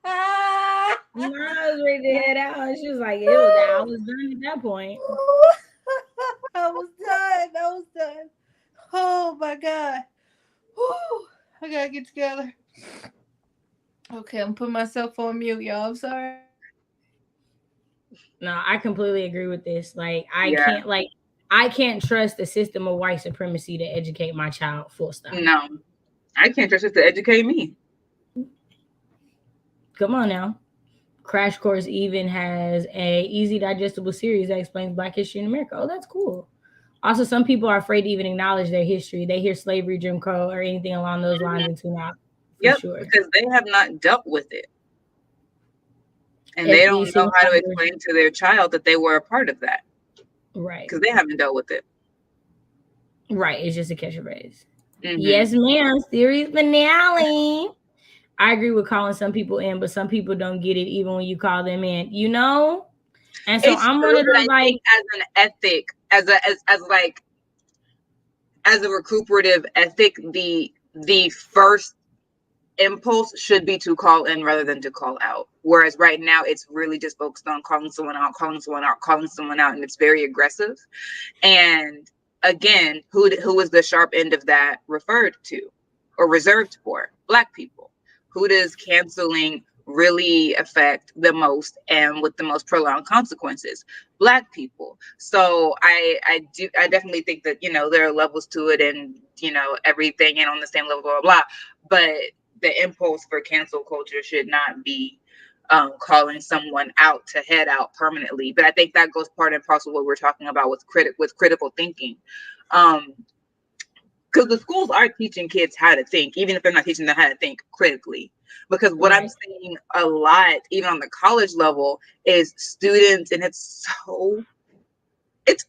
I was ready to head out. She was like, I was done at that point. I was done. Oh my God. Whew. I gotta get together. Okay, I'm putting myself on mute, y'all. I'm sorry. No, I completely agree with this. Like, I can't trust the system of white supremacy to educate my child, full stop. No, I can't trust it to educate me. Come on now. Crash Course even has a easy digestible series that explains Black history in America. Oh, that's cool. Also, some people are afraid to even acknowledge their history. They hear slavery, Jim Crow, or anything along those lines and tune out. Sure. Because they have not dealt with it. And they don't know how to explain to their child that they were a part of that. Right. Because they haven't dealt with it. Right. It's just a catch of phrase. Yes, ma'am. Series finale. I agree with calling some people in, but some people don't get it even when you call them in, you know? And so I'm one of those, like, as an ethic, as a recuperative ethic, the first impulse should be to call in rather than to call out. Whereas right now it's really just focused on calling someone out, and it's very aggressive. And again, who is the sharp end of that referred to or reserved for? Black people. Who does canceling really affect the most and with the most prolonged consequences? Black people. So I definitely think that, there are levels to it, and everything ain't on the same level, blah, blah, blah. But the impulse for cancel culture should not be calling someone out to head out permanently. But I think that goes part and parcel of what we're talking about with critical thinking. Because the schools are teaching kids how to think, even if they're not teaching them how to think critically. Because what I'm seeing a lot, even on the college level, is students, and it's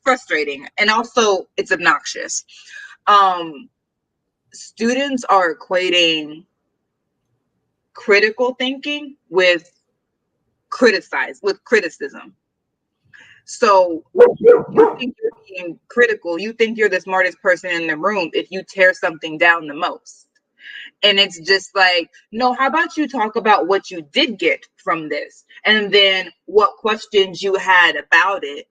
frustrating, and also it's obnoxious. Students are equating critical thinking with criticism. So you think you're being critical, you think you're the smartest person in the room if you tear something down the most. And it's just like, no, how about you talk about what you did get from this, and then what questions you had about it,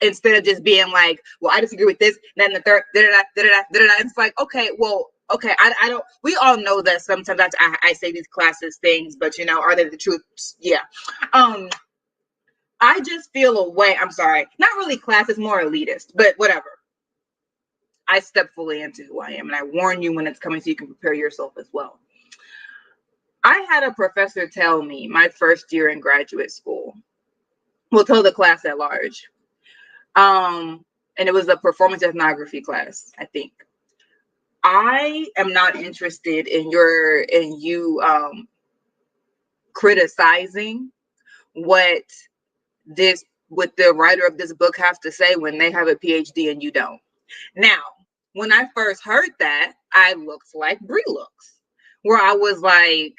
instead of just being like, well, I disagree with this, and then the third, it's like, okay, I don't, we all know that sometimes I say these classes things, but are they the truth? Yeah. I just feel a way, I'm sorry, not really classist, more elitist, but whatever. I step fully into who I am, and I warn you when it's coming so you can prepare yourself as well. I had a professor tell me my first year in graduate school, tell the class at large, and it was a performance ethnography class, I think. I am not interested in you criticizing what the writer of this book have to say when they have a PhD and you don't. Now, when I first heard that, I looked like Brie looks, where I was like,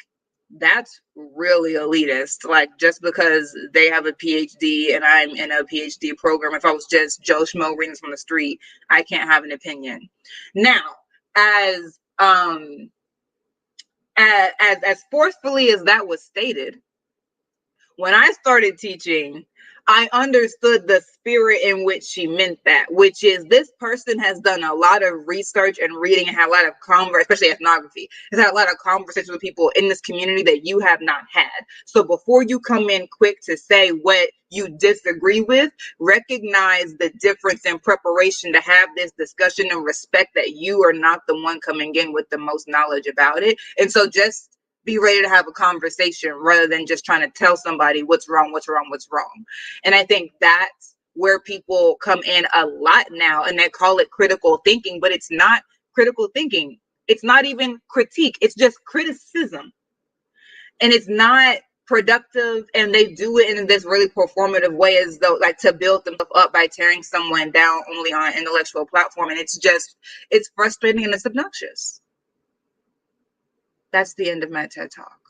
that's really elitist. Like, just because they have a PhD and I'm in a PhD program, if I was just Joe Schmo reading from the street, I can't have an opinion. Now, as forcefully as that was stated, when I started teaching, I understood the spirit in which she meant that, which is this person has done a lot of research and reading and had a lot of especially ethnography, has had a lot of conversations with people in this community that you have not had. So before you come in quick to say what you disagree with, recognize the difference in preparation to have this discussion and respect that you are not the one coming in with the most knowledge about it. And so just be ready to have a conversation rather than just trying to tell somebody what's wrong. And I think that's where people come in a lot now, and they call it critical thinking, but it's not critical thinking. It's not even critique. It's just criticism. And it's not productive, and they do it in this really performative way, as though like to build themselves up by tearing someone down only on an intellectual platform. And it's frustrating and it's obnoxious. That's the end of my TED Talk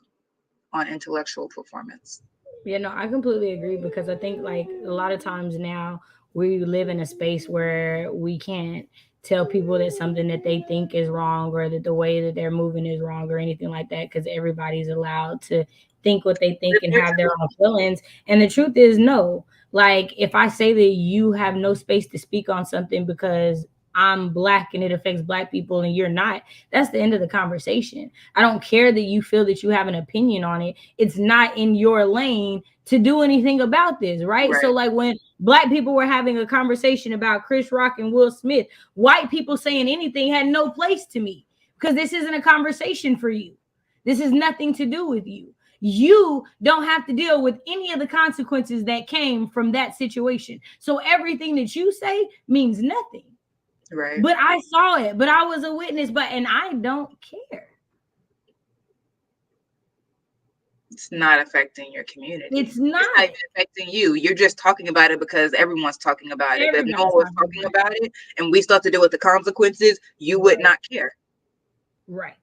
on intellectual performance. Yeah, no, I completely agree, because I think like a lot of times now we live in a space where we can't tell people that something that they think is wrong, or that the way that they're moving is wrong, or anything like that, because everybody's allowed to think what they think and have their own feelings. And the truth is, no. Like, if I say that you have no space to speak on something because I'm Black and it affects Black people and you're not, that's the end of the conversation. I don't care that you feel that you have an opinion on it. It's not in your lane to do anything about this, right? So like when Black people were having a conversation about Chris Rock and Will Smith, white people saying anything had no place to me, because this isn't a conversation for you. This has nothing to do with you. You don't have to deal with any of the consequences that came from that situation. So everything that you say means nothing. Right. But I saw it, but I was a witness, and I don't care. It's not affecting your community. It's not even affecting you. You're just talking about it because everyone's talking about it. But if no one was talking about it and we start to deal with the consequences, you would not care. Right.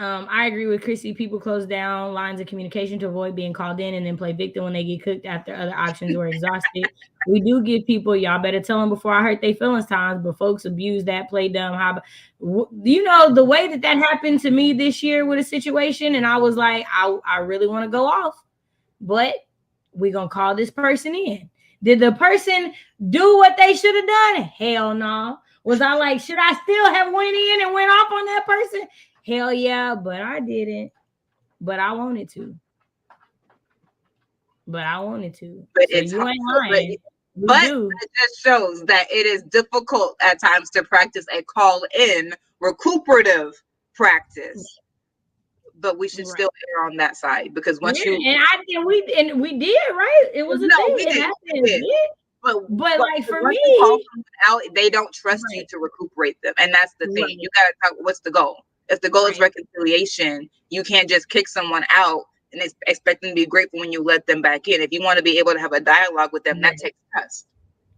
I agree with Chrissy. People close down lines of communication to avoid being called in and then play victim when they get cooked after other options were exhausted. We do give people, y'all better tell them before I hurt their feelings times, but folks abuse that, play dumb. You know, the way that happened to me this year with a situation, and I was like, I really want to go off, but we're going to call this person in. Did the person do what they should have done? Hell no. Was I like, should I still have went in and went off on that person? Hell yeah, but I didn't. But I wanted to. But so you ain't lying. But it just shows that it is difficult at times to practice a call-in recuperative practice. But we should still err on that side, because once we did, right? It was a thing. We did. But like for me, out, they don't trust you to recuperate them, and that's the thing. You gotta talk. What's the goal? If the goal is reconciliation, you can't just kick someone out and expect them to be grateful when you let them back in. If you want to be able to have a dialogue with them, that takes trust.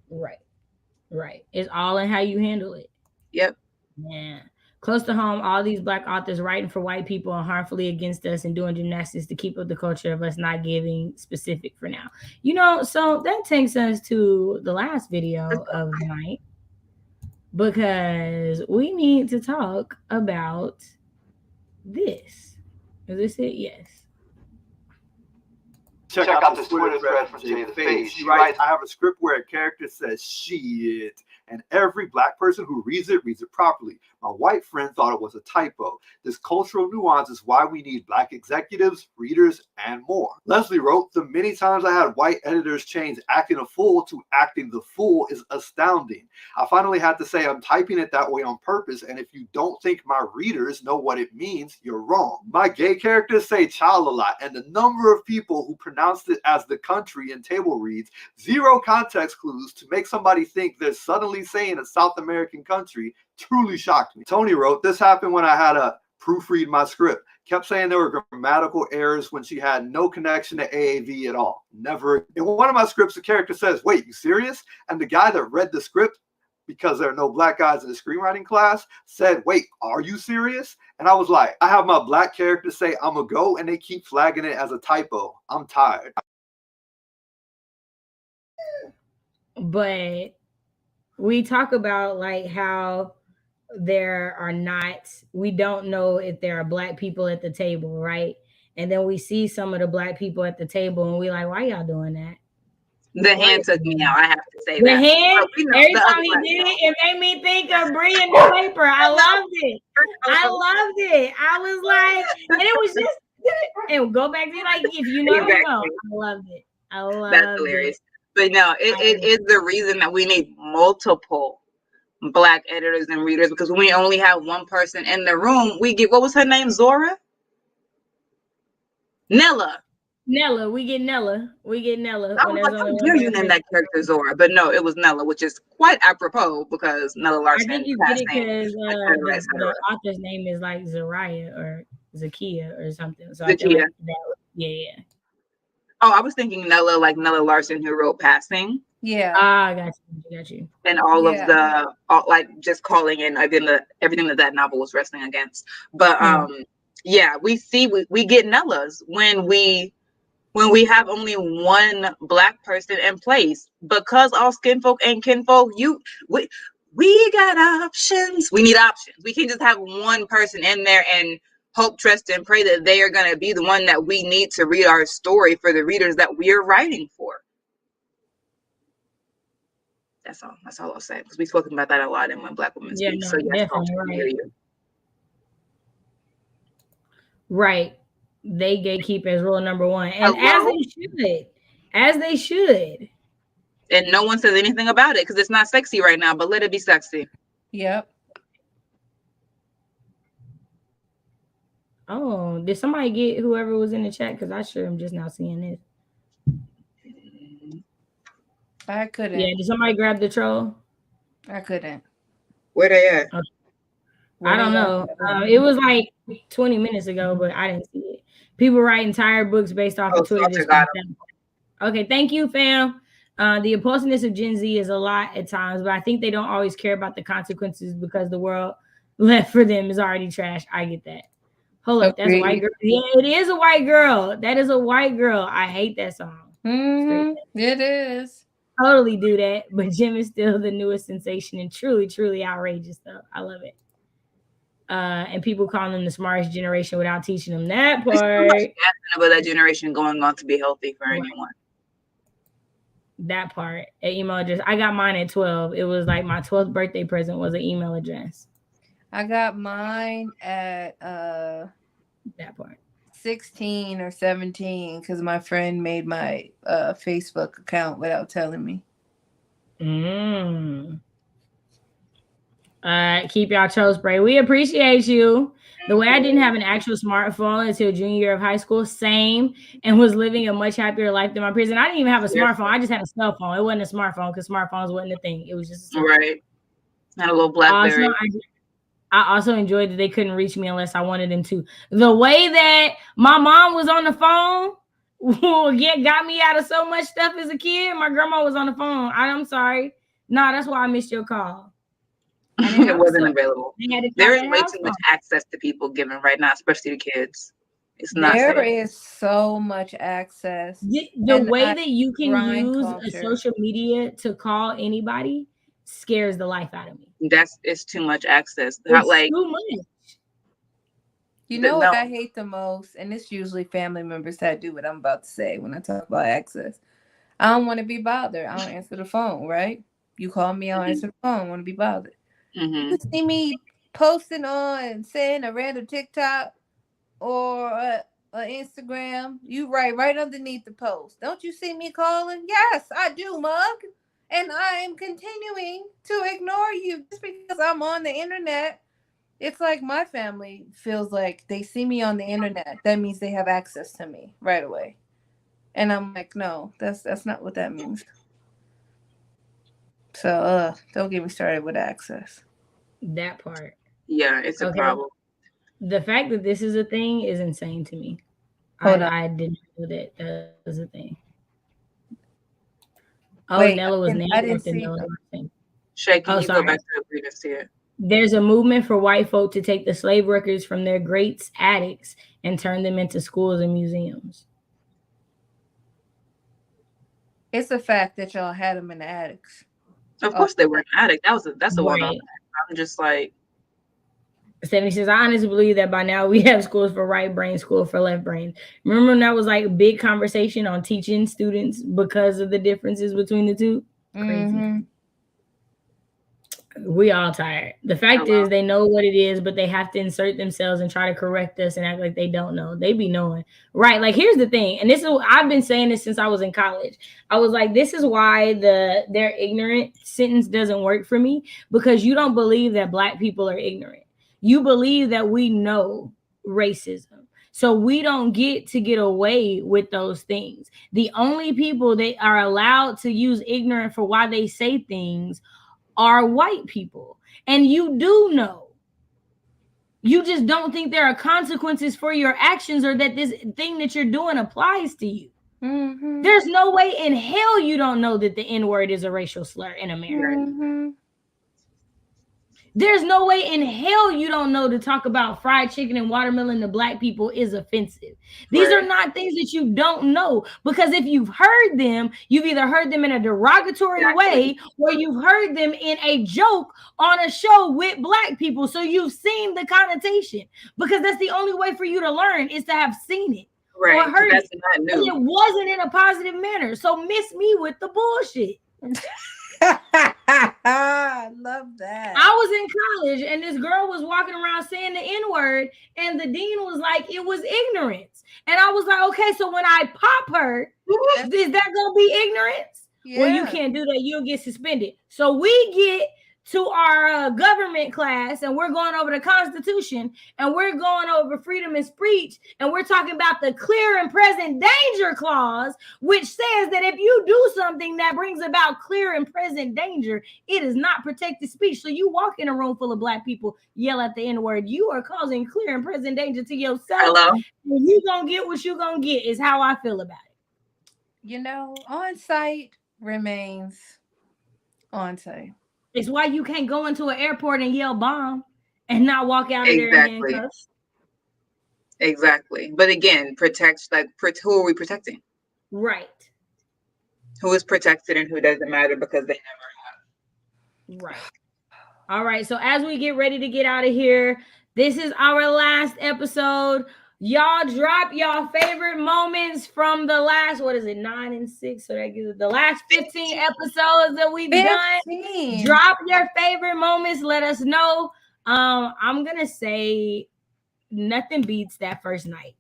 Right. It's all in how you handle it. Yep. Yeah. Close to home, all these Black authors writing for white people and harmfully against us and doing gymnastics to keep up the culture of us not giving specific for now. You know, so that takes us to the last video of the night, because we need to talk about this. Is this it? Yes. Check out this Twitter thread from Jay the Face. She writes, I have a script where a character says shit, and every Black person who reads it properly. My white friend thought it was a typo. This cultural nuance is why we need Black executives, readers, and more. Leslie wrote, the many times I had white editors change acting a fool to acting the fool is astounding. I finally had to say I'm typing it that way on purpose, and if you don't think my readers know what it means, you're wrong. My gay characters say child a lot, and the number of people who pronounced it as the country in table reads, zero context clues to make somebody think they're suddenly saying a South American country, truly shocked me. Tony wrote, this happened when I had to proofread my script. Kept saying there were grammatical errors when she had no connection to AAVE at all. Never. In one of my scripts, the character says, wait, you serious? And the guy that read the script because there are no black guys in the screenwriting class, said, wait, are you serious? And I was like, I have my black character say, I'm a go, and they keep flagging it as a typo. I'm tired. But we talk about like how we don't know if there are black people at the table, right? And then we see some of the black people at the table and we like, why y'all doing that? The hand took me out. I have to say The that. hand, every the time he did it, it made me think of Bree in the paper. I loved it. I loved it. I was like, and it was just, and go back to like, if you know, you know. I loved it. I loved That's hilarious. But no, it is the reason that we need multiple black editors and readers, because when we only have one person in the room, we get, what was her name? Zora? Nella. We get Nella. I was like, how dare you name that character Zora? But no, it was Nella, which is quite apropos because Nella Larson. I think you get it because the author's name is like Zariah or Zakia or something. So I feel like yeah. Oh, I was thinking Nella, like Nella Larson, who wrote Passing. Yeah. Got you. And all of the like just calling in everything that novel was wrestling against. But yeah, we get Nellas when we have only one black person in place, because all skin folk and kinfolk, we got options. We need options. We can't just have one person in there and hope, trust, and pray that they are going to be the one that we need to read our story for the readers that we're writing for. That's all I'll say, because we've spoken about that a lot in When Black Women Speak. So yes, definitely right. They gatekeep as rule number one, and as they should. And no one says anything about it because it's not sexy right now. But let it be sexy. Yep. Oh, did somebody get whoever was in the chat? Because I sure am just now seeing this. I couldn't. Yeah, did somebody grab the troll? I couldn't. Where they at? Okay. I don't know. It was like 20 minutes ago, but I didn't see it. People write entire books based off of Twitter. Okay, thank you, fam. The impulsiveness of Gen Z is a lot at times, but I think they don't always care about the consequences because the world left for them is already trash. I get that. Hold up, that's a white girl. Yeah, it is a white girl. That is a white girl. I hate that song. Mm-hmm. It is. Totally do that, but Jim is still the newest sensation and truly, truly outrageous stuff. I love it. And people calling them the smartest generation without teaching them that part. There's so much about that generation going on to be healthy for anyone. That part. An email address. I got mine at 12. It was like my 12th birthday present was an email address. I got mine at that part. 16 or 17 because my friend made my Facebook account without telling me. Keep y'all toe spray. We appreciate you. The way I didn't have an actual smartphone until junior year of high school, same, and was living a much happier life than my peers. And I didn't even have a smartphone. I just had a cell phone. It wasn't a smartphone because smartphones wasn't a thing. It was just a cell phone. Right. Not a little BlackBerry. I also enjoyed that they couldn't reach me unless I wanted them to. The way that my mom was on the phone got me out of so much stuff as a kid. My grandma was on the phone. I'm sorry. No, that's why I missed your call. It wasn't available. There is way too much access to people given right now, especially to kids. It's not there safe. Is so much access. The way that you can use a social media to call anybody scares the life out of me. It's too much access. It's too much. You know what I hate the most, and it's usually family members that do what I'm about to say when I talk about access. I don't want to be bothered. I don't answer the phone, right? You call me, I'll answer the phone. I want to be bothered. You see me posting on, saying a random TikTok or Instagram, you write right underneath the post. Don't you see me calling? Yes, I do, mug. And I am continuing to ignore you just because I'm on the internet. It's like my family feels like they see me on the internet. That means they have access to me right away. And I'm like, no, that's not what that means. So don't get me started with access. That part. Yeah, it's a problem. The fact that this is a thing is insane to me. I didn't know that was a thing. Oh, wait, Nella was named. I didn't see. Shay, can you go back to the previous tier? There's a movement for white folk to take the slave records from their greats' attics and turn them into schools and museums. It's a fact that y'all had them in the attics. Of course they were in the attic. That's a well-known fact. I'm just like, Stephanie says, I honestly believe that by now we have schools for right brain, school for left brain. Remember when that was like a big conversation on teaching students because of the differences between the two? Crazy. Mm-hmm. We all tired. The fact is they know what it is, but they have to insert themselves and try to correct us and act like they don't know. They be knowing. Right. Like, here's the thing. And this is, I've been saying this since I was in college. I was like, this is why they're ignorant sentence doesn't work for me, because you don't believe that Black people are ignorant. You believe that we know racism. So we don't get to get away with those things. The only people that are allowed to use ignorant for why they say things are white people. And you do know. You just don't think there are consequences for your actions, or that this thing that you're doing applies to you. Mm-hmm. There's no way in hell you don't know that the N-word is a racial slur in America. Mm-hmm. There's no way in hell you don't know to talk about fried chicken and watermelon to Black people is offensive. These are not things that you don't know, because if you've heard them, you've either heard them in a derogatory way, or you've heard them in a joke on a show with Black people. So you've seen the connotation, because that's the only way for you to learn, is to have seen it or heard it. And it wasn't in a positive manner. So miss me with the bullshit. I love that. I was in college and this girl was walking around saying the N-word, and the dean was like, it was ignorance. And I was like, okay, so when I pop her, is that gonna be ignorance? Yeah. Well, you can't do that, you'll get suspended. So we get to our government class, and we're going over the Constitution, and we're going over freedom of speech, and we're talking about the clear and present danger clause, which says that if you do something that brings about clear and present danger, it is not protected speech. So you walk in a room full of Black people, yell at the N-word, you are causing clear and present danger to yourself. Hello? And you gonna get what you gonna get, is how I feel about it. You know, on site remains on site. It's why you can't go into an airport and yell bomb and not walk out of there in handcuffs. Exactly. But again, who are we protecting? Right. Who is protected and who doesn't matter because they never have. Right. All right. So as we get ready to get out of here, this is our last episode. Y'all drop y'all favorite moments from the last, 9 and 6? So that gives it the last 15 episodes that we've done. Drop your favorite moments. Let us know. I'm going to say nothing beats that first night.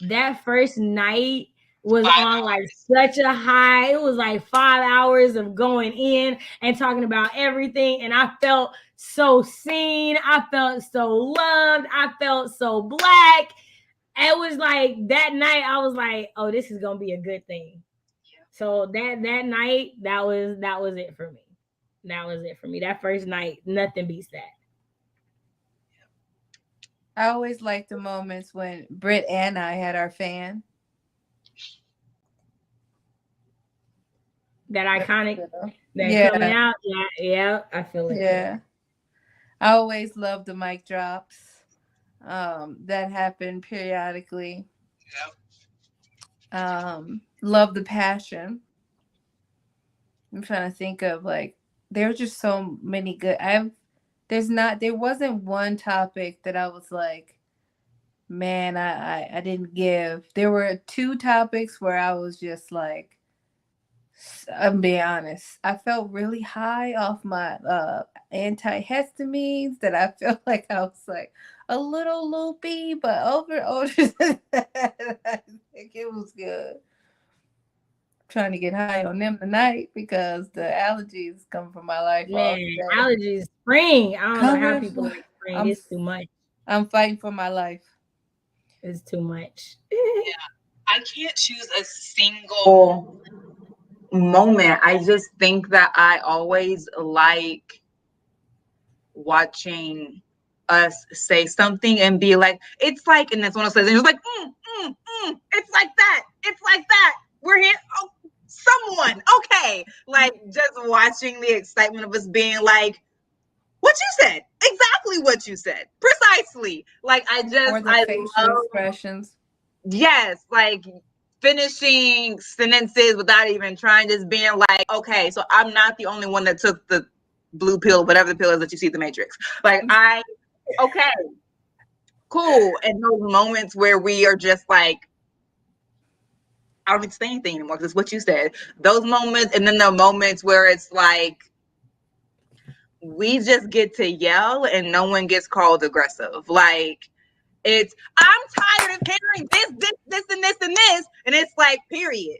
That first night was on like such a high. It was like 5 hours of going in and talking about everything. And I felt so seen. I felt so loved. I felt so Black. It was like that night I was like, oh, this is gonna be a good thing. So that night, that was it for me. That was it for me. That first night, nothing beats that. I always like the moments when Britt and I had our fan. That iconic, coming out. Yeah, I feel it. Yeah. I always love the mic drops. That happened periodically. Love the passion. I'm trying to think of, like, there's just so many good. There wasn't one topic that I was like, man, I didn't give. There were 2 topics where I was just like, I'm being honest, I felt really high off my antihistamines, that I felt like I was like a little loopy, but over that, I think it was good. Trying to get high on them tonight because the allergies come from my life. Man, allergies, spring. I don't know how people like spring. It's too much. I'm fighting for my life. It's too much. Yeah, I can't choose a single moment. I just think that I always like watching us say something and be like, it's like, and that's when I says, and it's like, it's like that. It's like that. We're here. Oh, someone. Okay. day. Like just watching the excitement of us being like, what you said, exactly what you said, precisely. Like I facial love, expressions. yes, like finishing sentences without even trying, just being like, okay, so I'm not the only one that took the blue pill, whatever the pill is that you see in the Matrix. Like okay, cool. And those moments where we are just like, I don't need to say anything anymore because it's what you said. Those moments, and then the moments where it's like we just get to yell and no one gets called aggressive. Like it's, I'm tired of hearing this, and this, and it's like, period.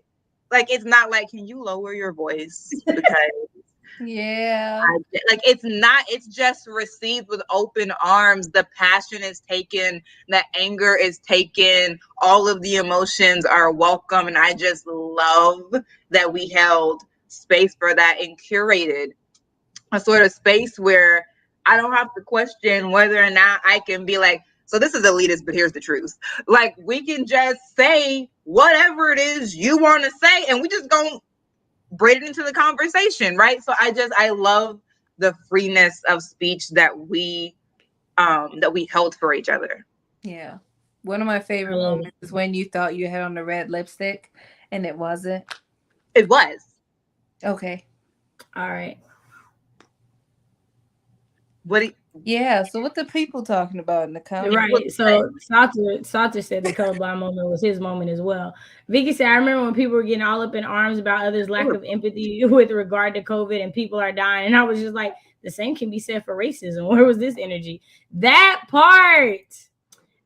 Like it's not like, can you lower your voice because yeah, like it's not. It's just received with open arms. The passion is taken. The anger is taken. All of the emotions are welcome, and I just love that we held space for that and curated a sort of space where I don't have to question whether or not I can be like, so this is elitist, but here's the truth. Like we can just say whatever it is you want to say, and we just gonna braid it into the conversation, right? So I love the freeness of speech that we held for each other. Yeah. One of my favorite moments is when you thought you had on the red lipstick and it wasn't. It was. Okay. All right. Yeah, so what the people talking about in the comments? Right. So Salter said the colorblind moment was his moment as well. Vicky said, I remember when people were getting all up in arms about others' lack of empathy with regard to COVID and people are dying. And I was just like, the same can be said for racism. Where was this energy? That part.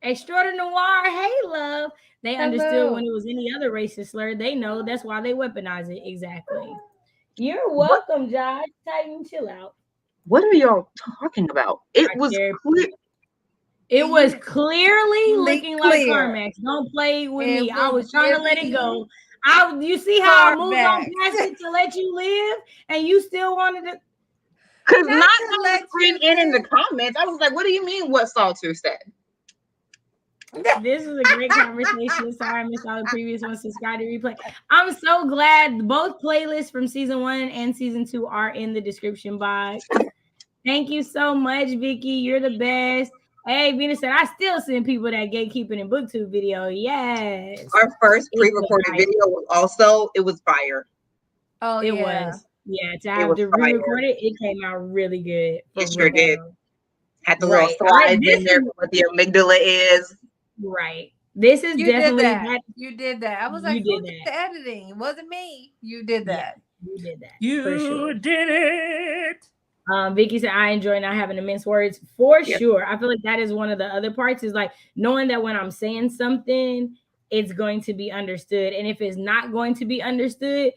Extraordinaire. Hey, love. They understood when it was any other racist slur. They know that's why they weaponize it. Exactly. You're welcome, Josh. Tighten, chill out. What are y'all talking about? It was clear. It was clearly looking like Carmax. Don't play with me. I was trying to let it go. You see how I moved on past it to let you live, and you still wanted to. Because not in the comments, I was like, "What do you mean? What Salter said?" This was a great conversation. Sorry, I missed all the previous ones. Subscribe to replay. I'm so glad both playlists from season 1 and season 2 are in the description box. Thank you so much, Vicky. You're the best. Hey, Venus said, I still send people that gatekeeping and booktube video. Yes. Our first pre-recorded video was also, it was fire. Oh, it was. Yeah, to have to re-record it, it came out really good. It sure did. Had the little slides in there for what the amygdala is. Right. This is definitely that. You did that. I was like, who did the editing? It wasn't me. You did that. Yeah, you did that. You did it. Vicky said, I enjoy not having immense words for sure. I feel like that is one of the other parts, is like knowing that when I'm saying something, it's going to be understood. And if it's not going to be understood,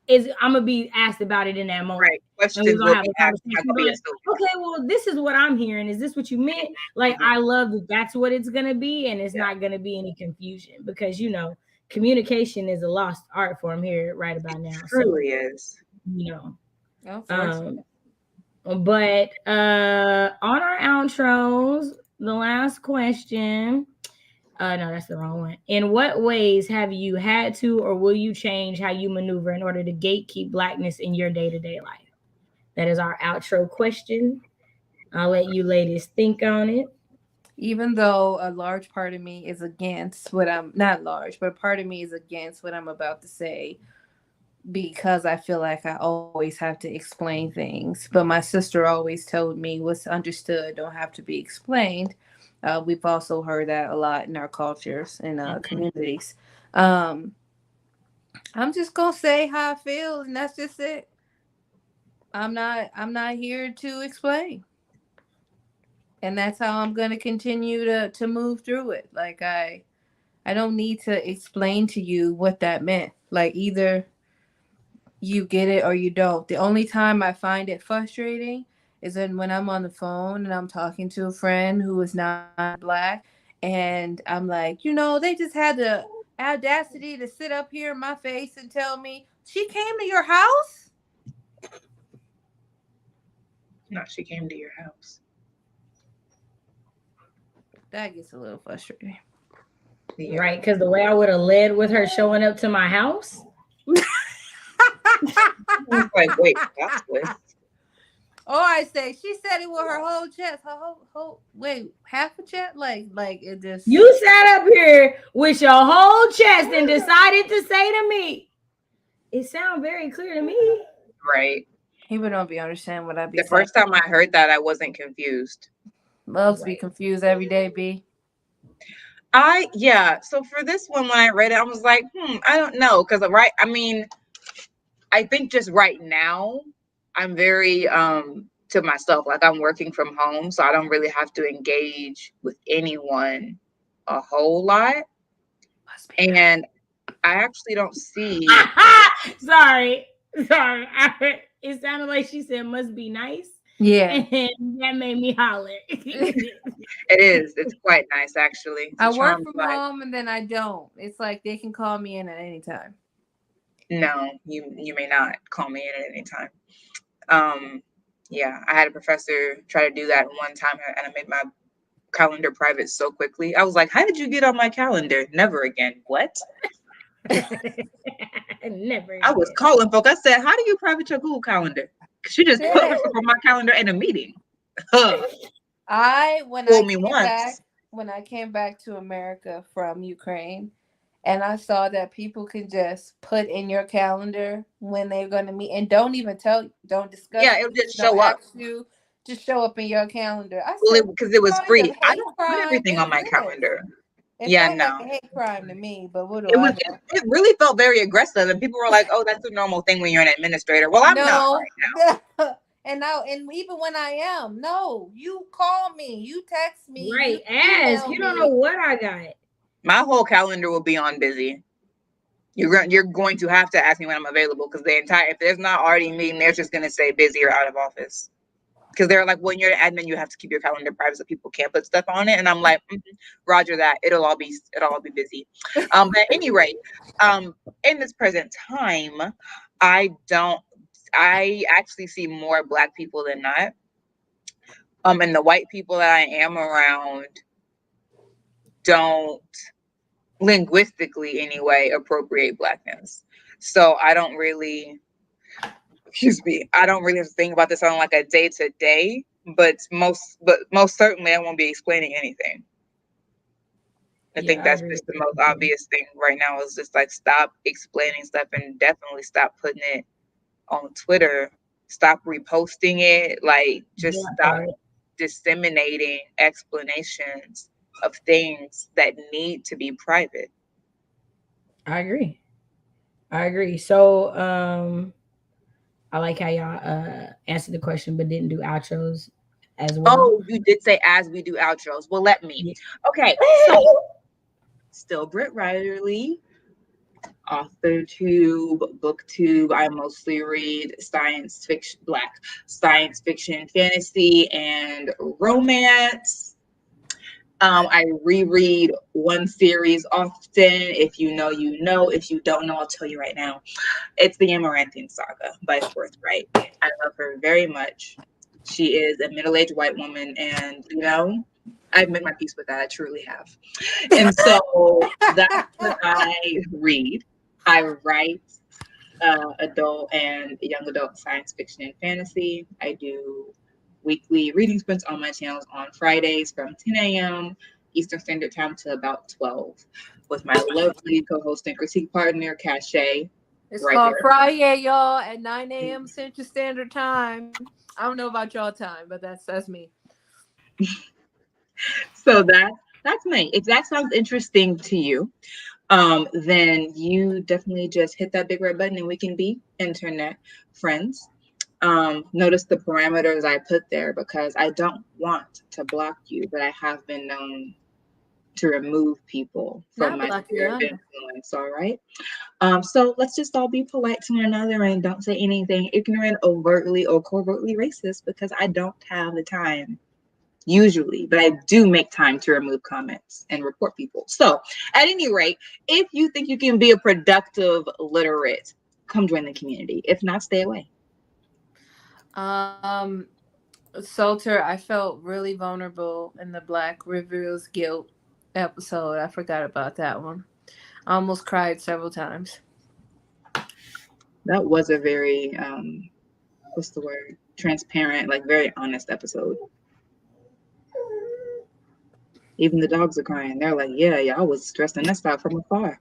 I'm gonna be asked about it in that moment. Right. Questions will be asked. Okay, well, this is what I'm hearing. Is this what you meant? Like, I love that that's what it's gonna be, and it's not gonna be any confusion, because communication is a lost art form here right about now. It truly is. But on our outros, the last question. No, that's the wrong one. In what ways have you had to, or will you change how you maneuver in order to gatekeep Blackness in your day-to-day life? That is our outro question. I'll let you ladies think on it. Even though a large part of me is against what I'm, not large, but part of me is against what I'm about to say, because I feel like I always have to explain things. But my sister always told me what's understood don't have to be explained. We've also heard that a lot in our cultures and communities. I'm just gonna say how I feel, and that's just it. I'm not here to explain, and that's how I'm gonna continue to move through it. Like I don't need to explain to you what that meant. Like either you get it or you don't. The only time I find it frustrating is when I'm on the phone and I'm talking to a friend who is not Black, and I'm like, they just had the audacity to sit up here in my face and tell me, she came to your house? No, she came to your house. That gets a little frustrating. Yeah. Right, because the way I would have led with her showing up to my house. Like, wait, that's twist. Or I say she said it with her whole chest, her whole wait, half a chest, like it just. You sat up here with your whole chest and decided to say to me, "It sounds very clear to me." Right. People don't be understand what I be The first time I heard that, I wasn't confused. Loves be confused every day, B. So for this one, when I read it, I was like, I don't know. Because, I mean, I think just right now, I'm very to myself. Like, I'm working from home, so I don't really have to engage with anyone a whole lot. And I actually don't see. Sorry. It sounded like she said must be nice. Yeah. And that made me holler. It is. It's quite nice, actually. I work from home and then I don't. It's like they can call me in at any time. No, you may not call me in at any time. Yeah, I had a professor try to do that one time, and I made my calendar private so quickly. I was like, "How did you get on my calendar?" Never again. What? Never again. I was calling folk. I said, "How do you private your Google calendar?" She just put herself on my calendar in a meeting. When I came back to America from Ukraine, and I saw that people can just put in your calendar when they're going to meet and don't even don't discuss. Yeah, it'll just show up. Just show up in your calendar. Because it was free. I don't put everything on my calendar. It felt like a hate crime to me, but what do I know? It really felt very aggressive, and people were like, "Oh, that's a normal thing when you're an administrator." Well, I'm not right now. And even when I am, no, you call me, you text me, right? Ask. You don't know what I got. My whole calendar will be on busy. You're going to have to ask me when I'm available, because if there's not already a meeting, they're just going to say busy or out of office. Because they're like, when you're an admin, you have to keep your calendar private so people can't put stuff on it. And I'm like, Roger that. It'll all be busy. But at any rate, in this present time, I actually see more Black people than not. And the white people that I am around don't, linguistically anyway, appropriate Blackness. So I don't really have to think about this on like a day-to-day, but most certainly I won't be explaining anything. I think that's just the most obvious thing right now, is just like stop explaining stuff, and definitely stop putting it on Twitter. Stop reposting it. Like, just stop disseminating explanations of things that need to be private. I agree. So I like how y'all answered the question but didn't do outros as well. Oh, you did say as we do outros. Well, let me. Okay, so still Britt Riley, AuthorTube, BookTube. I mostly read science fiction, Black science fiction, fantasy, and romance. I reread one series often. If you know, you know. If you don't know, I'll tell you right now. It's the Amaranthian Saga by Forthright. I love her very much. She is a middle-aged white woman, and I've made my peace with that. I truly have. And so that's what I read. I write adult and young adult science fiction and fantasy. I do weekly reading sprints on my channels on Fridays from 10 a.m. Eastern Standard Time to about 12 with my lovely co-host and critique partner, Cache. It's called Friday, y'all, at 9 a.m. Central Standard Time. I don't know about y'all time, but that's me. So that's me. If that sounds interesting to you, then you definitely just hit that big red button and we can be internet friends. Notice the parameters I put there, because I don't want to block you, but I have been known to remove people from my sphere of influence. All right. So let's just all be polite to one another and don't say anything ignorant, overtly, or covertly racist, because I don't have the time usually, but I do make time to remove comments and report people. So at any rate, if you think you can be a productive literate, come join the community. If not, stay away. Salter, I felt really vulnerable in the Black Reveals Guilt episode. I forgot about that one. I almost cried several times. That was a very what's the word? Transparent, like very honest episode. Even the dogs are crying. They're like, yeah, y'all was stressing us out from afar.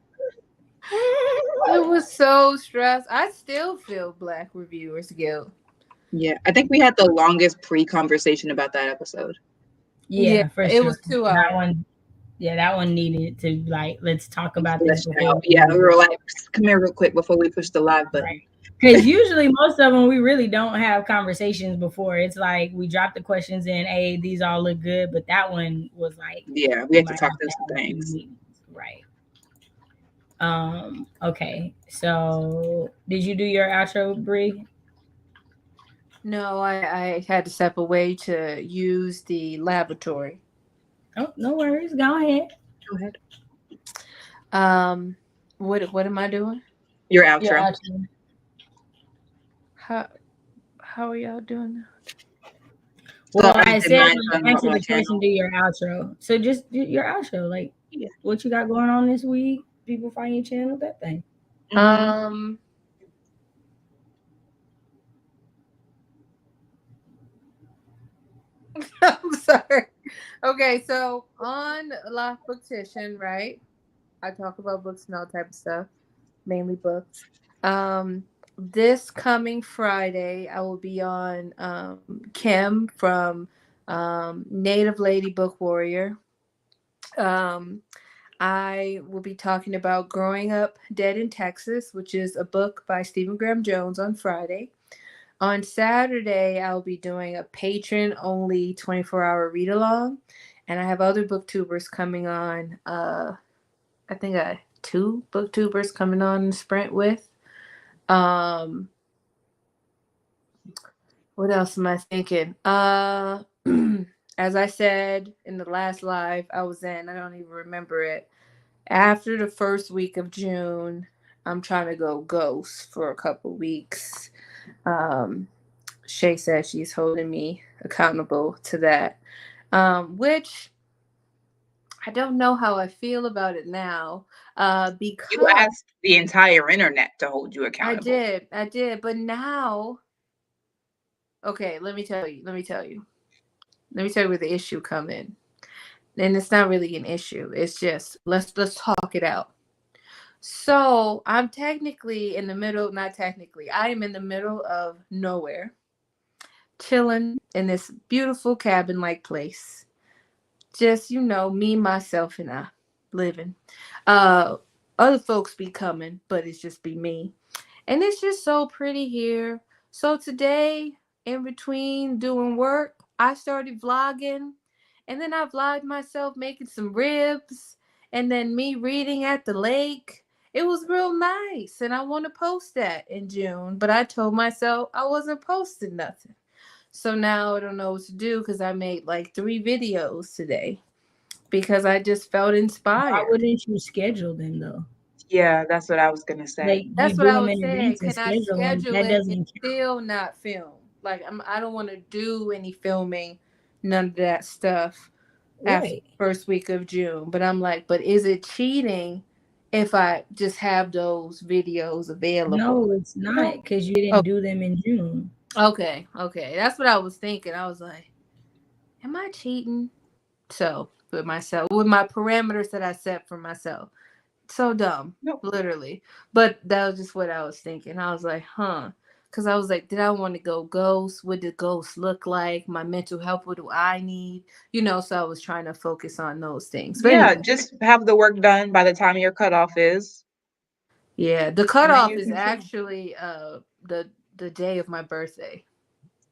It was so stressed. I still feel Black reviewers guilt. Yeah, I think we had the longest pre-conversation about that episode. Yeah, for it sure. was 2 That hours. one, yeah, that one needed to like let's talk about this Fleshed before. out. Yeah, we were like, come here real quick before we push the live button. Right. Because usually most of them we really don't have conversations before. It's like we drop the questions in, hey, these all look good, but that one was like, yeah, we had to talk through some things. Right. Okay. So did you do your outro, Bree? No, I had to step away to use the lavatory. Oh, no worries. Go ahead. Go ahead. What am I doing? Your outro. Your outro. How are y'all doing that? Well, I said answer the question, do your outro. So just do your outro. Like, yeah. What you got going on this week? People find your channel, that thing. Mm-hmm. I'm sorry. Okay, so on Lock Booktition, right? I talk about books and all type of stuff, mainly books. This coming Friday, I will be on Kim from Native Lady Book Warrior. I will be talking about Growing Up Dead in Texas, which is a book by Stephen Graham Jones on Friday. On Saturday, I'll be doing a patron-only 24-hour read-along. And I have other booktubers coming on. I think I have 2 booktubers coming on Sprint with. What else am I thinking? As I said in the last live I was in, I don't even remember it. After the first week of June, I'm trying to go ghost for a couple weeks. Shay says she's holding me accountable to that, which I don't know how I feel about it now. Because you asked the entire internet to hold you accountable. I did, but now, okay, let me tell you where the issue come in. And it's not really an issue. It's just let's talk it out. So I'm technically in the middle, not technically, I am in the middle of nowhere, chilling in this beautiful cabin-like place. Just, me, myself, and I living. Other folks be coming, but it's just be me. And it's just so pretty here. So today, in between doing work, I started vlogging. And then I vlogged myself making some ribs. And then me reading at the lake. It was real nice. And I want to post that in June. But I told myself I wasn't posting nothing. So now I don't know what to do because I made like 3 videos today. Because I just felt inspired. Why wouldn't you schedule them though? Yeah, that's what I was gonna say. Like, that's what I was saying. Can I schedule it and still not film? Like I don't want to do any filming, none of that stuff after the first week of June. But I'm like, but is it cheating if I just have those videos available? No, it's not, because you didn't do them in June. Okay. That's what I was thinking. I was like, am I cheating? So with my parameters that I set for myself. So dumb. Nope. Literally. But that was just what I was thinking. I was like, because I was like, did I want to go ghost? What did ghost look like? My mental health, what do I need? So I was trying to focus on those things. But yeah, anyway, just have the work done by the time your cutoff is. Yeah, the cutoff is actually the day of my birthday.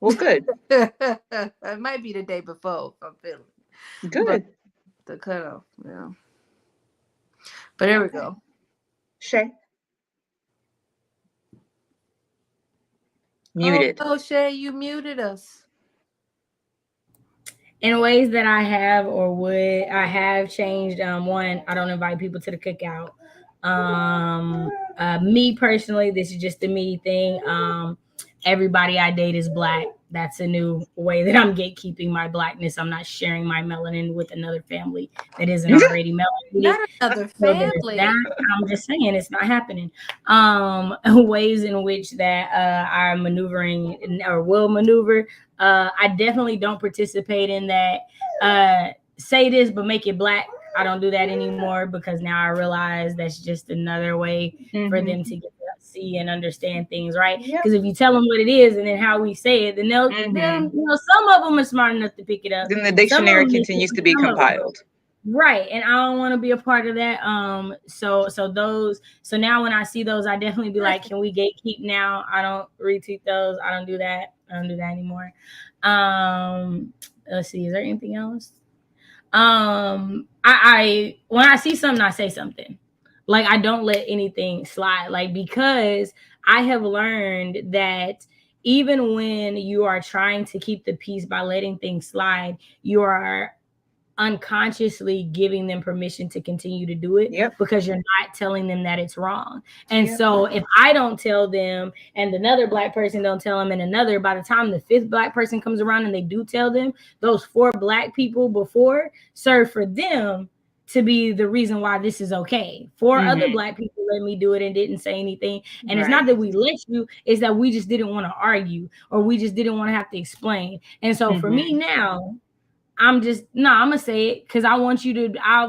Well, good. It might be the day before if I'm feeling good. But the cutoff, yeah. But here we go. Shay. Muted. Oh, Shay, you muted us. In ways that I have or would, I have changed. One, I don't invite people to the cookout. Me personally, this is just a me thing. Everybody I date is Black. that's a new way that I'm gatekeeping my Blackness. I'm not sharing my melanin with another family that isn't already melanated. Not another So there's family. that. I'm just saying it's not happening. Ways in which that I'm maneuvering or will maneuver. I definitely don't participate in that. Say this, but make it black. I don't do that anymore because now I realize that's just another way for them to get to see and understand things, right? Because if you tell them what it is and then how we say it, then they'll, some of them are smart enough to pick it up. Then the dictionary continues to be compiled. Right. And I don't want to be a part of that. So now when I see those, I definitely be like, can we gatekeep now? I don't retweet those. I don't do that. I don't do that anymore. Let's see, is there anything else? I when I see something, I say something. Like I don't let anything slide. Like because I have learned that even when you are trying to keep the peace by letting things slide, you are unconsciously giving them permission to continue to do it because you're not telling them that it's wrong. And so if I don't tell them and another Black person don't tell them and another, by the time the fifth Black person comes around and they do tell them, those 4 Black people before serve for them to be the reason why this is okay. 4 other Black people let me do it and didn't say anything. And it's not that we let you, it's that we just didn't want to argue or we just didn't want to have to explain. And so for me now, I'm gonna say it because I want you to. I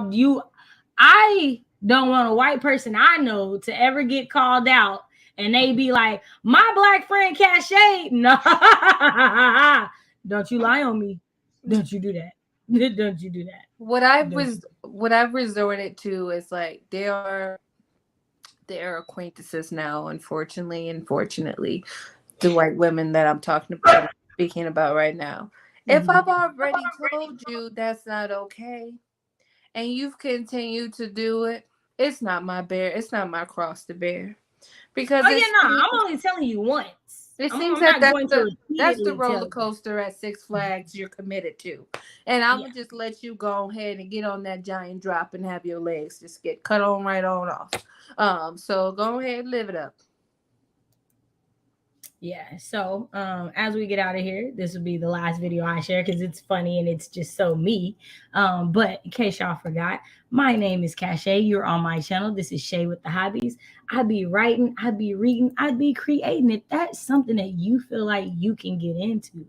don't want a white person I know to ever get called out and they be like, my Black friend Cachet. No, don't you lie on me. Don't you do that. Don't you do that. What I've resorted to is like there are acquaintances now, unfortunately, the white women that I'm speaking about right now. If I've already told you that's not okay, and you've continued to do it, it's not my cross to bear. Because I'm only telling you once. It seems that that's the roller coaster at Six Flags you're committed to. And I'm going to just let you go ahead and get on that giant drop and have your legs just get cut on right on off. So go ahead and live it up. Yeah, so as we get out of here, this will be the last video I share because it's funny and it's just so me. But in case y'all forgot, my name is Cachet. You're on my channel. This is Shay with the Hobbies. I be writing, I be reading, I be creating. If that's something that you feel like you can get into,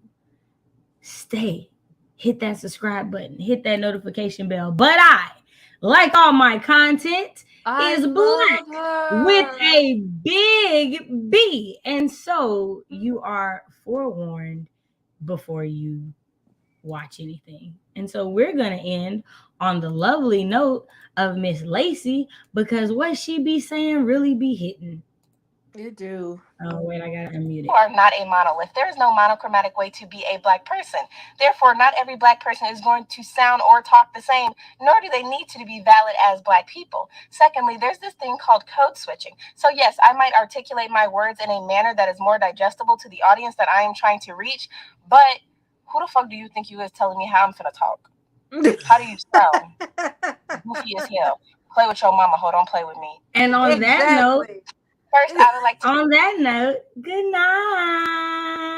stay. Hit that subscribe button. Hit that notification bell. But I, like all my content, is Black with a big B. And so you are forewarned before you watch anything. And so we're going to end on the lovely note of Miss Lacey because what she be saying really be hitting. You do. Oh, wait, I got to unmute it. You are not a monolith. There is no monochromatic way to be a Black person. Therefore, not every Black person is going to sound or talk the same, nor do they need to be valid as Black people. Secondly, there's this thing called code switching. So yes, I might articulate my words in a manner that is more digestible to the audience that I am trying to reach, but who the fuck do you think you is telling me how I'm finna talk? How do you sound? Goofy as hell. Play with your mama, ho, don't play with me. And on that note, first, I would like to... On that note, good night.